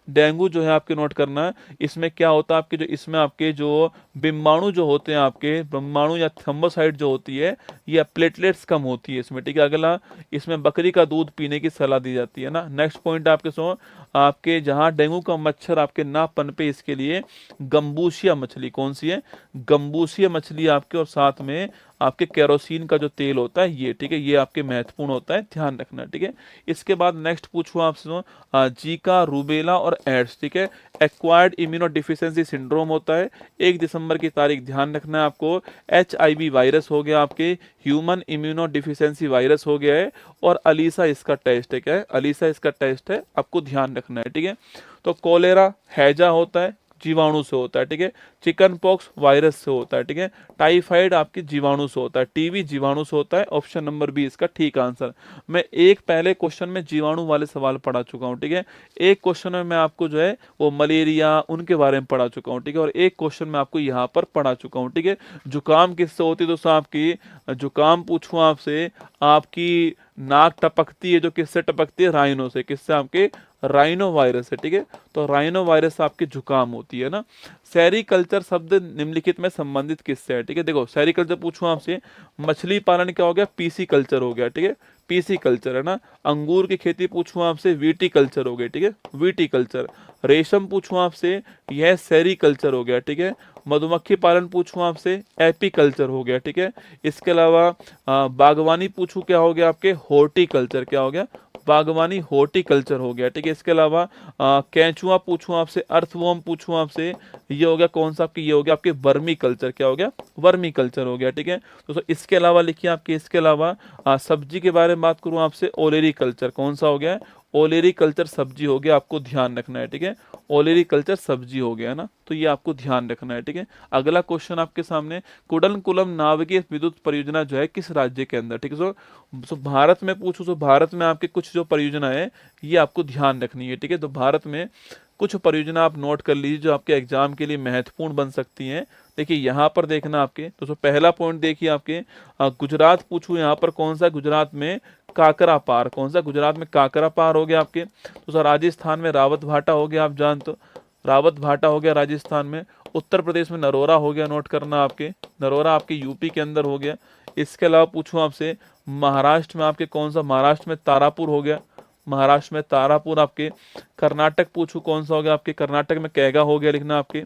डेंगू जो है आपके नोट करना है, इसमें क्या होता है आपके, जो इसमें आपके जो बिम्बाणु जो होते हैं आपके, बिम्बाणु या थ्रोम्बोसाइट जो होती है, या प्लेटलेट्स कम होती है इसमें, ठीक है। अगला, इसमें बकरी का दूध पीने की सलाह दी जाती है ना। नेक्स्ट पॉइंट आपके आपके जहां डेंगू का मच्छर आपके ना पनपे, इसके लिए गंबूसिया मछली, कौन सी है, गंबूसिया मछली आपके, और साथ में आपके केरोसिन का जो तेल होता है ये, ठीक है, ये आपके महत्वपूर्ण होता है, ध्यान रखना, ठीक है। इसके बाद नेक्स्ट पूछूं आपसे, जीका, रूबेला और एड्स, ठीक है, एक्वायर्ड इम्यूनो डिफिशियंसी सिंड्रोम होता है। 1 दिसंबर की तारीख ध्यान रखना है आपको। HIV वायरस हो गया आपके, ह्यूमन इम्यूनो डिफिशियंसी वायरस हो गया है, और अलीसा इसका टेस्ट है, क्या है, अलीसा इसका टेस्ट है, आपको ध्यान रखना है, ठीक है। तो कोलेरा हैजा होता है, जीवाणु से होता है, ठीक है। चिकन पॉक्स वायरस से होता है, ठीक है। टाइफाइड आपकी जीवाणु से होता है, टीबी जीवाणु से होता है। ऑप्शन नंबर बी इसका ठीक आंसर। मैं एक पहले क्वेश्चन में जीवाणु वाले सवाल पढ़ा चुका हूं, ठीक है। एक क्वेश्चन में मैं आपको जो है वो मलेरिया उनके बारे में पढ़ा चुका हूं, ठीक है, और एक क्वेश्चन में आपको यहाँ पर पढ़ा चुका हूँ, ठीक है। जुकाम किससे होती है दोस्तों आपकी, जुकाम पूछूं आपसे, आपकी नाक टपकती है, जो किससे टपकती है, राइनो से, किससे, आपके राइनो वायरस है, ठीक है। तो राइनो वायरस आपकी जुकाम होती है ना। सेरीकल्चर शब्द निम्नलिखित में संबंधित किससे है, ठीक है। देखो सेरीकल्चर पूछूं आपसे, मछली पालन क्या हो गया, पीसी कल्चर हो गया, ठीक है, पीसी कल्चर है ना। अंगूर की खेती पूछूं आपसे, वीटी कल्चर हो गई, ठीक है, वीटी कल्चर। रेशम पूछूं आपसे, यह सेरीकल्चर हो गया, ठीक है। मधुमक्खी पालन पूछूं आपसे, एपीकल्चर हो गया, ठीक है। इसके अलावा बागवानी पूछूं, क्या हो गया आपके, हॉर्टिकल्चर, क्या हो गया, बागवानी हॉर्टिकल्चर हो गया, ठीक है। इसके अलावा केंचुआ पूछूं आपसे, अर्थवॉर्म पूछूं आपसे, ये हो गया कौन सा आपके, ये हो गया आपके वर्मी कल्चर, क्या हो गया, वर्मी कल्चर हो गया, ठीक है। तो इसके अलावा लिखिए आपके, इसके अलावा सब्जी के बारे में बात करूं आपसे, ओलेरी कल्चर, कौन सा हो गया, ओलेरी कल्चर सब्जी हो गया, आपको ध्यान रखना है, ठीक है। ओलेरी कल्चर सब्जी हो गया ना, तो ये आपको ध्यान रखना है, ठीक है। अगला क्वेश्चन आपके सामने, कुडनकुलम नाविकीय विद्युत परियोजना जो है किस राज्य के अंदर, ठीक है। सो भारत में पूछो, तो भारत में आपके कुछ जो परियोजना है ये आपको ध्यान रखनी है, ठीक है। तो भारत में कुछ परियोजना आप नोट कर लीजिए जो आपके एग्जाम के लिए महत्वपूर्ण बन सकती हैं। देखिए यहाँ पर देखना आपके, तो पहला पॉइंट देखिए आपके, गुजरात पूछूं यहाँ पर कौन सा, गुजरात में काकरा पार, कौन सा, गुजरात में काकरा पार हो गया आपके। तो सर राजस्थान में रावत भाटा हो गया, आप जान तो रावत भाटा हो गया राजस्थान में। उत्तर प्रदेश में नरोरा हो गया, नोट करना आपके, नरोरा आपके यूपी के अंदर हो गया। इसके अलावा पूछूं आपसे, महाराष्ट्र में आपके कौन सा, महाराष्ट्र में तारापुर हो गया, महाराष्ट्र में तारापुर आपके। कर्नाटक पूछूं कौन सा हो गया आपके, कर्नाटक में कैगा हो गया, लिखना आपके।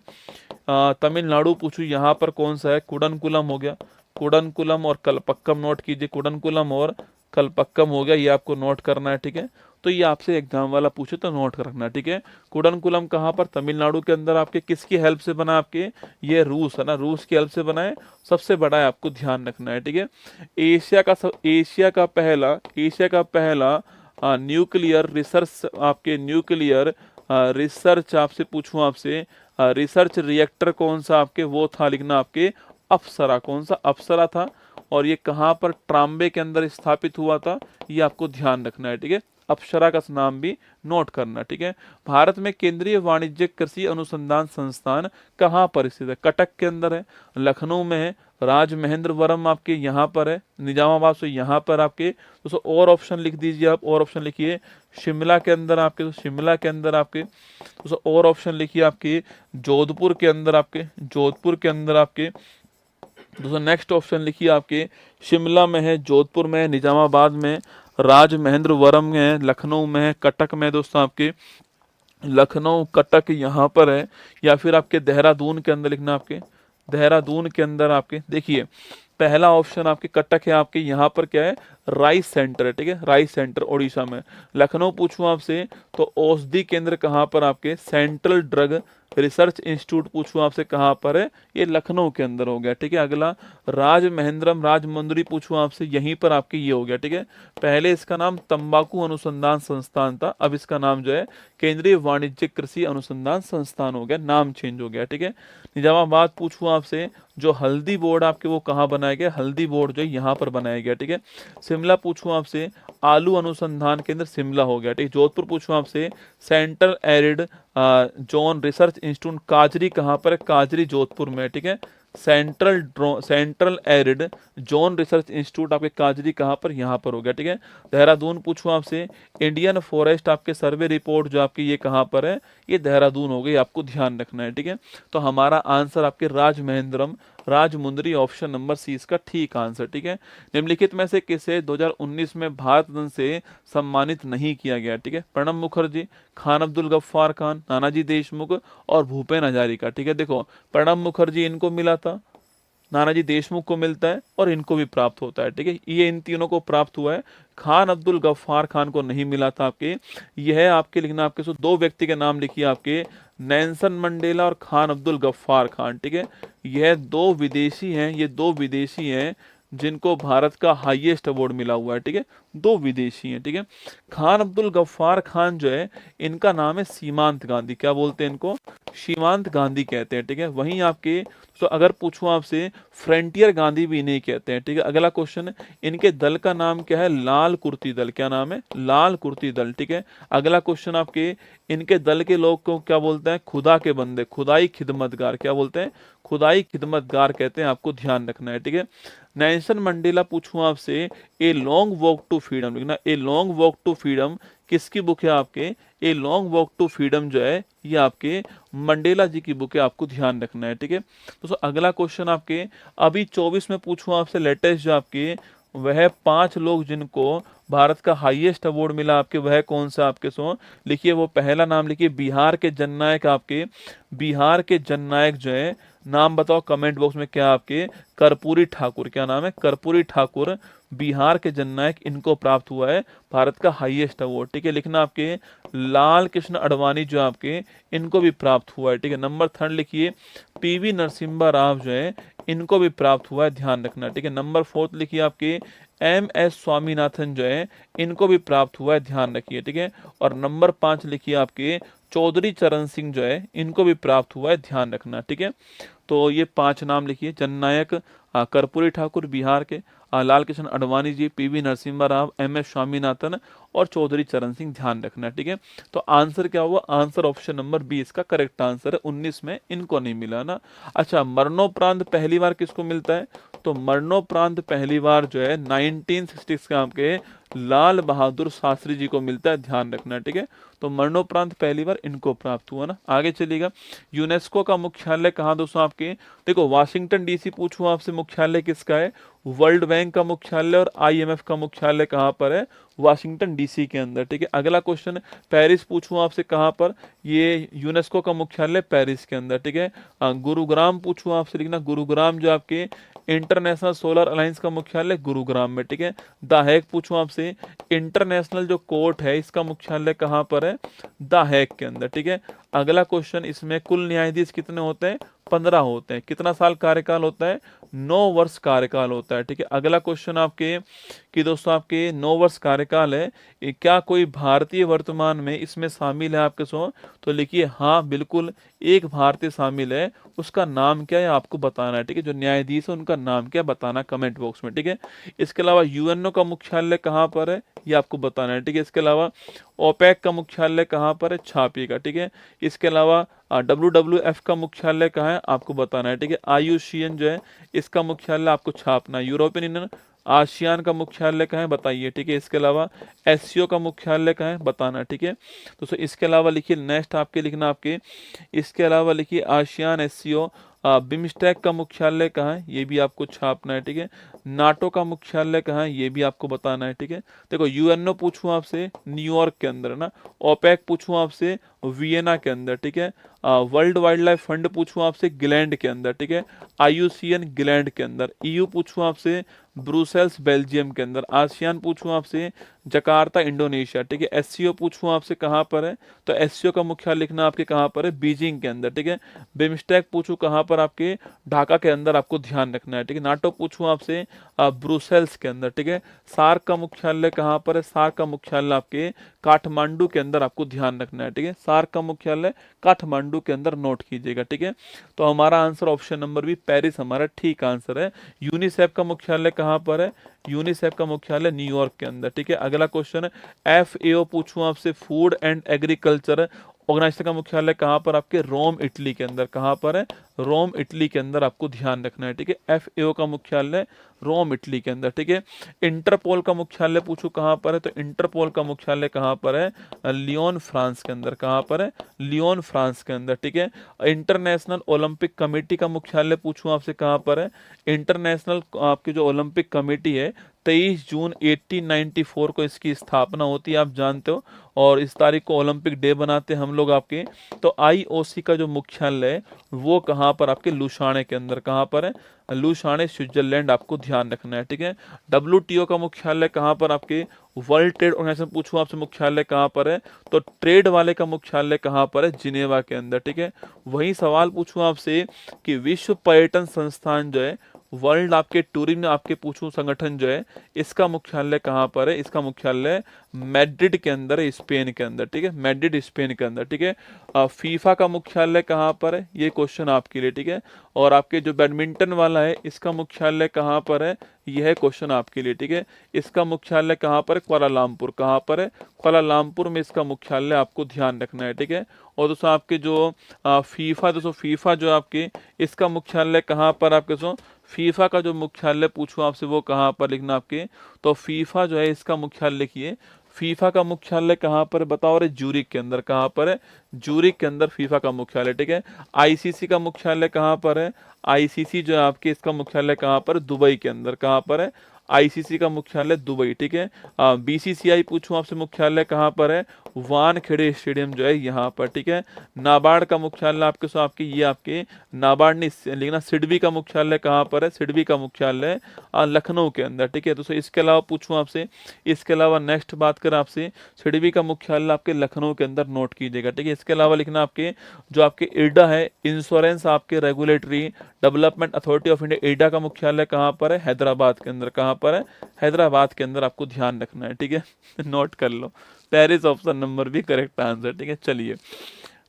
तमिलनाडु पूछूं यहाँ पर कौन सा है, कुडनकुलम हो गया, कुडनकुलम और कलपक्कम नोट कीजिए, कुडनकुलम और कलपक्कम हो गया, ये आपको नोट करना है, ठीक है। तो ये आपसे एग्जाम वाला पूछे तो नोट रखना, ठीक है। कुडनकुलम कहाँ पर, तमिलनाडु के अंदर आपके, किसकी हेल्प से बना आपके, ये रूस है ना, रूस की हेल्प से बना है, सबसे बड़ा है, आपको ध्यान रखना है, ठीक है। एशिया का पहला न्यूक्लियर रिसर्च आपके, न्यूक्लियर रिसर्च आपसे पूछूं आपसे, रिसर्च रिएक्टर कौन सा आपके, वो था, लिखना आपके अप्सरा, कौन सा, अप्सरा था। और ये कहाँ पर, ट्राम्बे के अंदर स्थापित हुआ था, ये आपको ध्यान रखना है, ठीक है। अप्सरा का नाम भी नोट करना, ठीक है। भारत में केंद्रीय वाणिज्यिक कृषि अनुसंधान संस्थान कहाँ पर स्थित है, कटक के अंदर है, लखनऊ में है, राजमहेंद्रवरम आपके यहाँ पर है, निजामाबाद से यहाँ पर आपके। तो और ऑप्शन लिख दीजिए आप, और ऑप्शन लिखिए, शिमला के अंदर आपके, तो शिमला के अंदर आपके। तो और ऑप्शन लिखिए आपके, जोधपुर के अंदर आपके, जोधपुर के अंदर आपके। दोस्तों नेक्स्ट ऑप्शन लिखिए आपके, शिमला में है, जोधपुर में है, निजामाबाद में, राजमहेंद्रवरम में है, लखनऊ में है, कटक में दोस्तों आपके, लखनऊ कटक यहाँ पर है, या फिर आपके देहरादून के अंदर लिखना आपके, देहरादून के अंदर आपके। देखिए पहला ऑप्शन आपके कटक है, आपके यहाँ पर क्या है, राइस सेंटर है, ठीक है, राइस सेंटर उड़ीसा में। लखनऊ पूछूं आपसे तो औषधि केंद्र कहाँ पर आपके, सेंट्रल ड्रग रिसर्च इंस्टीट्यूट पूछूं आपसे कहाँ पर है, ये लखनऊ के अंदर हो गया, ठीक है। अगला राजमहेंद्रम राजमुंदरी पूछूं आपसे, यहीं पर आपके ये हो गया, ठीक है। पहले इसका नाम तंबाकू अनुसंधान संस्थान था, अब इसका नाम जो है केंद्रीय वाणिज्यिक कृषि अनुसंधान संस्थान हो गया, नाम चेंज हो गया, ठीक है। निजामाबाद पूछूं आपसे, जो हल्दी बोर्ड आपके वो कहाँ बनाया गया, हल्दी बोर्ड जो है यहाँ पर बनाया गया, ठीक है। शिमला पूछूं आपसे, आलू अनुसंधान केंद्र शिमला हो गया, ठीक है। जोधपुर पूछूं आपसे, central arid zone research institute काजरी कहाँ पर है, काजरी जोधपुर में, ठीक है। Central arid zone research institute आपके काजरी कहाँ पर, यहाँ पर हो गया, ठीक है। देहरादून पूछूं आपसे, इंडियन फॉरेस्ट आपके सर्वे रिपोर्ट जो आपकी ये कहाँ पर है, ये देहरादून हो गई, आपको ध्यान रखना है, ठीक है। तो हमारा आंसर आपके राजमहेंद्रम राजमुंदरी ऑप्शन नंबर सी इसका ठीक आंसर, ठीक है। निम्नलिखित में से किसे 2019 में भारत रत्न से सम्मानित नहीं किया गया, ठीक है। प्रणब मुखर्जी, खान अब्दुल गफ्फार खान, नानाजी देशमुख और भूपेन हजारिका, ठीक है। देखो प्रणब मुखर्जी इनको मिला था, नानाजी देशमुख को मिलता है और इनको भी प्राप्त होता है, ठीक है। ये इन तीनों को प्राप्त हुआ है, खान अब्दुल गफ्फार खान को नहीं मिला था आपके। यह आपके लिखना आपके सो दो व्यक्ति के नाम लिखिए आपके, नेल्सन मंडेला और खान अब्दुल गफ्फार खान, ठीक है। यह दो विदेशी हैं, ये दो विदेशी हैं जिनको भारत का हाईएस्ट अवार्ड मिला हुआ है, ठीक है। दो विदेशी हैं, ठीक है। खान अब्दुल गफ्फार खान जो है इनका नाम है सीमांत गांधी, क्या बोलते हैं इनको, सीमांत गांधी कहते हैं, ठीक है। वहीं आपके तो अगर पूछूं आपसे, फ्रंटियर गांधी भी इन्हें कहते हैं, ठीक है। अगला क्वेश्चन, इनके दल का नाम क्या है, लाल कुर्ती दल, क्या नाम है, लाल कुर्ती दल, ठीक है। अगला क्वेश्चन आपके, इनके दल के लोग को क्या बोलते हैं, खुदा के बंदे, खुदाई खिदमतगार, क्या बोलते हैं, खुदाई खिदमतगार कहते हैं, आपको ध्यान रखना है, ठीक है। नेल्सन मंडेला पूछूं आपसे, a long walk to freedom लिखना, a long walk to freedom किसकी बुक है आपके, a long walk to freedom जो है ये आपके मंडेला जी की बुक है, आपको ध्यान रखना है, ठीक है। तो अगला क्वेश्चन आपके अभी 24 में पूछूं आपसे, लेटेस्ट जो आपके वह 5 लोग जिनको भारत का हाईएस्ट अवार्ड मिला आपके, वह कौन सा आपके सो लिखिए। वो पहला नाम लिखिए, बिहार के जननायक आपके, बिहार के जननायक जो है, नाम बताओ कमेंट बॉक्स में, क्या आपके कर्पूरी ठाकुर, क्या नाम है, कर्पूरी ठाकुर बिहार के जननायक, इनको प्राप्त हुआ है भारत का हाईएस्ट अवार्ड, ठीक है। लिखना आपके लाल कृष्ण अडवाणी जो आपके, इनको भी प्राप्त हुआ है, ठीक है। नंबर 3 लिखिए, पीवी नरसिम्हा राव जो है इनको भी प्राप्त हुआ है, ध्यान रखना, ठीक है। नंबर 4 लिखिए आपके MS स्वामीनाथन जो है इनको भी प्राप्त हुआ है, ध्यान रखिए, ठीक है। और नंबर 5 लिखिए आपके चौधरी चरण सिंह जो है इनको भी प्राप्त हुआ है, ध्यान रखना, ठीक है। तो ये 5 नाम लिखिए, जननायक कर्पूरी ठाकुर बिहार के, लाल कृष्ण अडवाणी जी, PV नरसिम्हा राव, MS स्वामीनाथन और चौधरी चरण सिंह, ध्यान रखना, ठीक है। तो आंसर क्या हुआ, आंसर ऑप्शन नंबर बी इसका करेक्ट आंसर है। 19 में इनको नहीं मिला ना। अच्छा, मरणोपरांत पहली बार किसको मिलता है, तो मरणोपरांत पहली बार जो है 1966 के आपके लाल बहादुर शास्त्री जी को मिलता है, ध्यान रखना, ठीक है। तो मरणोपरांत पहली बार इनको प्राप्त हुआ ना। आगे चलिएगा, यूनेस्को का मुख्यालय कहाँ दोस्तों आपके, देखो वाशिंगटन DC पूछूं आपसे, मुख्यालय किसका है, वर्ल्ड बैंक का मुख्यालय और IMF का मुख्यालय कहाँ पर है, वाशिंगटन DC के अंदर, ठीक है। अगला क्वेश्चन, पेरिस पूछूं आपसे कहाँ पर, ये यूनेस्को का मुख्यालय पेरिस के अंदर, ठीक है। गुरुग्राम पूछूं आपसे, लिखना गुरुग्राम जो आपके इंटरनेशनल सोलर अलायंस का मुख्यालय गुरुग्राम में, ठीक है। द हेग पूछूं आपसे, इंटरनेशनल जो कोर्ट है इसका मुख्यालय कहाँ पर है, द हेग के अंदर, ठीक है। अगला क्वेश्चन, इसमें कुल न्यायाधीश कितने होते हैं, 15 होते हैं। कितना साल कार्यकाल होता है, 9 वर्ष कार्यकाल होता है, ठीक है। अगला क्वेश्चन आपके कि दोस्तों आपके 9 वर्ष कार्यकाल है, क्या कोई भारतीय वर्तमान में इसमें शामिल है आपके सो, तो लिखिए हाँ बिल्कुल एक भारतीय शामिल है, उसका नाम क्या है आपको बताना है, ठीक है। जो न्यायाधीश है उनका नाम क्या बताना कमेंट बॉक्स में, ठीक है। इसके अलावा UNO का मुख्यालय कहाँ पर है ये आपको बताना है, ठीक है। इसके अलावा OPEC का मुख्यालय कहाँ पर है, छापिए का, ठीक है। इसके अलावा WWF का मुख्यालय कहाँ है आपको बताना है, ठीक है। IUCN जो है इसका मुख्यालय आपको छापना है। यूरोपियन यूनियन आसियान का मुख्यालय कहाँ है बताइए, ठीक है। इसके अलावा SCO का मुख्यालय कहाँ है बताना, ठीक है। तो इसके अलावा लिखिए, नेक्स्ट आपके लिखना आपके, इसके अलावा लिखिए आसियान SCO, बिम्स्टेक का मुख्यालय कहाँ है ये भी आपको छापना है, ठीक है। नाटो का मुख्यालय कहाँ है ये भी आपको बताना है, ठीक है। देखो UNO पूछूं आपसे न्यूयॉर्क के अंदर ना, OPEC पूछूं आपसे वियना के अंदर, ठीक है। वर्ल्ड वाइल्ड लाइफ फंड पूछूं आपसे ग्लैंड के अंदर, ठीक है। IUCN ग्लैंड के अंदर। EU पूछूं आपसे ब्रुसेल्स बेल्जियम के अंदर। आसियान पूछूं आपसे जकार्ता इंडोनेशिया, ठीक है। SCO पूछूं आपसे कहाँ पर है, तो SCO का मुख्यालय लिखना आपके कहाँ पर है, बीजिंग के अंदर, ठीक है। बिम्स्टेक पूछूं कहाँ पर आपके, ढाका के अंदर, आपको ध्यान रखना है, ठीक है। नाटो पूछूं आपसे ब्रुसेल्स के अंदर, ठीक है। सार्क का मुख्यालय कहाँ पर है, सार्क का मुख्यालय आपके काठमांडू के अंदर, आपको ध्यान रखना है, ठीक है। सार्क का मुख्यालय काठमांडू काठमांडू के अंदर नोट कीजिएगा, ठीक है। तो हमारा answer option number B Paris हमारा ठीक आंसर है। यूनिसेफ का मुख्यालय कहाँ पर है? यूनिसेफ का मुख्यालय न्यूयॉर्क के अंदर, ठीक है। अगला क्वेश्चन है FAO पूछूं आपसे, फूड एंड एग्रीकल्चर ऑर्गेनाइजेशन का मुख्यालय कहाँ पर? आपके रोम इटली के अंदर। कहाँ पर है? रोम इटली के अंदर आपको ध्यान रखना है, ठीक है। FAO का मुख्यालय रोम इटली के अंदर, ठीक है। इंटरपोल का मुख्यालय पूछूं कहाँ पर है? तो इंटरपोल का मुख्यालय कहाँ पर है? लियोन फ्रांस के अंदर। कहाँ पर है? लियोन फ्रांस के अंदर, ठीक है। इंटरनेशनल ओलंपिक कमेटी का मुख्यालय पूछूं आपसे कहाँ पर है? इंटरनेशनल आपकी जो ओलंपिक कमेटी है 23 जून 1894 को इसकी स्थापना होती है, आप जानते हो, और इस तारीख को ओलंपिक डे बनाते हैं हम लोग आपके। तो IOC का जो मुख्यालय है वो कहाँ पर? आपके लुसाने के अंदर। कहाँ पर है? लुसाने स्विट्जरलैंड, आपको ध्यान रखना है, ठीक है। WTO का मुख्यालय कहाँ पर? आपके वर्ल्ड ट्रेड ऑर्गेनाइजेशन पूछूं आपसे मुख्यालय कहाँ पर है? तो ट्रेड वाले का मुख्यालय कहाँ पर है? जिनेवा के अंदर, ठीक है। वही सवाल पूछूं आपसे कि विश्व पर्यटन संस्थान जो है, वर्ल्ड आपके टूरिज्म आपके पूछूं संगठन जो है, इसका मुख्यालय कहाँ पर है? इसका मुख्यालय मैड्रिड के अंदर है, स्पेन के अंदर, ठीक है। मैड्रिड स्पेन के अंदर, ठीक है। फीफा का मुख्यालय कहाँ पर है? ये क्वेश्चन आपके लिए, ठीक है। और आपके जो बैडमिंटन वाला है इसका मुख्यालय कहाँ पर है? यह है क्वेश्चन आपके लिए, ठीक है। इसका मुख्यालय कहाँ पर है? कुआलालंपुर। कहाँ पर है? कुआलालंपुर में इसका मुख्यालय, आपको ध्यान रखना है, ठीक है। और दोस्तों आपके जो फीफा, दोस्तों फीफा जो आपके, इसका मुख्यालय कहाँ पर? आपके दोस्तों फीफा का जो मुख्यालय पूछूं आपसे वो कहाँ पर लिखना आपके? तो फीफा जो है इसका मुख्यालय लिखिए। फीफा का मुख्यालय कहाँ पर बताओ? रे जूरिक के अंदर। कहाँ पर है? जूरिक के अंदर फीफा का मुख्यालय, ठीक है। ICC का मुख्यालय कहाँ पर है? ICC जो है आपके, इसका मुख्यालय कहाँ पर? दुबई के अंदर। कहाँ पर है? ICC का मुख्यालय दुबई, ठीक है। BCCI पूछूं आपसे मुख्यालय कहाँ पर है? वानखेड़े स्टेडियम जो है यहाँ पर, ठीक है। नाबार्ड का मुख्यालय आपके सो आपके ये आपके नाबार्ड नहीं लिखना, सिडबी का मुख्यालय कहाँ पर है? सिडबी का मुख्यालय लखनऊ के अंदर, ठीक है। तो इसके अलावा पूछूं आपसे, इसके अलावा नेक्स्ट बात करें आपसे, सिडबी का मुख्यालय आपके लखनऊ के अंदर नोट कीजिएगा, ठीक है। इसके अलावा लिखना आपके जो आपके IRDA है, इंश्योरेंस आपके regulatory development authority of India, IRDA का मुख्यालय कहाँ पर है? हैदराबाद के अंदर। कहाँ पर है? हैदराबाद के अंदर, आपको ध्यान रखना है, ठीक है। नोट कर लो, पेरिस ऑप्शन नंबर भी करेक्ट आंसर, ठीक है। चलिए,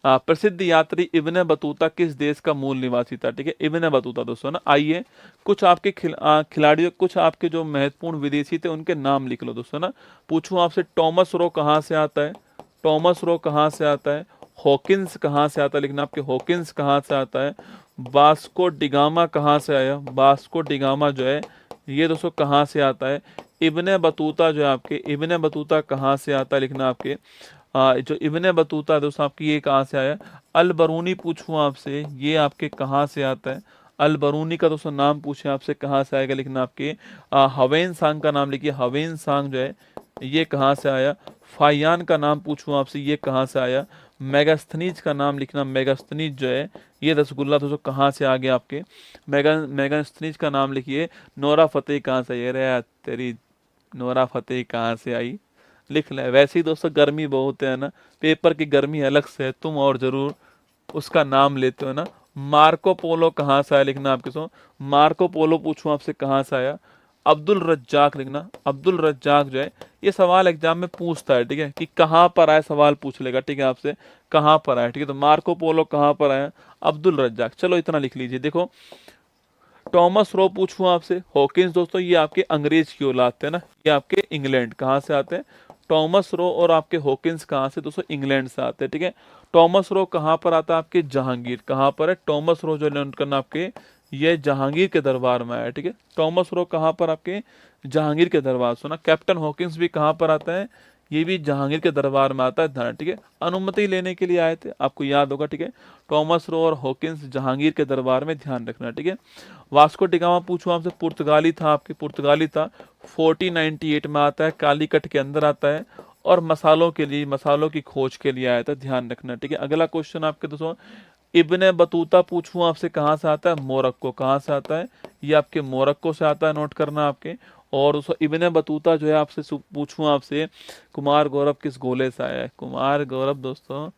प्रसिद्ध यात्री इब्ने बतूता किस देश का मूल निवासी था? ठीक है, इब्ने बतूता दोस्तों ना। आइए कुछ आपके खिलाड़ियों, कुछ आपके जो महत्वपूर्ण विदेशी थे उनके नाम लिख लो दोस्तों ना। पूछूं आपसे, टॉमस रो कहाँ से आता है? टॉमस रो कहाँ से आता है? हॉकिंस कहाँ से आता है? लिखना आपके हॉकिंस कहाँ से आता है? वास्को डिगामा कहाँ से आया? वास्को डिगामा जो है ये दोस्तों कहाँ से आता है? इब्ने बतूता जो है आपके, इब्ने बतूता कहाँ से आता है? लिखना आपके जो इब्ने बतूता है दोस्तों आपकी, ये कहाँ से आया? अल बरूनी पूछूं आपसे, ये आपके कहाँ से आता है? अल बरूनी का दोस्तों नाम पूछे आपसे, कहाँ से आएगा? लिखना आपके हवेन सांग का नाम लिखिए। हवेन सांग जो है ये कहाँ से आया? फायान का नाम पूछूं आपसे, ये कहाँ से आया? मेगास्थनीज का नाम लिखना। मेगास्थनीज जो है ये रसगुल्ला दोस्तों कहाँ से आ गया आपके? मेगास्थनीज का नाम लिखिए। नोरा फतेही कहाँ से आई? अरे तेरी नोरा फतेही कहाँ से आई? लिख ले। वैसे ही दोस्तों गर्मी बहुत है ना, पेपर की गर्मी अलग से है, तुम और जरूर उसका नाम लेते हो ना। मार्को पोलो कहाँ से आया? लिखना आपके सो। मार्को पोलो पूछूं आपसे कहाँ से आया? अब्दुल रज्जाक लिखना। अब्दुल रज्जाक जो है ये सवाल एग्जाम में पूछता है, ठीक है, कि कहाँ पर आया, सवाल पूछ लेगा, ठीक है, आपसे कहाँ पर आया, ठीक है। तो मार्को पोलो कहाँ पर आया? अब्दुल रज्जाक। चलो इतना लिख लीजिए। देखो, टॉमस रो पूछूं आपसे, हॉकिंस दोस्तों ये आपके अंग्रेज की औलाद थे ना, ये आपके इंग्लैंड कहाँ से आते हैं? टॉमस रो और आपके हॉकिंस कहाँ से? दोस्तों इंग्लैंड से आते हैं, ठीक है। टॉमस रो कहाँ पर आता है? आपके जहांगीर। कहाँ पर है? टॉमस रो जो लर्न करना आपके, ये जहांगीर के दरबार में आया, ठीक है। टॉमस रो कहाँ पर? आपके जहांगीर के दरबार। सुना, कैप्टन हॉकिंस भी कहाँ पर आता है? ये भी जहांगीर के दरबार में आता है, ध्यान, ठीक है। अनुमति लेने के लिए आए थे, आपको याद होगा, ठीक है। टॉमस रो और हॉकिंस जहांगीर के दरबार में, ध्यान रखना, ठीक है। वास्को डिगामा पूछूं आपसे, पुर्तगाली था, आपके पुर्तगाली था, 1498 में आता है, कालीकट के अंदर आता है, और मसालों के लिए, मसालों की खोज के लिए आया था, ध्यान रखना, ठीक है। अगला क्वेश्चन आपके दोस्तों, इब्ने बतूता पूछूं आपसे कहाँ से आता है? मोरक्को। कहाँ से आता है? ये आपके मोरक्को से आता है, नोट करना आपके। और उस इब्ने बतूता जो है आपसे पूछूं आपसे, कुमार गौरव किस गोले से आया है? कुमार गौरव दोस्तों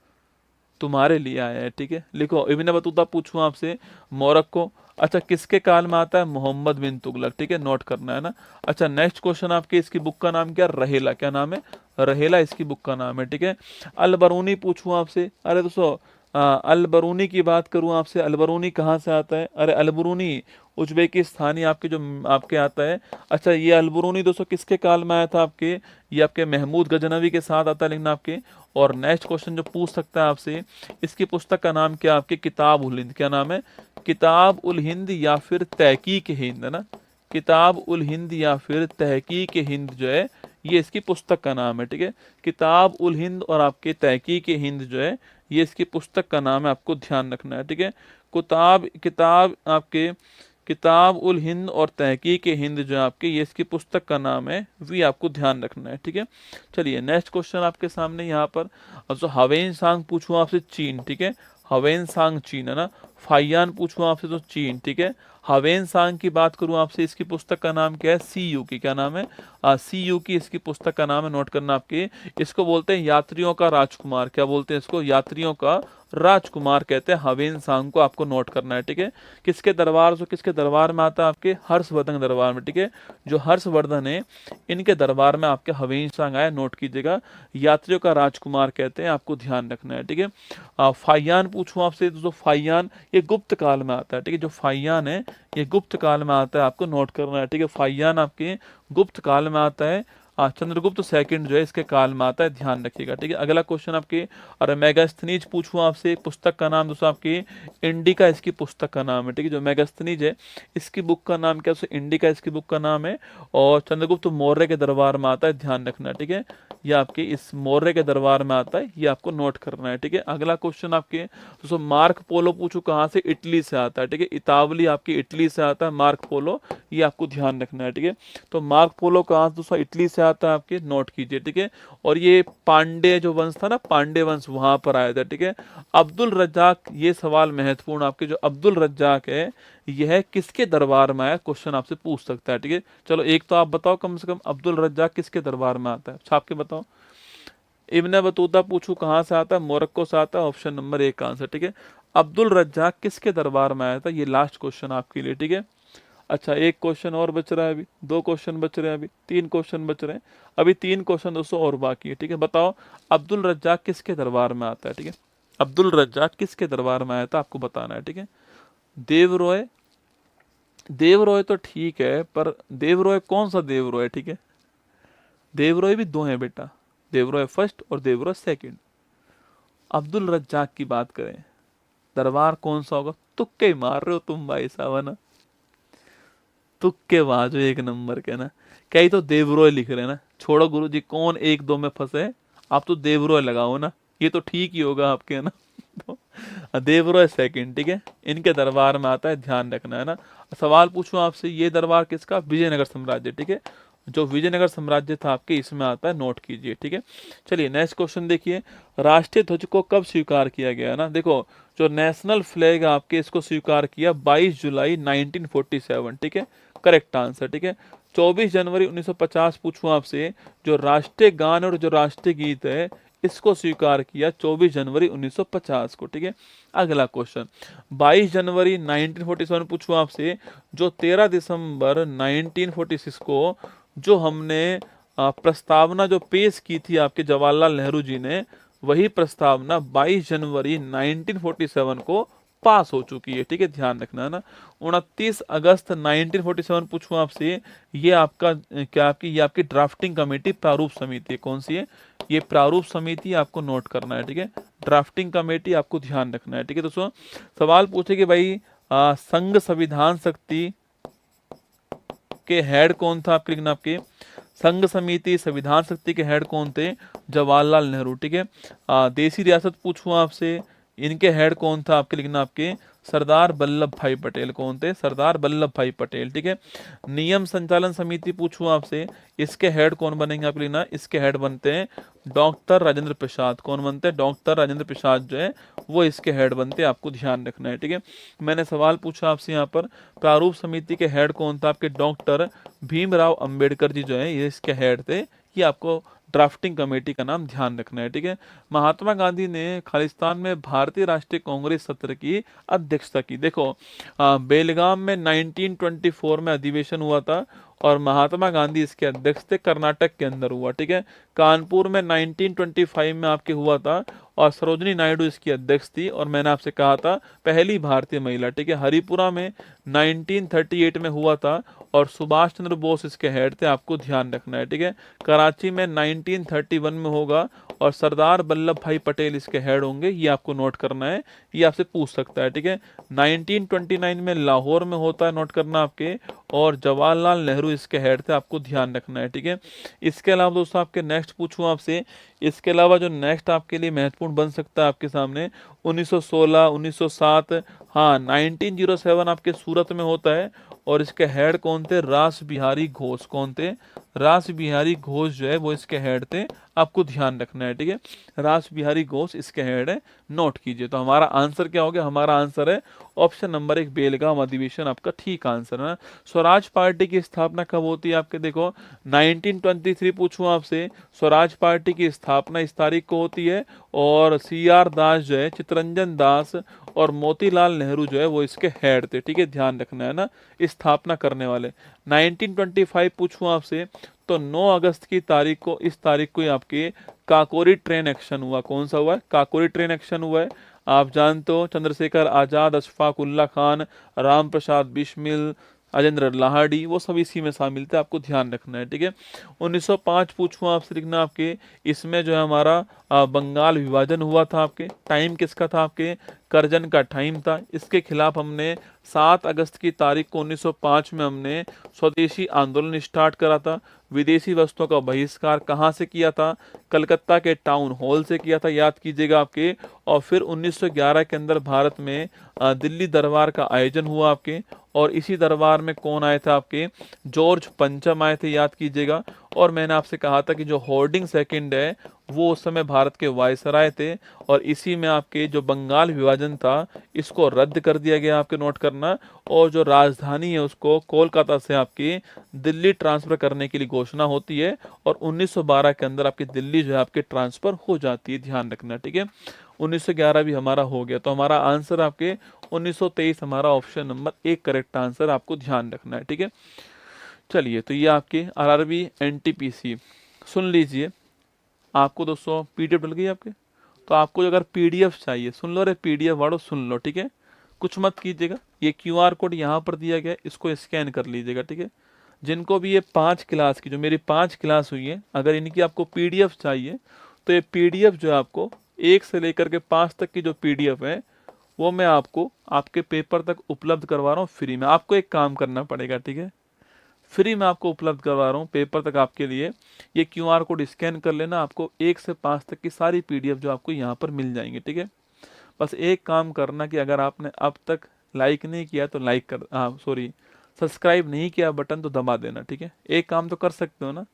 तुम्हारे लिए आया है, ठीक है। लिखो, इब्ने बतूता पूछूं आपसे, मोरक्को। अच्छा, किसके काल में आता है? मोहम्मद बिन तुगलक, ठीक है, नोट करना है ना। अच्छा, नेक्स्ट क्वेश्चन आपके, इसकी बुक का नाम क्या? रहेला। क्या नाम है? रहेला इसकी बुक का नाम है, ठीक है। अल बरूनी पूछूं आपसे, अरे दोस्तों अलबरूनी की बात करूं आपसे, अलबरूनी कहाँ से आता है? अरे अलबरूनी उज्बेकिस्तानी आपके जो आपके आता है। अच्छा ये अलबरूनी दोस्तों किसके काल में आया था आपके? ये आपके महमूद गजनवी के साथ आता है लेकिन आपके। और नेक्स्ट क्वेश्चन जो पूछ सकता है आपसे, इसकी पुस्तक का नाम क्या आपके? किताब उल हिंद। क्या नाम है? किताब उल हिंद या फिर तहकीक हिंद, है ना? किताब उल हिंद या फिर तहकीक हिंद जो है ये इसकी पुस्तक का नाम है, ठीक है। किताब उल हिंद और आपके तहकीक हिंद जो है ये इसकी पुस्तक का नाम है, आपको ध्यान रखना है, ठीक है। किताब आपके किताब उल हिंद और तहकीक हिंद जो है आपके ये इसकी पुस्तक का नाम है, भी आपको ध्यान रखना है, ठीक है। चलिए नेक्स्ट क्वेश्चन आपके सामने यहाँ पर। अब जो हवेन सांग पूछूं आपसे, चीन, ठीक है। हवेन सांग चीन, है ना। फाइयान पूछूं आपसे तो चीन, ठीक है। हवेन सांग की बात करूं आपसे, इसकी पुस्तक का नाम क्या है? सी यू की। क्या नाम है? सी यू की इसकी पुस्तक का नाम है, नोट करना आपके। इसको बोलते हैं यात्रियों का राजकुमार। क्या बोलते हैं इसको? यात्रियों का राजकुमार कहते हैं हवेन सांग को, आपको नोट करना है, ठीक है। किसके दरबार से किसके दरबार में आता है? आपके हर्षवर्धन के दरबार में, ठीक है। जो हर्षवर्धन है इनके दरबार में आपके हवेन सांग आया, नोट कीजिएगा। यात्रियों का राजकुमार कहते हैं, आपको ध्यान रखना है, ठीक है। फाइयान पूछूं आपसे तो फाइयान ये गुप्त काल में आता है, ठीक है। जो फाइयान है ये गुप्त काल में आता है, आपको नोट करना है, ठीक है। फाइयान आपके गुप्त काल में आता है। चंद्रगुप्त सेकंड जो है इसके काल में आता है, ध्यान रखिएगा, ठीक है। अगला क्वेश्चन आपके, और मेगास्थनीज पूछूं आपसे, पुस्तक का नाम दोस्तों आपकी इंडिका इसकी पुस्तक का नाम है, ठीक है। जो मेगास्थनीज है इसकी बुक का नाम क्या है? इंडिका इसकी बुक का नाम है। और चंद्रगुप्त मौर्य के दरबार में आता है, ध्यान रखना, ठीक है। ये आपके इस मौर्य के दरबार में आता है, ये आपको नोट करना है, ठीक है। अगला क्वेश्चन आपके दोस्तों मार्क पोलो पूछो कहाँ से? इटली से आता है, ठीक है। इतावली आपकी इटली से आता है मार्क पोलो, ये आपको ध्यान रखना है, ठीक है। तो मार्क पोलो कहाँ से दोस्तों? इटली से आता है, आपके नोट कीजिए, ठीक है। और ये पांडे जो वंश था ना, पांडे वंश वहां पर आया था, ठीक है। अब्दुल रज्जाक, ये सवाल महत्वपूर्ण आपके, जो अब्दुल रज्जाक है यह किसके दरबार में आया? क्वेश्चन आपसे पूछ सकता है, ठीक है। चलो एक तो आप बताओ कम से कम, अब्दुल रज्जाक किसके दरबार में आता है? छाप के बताओ। इब्ने बतूता पूछू कहाँ से आता है? मोरक्को से आता है, ऑप्शन नंबर 1 का आंसर, ठीक है। अब्दुल रज्जाक किसके दरबार में आया था? ये लास्ट क्वेश्चन आपके लिए, ठीक है। अच्छा एक क्वेश्चन और बच रहा है, अभी 2 क्वेश्चन बच रहे हैं, अभी 3 क्वेश्चन बच रहे हैं, अभी 3 क्वेश्चन दोस्तों और बाकी है, ठीक है। बताओ अब्दुल रज्जाक किसके दरबार में आता है, ठीक है। अब्दुल रज्जाक किसके दरबार में आया था, आपको बताना है, ठीक है। देवरॉय, देवरॉय तो ठीक है, पर देवरॉय कौन सा देवरॉय, ठीक है। देवरॉय भी 2 हैं बेटा, देवरॉय फर्स्ट और देवरॉय सेकंड। अब्दुल रज्जाक की बात करें, दरबार कौन सा होगा? तुक्के मार रहे हो तुम भाई साहब, है ना। तुक्के बाजो एक नंबर के ना। कई तो देवरॉय लिख रहे हैं ना, छोड़ो गुरुजी कौन 1-2 में फंसे, आप तो देवरॉय लगाओ ना, ये तो ठीक ही होगा आपके, है ना। तो देवरॉय सेकंड, ठीक है, इनके दरबार में आता है, ध्यान रखना, है ना। सवाल पूछूं आपसे, ये दरबार किसका? विजयनगर साम्राज्य, ठीक है। जो विजयनगर साम्राज्य था आपके इसमें आता है, नोट कीजिए, ठीक है। चलिए नेक्स्ट क्वेश्चन देखिए, राष्ट्रीय ध्वज को कब स्वीकार किया गया, ना। देखो जो नेशनल फ्लैग आपके इसको स्वीकार किया 22 जुलाई 1947, ठीक है, करेक्ट आंसर, ठीक है। 24 जनवरी 1950 पूछूं आपसे, जो राष्ट्रीय गान और जो राष्ट्रीय गीत है इसको स्वीकार किया 24 जनवरी 1950 को, ठीक है। अगला क्वेश्चन 22 जनवरी 1947 पूछूं आपसे, जो 13 दिसंबर 1946 को जो हमने प्रस्तावना जो पेश की थी आपके जवाहरलाल नेहरू जी ने, वही प्रस्तावना 22 जनवरी 1947 को पास हो चुकी है, ठीक है, ध्यान रखना, है ना। 29 अगस्त 1947 पूछूं आपसे, ये आपका क्या आपकी ये आपकी ड्राफ्टिंग कमेटी प्रारूप समिति है, कौन सी है? ये प्रारूप समिति, आपको नोट करना है, ठीक है। ड्राफ्टिंग कमेटी आपको ध्यान रखना है, ठीक है दोस्तों। सवाल पूछे कि भाई संघ संविधान शक्ति के हेड कौन था? आपके लिखना, आपके संघ समिति संविधान शक्ति के हेड कौन थे? जवाहरलाल नेहरू, ठीक है। देसी रियासत पूछूं आपसे, इनके हेड कौन था? आपके लिखना, आपके सरदार वल्लभ भाई पटेल, कौन थे? सरदार वल्लभ भाई पटेल, ठीक है। नियम संचालन समिति पूछूं आपसे, इसके हेड कौन बनेंगे? आपके लिखना, इसके हेड बनते हैं डॉक्टर राजेंद्र प्रसाद, कौन बनते हैं? डॉक्टर राजेंद्र प्रसाद जो है वो इसके हेड बनते हैं, आपको ध्यान रखना है, ठीक है। मैंने सवाल पूछा आपसे यहाँ पर, प्रारूप समिति के हेड कौन था? आपके डॉक्टर भीमराव अंबेडकर जी जो है ये इसके हेड थे, ये आपको ड्राफ्टिंग कमेटी का नाम ध्यान रखना है, ठीक है। महात्मा गांधी ने खालिस्तान में भारतीय राष्ट्रीय कांग्रेस सत्र की अध्यक्षता की। देखो बेलगाम में 1924 में अधिवेशन हुआ था और महात्मा गांधी इसके अध्यक्ष थे, कर्नाटक के अंदर हुआ, ठीक है। कानपुर में 1925 में आपके हुआ था और सरोजनी नायडू इसकी अध्यक्ष थी और मैंने आपसे कहा था पहली भारतीय महिला, ठीक है। हरिपुरा में 1938 में हुआ था और सुभाष चंद्र बोस इसके हेड थे, आपको ध्यान रखना है, ठीक है। कराची में 1931 में होगा और सरदार वल्लभ भाई पटेल इसके हेड होंगे, ये आपको नोट करना है, ये आपसे पूछ सकता है, ठीक है। 1929 में लाहौर में होता है, नोट करना आपके, और जवाहरलाल नेहरू इसके हेड थे, आपको ध्यान रखना है, ठीक है। इसके अलावा दोस्तों आपके नेक्स्ट पूछूं आपसे, इसके अलावा जो नेक्स्ट आपके लिए महत्वपूर्ण बन सकता है आपके सामने 1916, 1907, हाँ 1907 आपके सूरत में होता है और इसके हेड कौन थे? रास बिहारी घोष। कौन थे? रास बिहारी घोष जो है वो इसके हेड थे, आपको ध्यान रखना है, ठीक है। रास बिहारी घोष इसके हेड है, नोट कीजिए। तो हमारा आंसर क्या हो गया? हमारा आंसर है ऑप्शन नंबर 1 बेलगाम अधिवेशन, आपका ठीक आंसर है। स्वराज पार्टी की स्थापना कब होती है आपके? देखो 1923 पूछूं आपसे, स्वराज पार्टी की स्थापना इस तारीख को होती है और CR दास जो है, चित्तरंजन दास और मोतीलाल नेहरू जो है वो इसके हेड थे, ठीक है, ध्यान रखना है ना, स्थापना करने वाले। 1925 पूछूं आपसे तो 9 अगस्त की तारीख को, इस तारीख को ही आपके काकोरी ट्रेन एक्शन हुआ। कौन सा हुआ है? काकोरी ट्रेन एक्शन हुआ है। आप जानते हो चंद्रशेखर आजाद, अशफाक उल्ला खान, राम प्रसाद बिस्मिल, अजेंद्र लाहाडी, वो सब इसी में शामिल थे, आपको ध्यान रखना है, ठीक है। 1905 पूछूं आपसे, लिखना आपके, इसमें जो है हमारा बंगाल विभाजन हुआ था। आपके टाइम किसका था? आपके करजन का टाइम था। इसके खिलाफ हमने 7 अगस्त की तारीख को 1905 में हमने स्वदेशी आंदोलन स्टार्ट करा था। विदेशी वस्तुओं का बहिष्कार कहाँ से किया था? कलकत्ता के टाउन हॉल से किया था, याद कीजिएगा आपके। और फिर 1911 के अंदर भारत में दिल्ली दरबार का आयोजन हुआ आपके, और इसी दरबार में कौन आए थे? आपके जॉर्ज पंचम आए थे, याद कीजिएगा। और मैंने आपसे कहा था कि जो होर्डिंग सेकंड है वो उस समय भारत के वायसराय थे, और इसी में आपके जो बंगाल विभाजन था इसको रद्द कर दिया गया, आपके नोट करना। और जो राजधानी है उसको कोलकाता से आपकी दिल्ली ट्रांसफर करने के लिए घोषणा होती है, और 1912 के अंदर आपकी दिल्ली जो है आपके ट्रांसफर हो जाती है, ध्यान रखना, ठीक है। 1911 भी हमारा हो गया, तो हमारा आंसर आपके 1923 हमारा ऑप्शन नंबर 1 करेक्ट आंसर, आपको ध्यान रखना है, ठीक है। चलिए, तो ये आपके RRB NTPC सुन लीजिए। आपको दोस्तों PDF डल गई आपके, तो आपको अगर PDF चाहिए, सुन लो रे, PDF वालों सुन लो, ठीक है। कुछ मत कीजिएगा, ये QR कोड यहाँ पर दिया गया है, इसको स्कैन कर लीजिएगा, ठीक है। जिनको भी ये 5 क्लास की, जो मेरी 5 क्लास हुई है, अगर इनकी आपको PDF चाहिए तो ये PDF जो है आपको 1 से लेकर के 5 तक की जो PDF है वो मैं आपको आपके पेपर तक उपलब्ध करवा रहा हूँ फ्री में। आपको एक काम करना पड़ेगा, ठीक है, फ्री में आपको उपलब्ध करवा रहा हूँ पेपर तक आपके लिए। ये QR कोड स्कैन कर लेना, आपको 1 से 5 तक की सारी PDF जो आपको यहाँ पर मिल जाएंगे, ठीक है। बस एक काम करना कि अगर आपने अब तक लाइक नहीं किया तो लाइक कर, सब्सक्राइब नहीं किया बटन तो दबा देना, ठीक है। एक काम तो कर सकते हो ना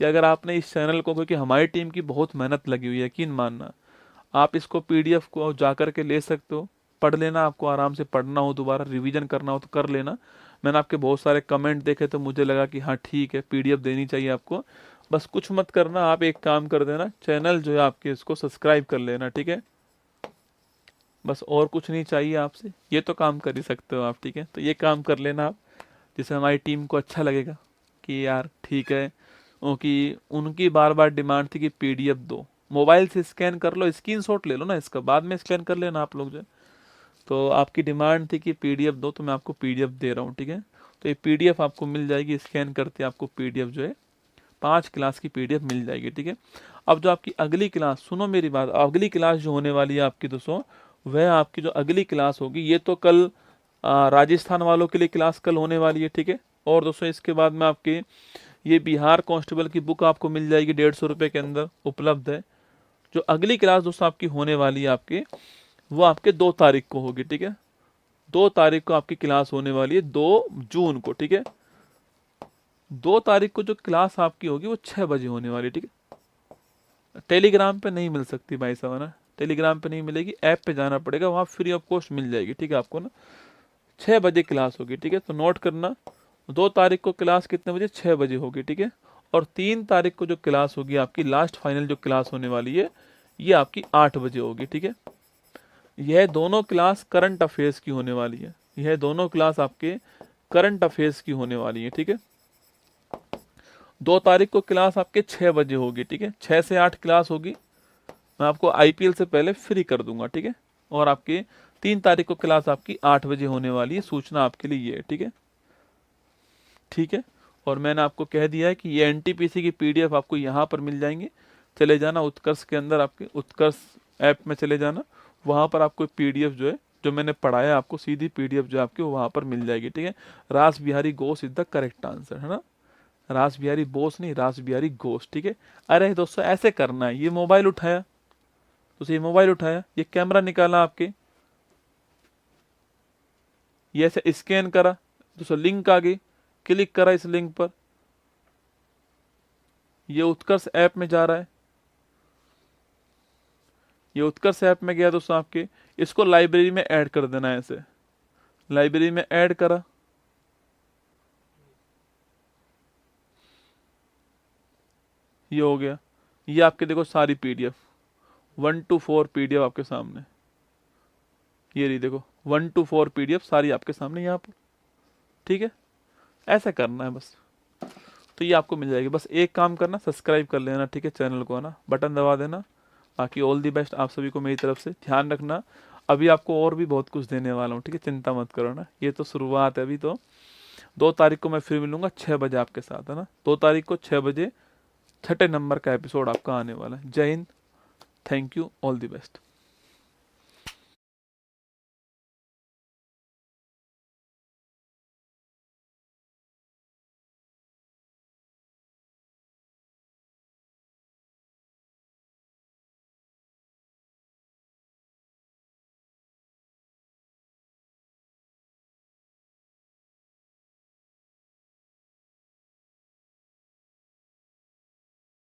कि अगर आपने इस चैनल को, क्योंकि हमारी टीम की बहुत मेहनत लगी हुई है, यकीन मानना, आप इसको PDF को जा कर के ले सकते हो, पढ़ लेना। आपको आराम से पढ़ना हो, दोबारा रिवीजन करना हो तो कर लेना। मैंने आपके बहुत सारे कमेंट देखे तो मुझे लगा कि हाँ ठीक है, PDF देनी चाहिए आपको। बस कुछ मत करना, आप एक काम कर देना, चैनल जो है आपके इसको सब्सक्राइब कर लेना, ठीक है। बस और कुछ नहीं चाहिए आपसे, ये तो काम कर ही सकते हो आप, ठीक है। तो ये काम कर लेना आप, जिससे हमारी टीम को अच्छा लगेगा कि यार ठीक है, क्योंकि उनकी बार बार डिमांड थी कि PDF दो। मोबाइल से स्कैन कर लो, स्क्रीनशॉट ले लो ना इसका, बाद में स्कैन कर लेना आप लोग जो। तो आपकी डिमांड थी कि PDF दो, तो मैं आपको PDF दे रहा हूँ, ठीक है। तो ये PDF आपको मिल जाएगी, स्कैन करते आपको PDF जो है 5 क्लास की PDF मिल जाएगी, ठीक है। अब जो आपकी अगली क्लास, सुनो मेरी बात, अगली क्लास जो होने वाली है आपकी दोस्तों, वह आपकी जो अगली क्लास होगी, ये तो कल राजस्थान वालों के लिए क्लास कल होने वाली है, ठीक है। और दोस्तों इसके बाद में आपके ये बिहार कांस्टेबल की बुक आपको मिल जाएगी, 150 रुपये के अंदर उपलब्ध है। जो अगली क्लास दोस्तों आपकी होने वाली है आपके, वो आपके 2 तारीख को होगी, ठीक है। 2 तारीख को आपकी क्लास होने वाली है, 2 जून को, ठीक है। 2 तारीख को जो क्लास आपकी होगी वो 6 बजे होने वाली, ठीक है। टेलीग्राम पे नहीं मिल सकती भाई साहब ना, टेलीग्राम पे नहीं मिलेगी, ऐप पे जाना पड़ेगा, वहाँ फ्री ऑफ कॉस्ट मिल जाएगी, ठीक है आपको ना। 6 बजे क्लास होगी, ठीक है। तो नोट करना, 2 तारीख को क्लास कितने बजे? 6 बजे होगी, ठीक है। और 3 तारीख को जो क्लास होगी आपकी लास्ट फाइनल जो क्लास होने वाली है ये आपकी 8 बजे होगी, ठीक है। यह दोनों क्लास करंट अफेयर्स की होने वाली है, यह दोनों क्लास आपके करंट अफेयर्स की होने वाली है, ठीक है। 2 तारीख को क्लास आपके 6 बजे होगी, ठीक है। 6 से 8 क्लास होगी, मैं आपको आईपीएल से पहले फ्री कर दूंगा, ठीक है। और आपके 3 तारीख को क्लास आपकी 8 बजे होने वाली है, सूचना आपके लिए ये है, ठीक है। ठीक है, और मैंने आपको कह दिया है कि ये एनटीपीसी की पीडीएफ आपको यहाँ पर मिल जाएंगे। चले जाना उत्कर्ष के अंदर, आपके उत्कर्ष ऐप में चले जाना, वहाँ पर आपको पीडीएफ जो है, जो मैंने पढ़ाया आपको सीधी पीडीएफ जो आपकी वहाँ पर मिल जाएगी, ठीक है। रास Bihari Ghosh is the correct answer, है ना। रास बिहारी बोस नहीं, रास बिहारी घोष, ठीक है। अरे दोस्तों ऐसे करना है, ये मोबाइल उठाया तो ये मोबाइल उठाया, ये कैमरा निकाला आपके, ये ऐसे स्कैन करा, दोस्तों लिंक आ गई, क्लिक करा इस लिंक पर, ये उत्कर्ष ऐप में जा रहा है, ये उत्कर्ष ऐप में गया दोस्तों आपके, इसको लाइब्रेरी में ऐड कर देना है, ऐसे लाइब्रेरी में ऐड करा, ये हो गया। ये आपके देखो सारी पीडीएफ 1 to 4 पीडीएफ आपके सामने, ये रही देखो 1 to 4 पीडीएफ सारी आपके सामने यहाँ पर, ठीक है। ऐसा करना है बस, तो ये आपको मिल जाएगी। बस एक काम करना, सब्सक्राइब कर लेना, ठीक है, चैनल को, है ना, बटन दबा देना। बाकी ऑल दी बेस्ट आप सभी को मेरी तरफ से, ध्यान रखना अभी आपको और भी बहुत कुछ देने वाला हूँ, ठीक है, चिंता मत करो ना, ये तो शुरुआत है अभी। तो 2 तारीख को मैं फिर मिलूंगा 6 बजे आपके साथ, है ना। 2 तारीख को 6 बजे 6ठे नंबर का एपिसोड आपका आने वाला है। जय Hind, thank you, all the best.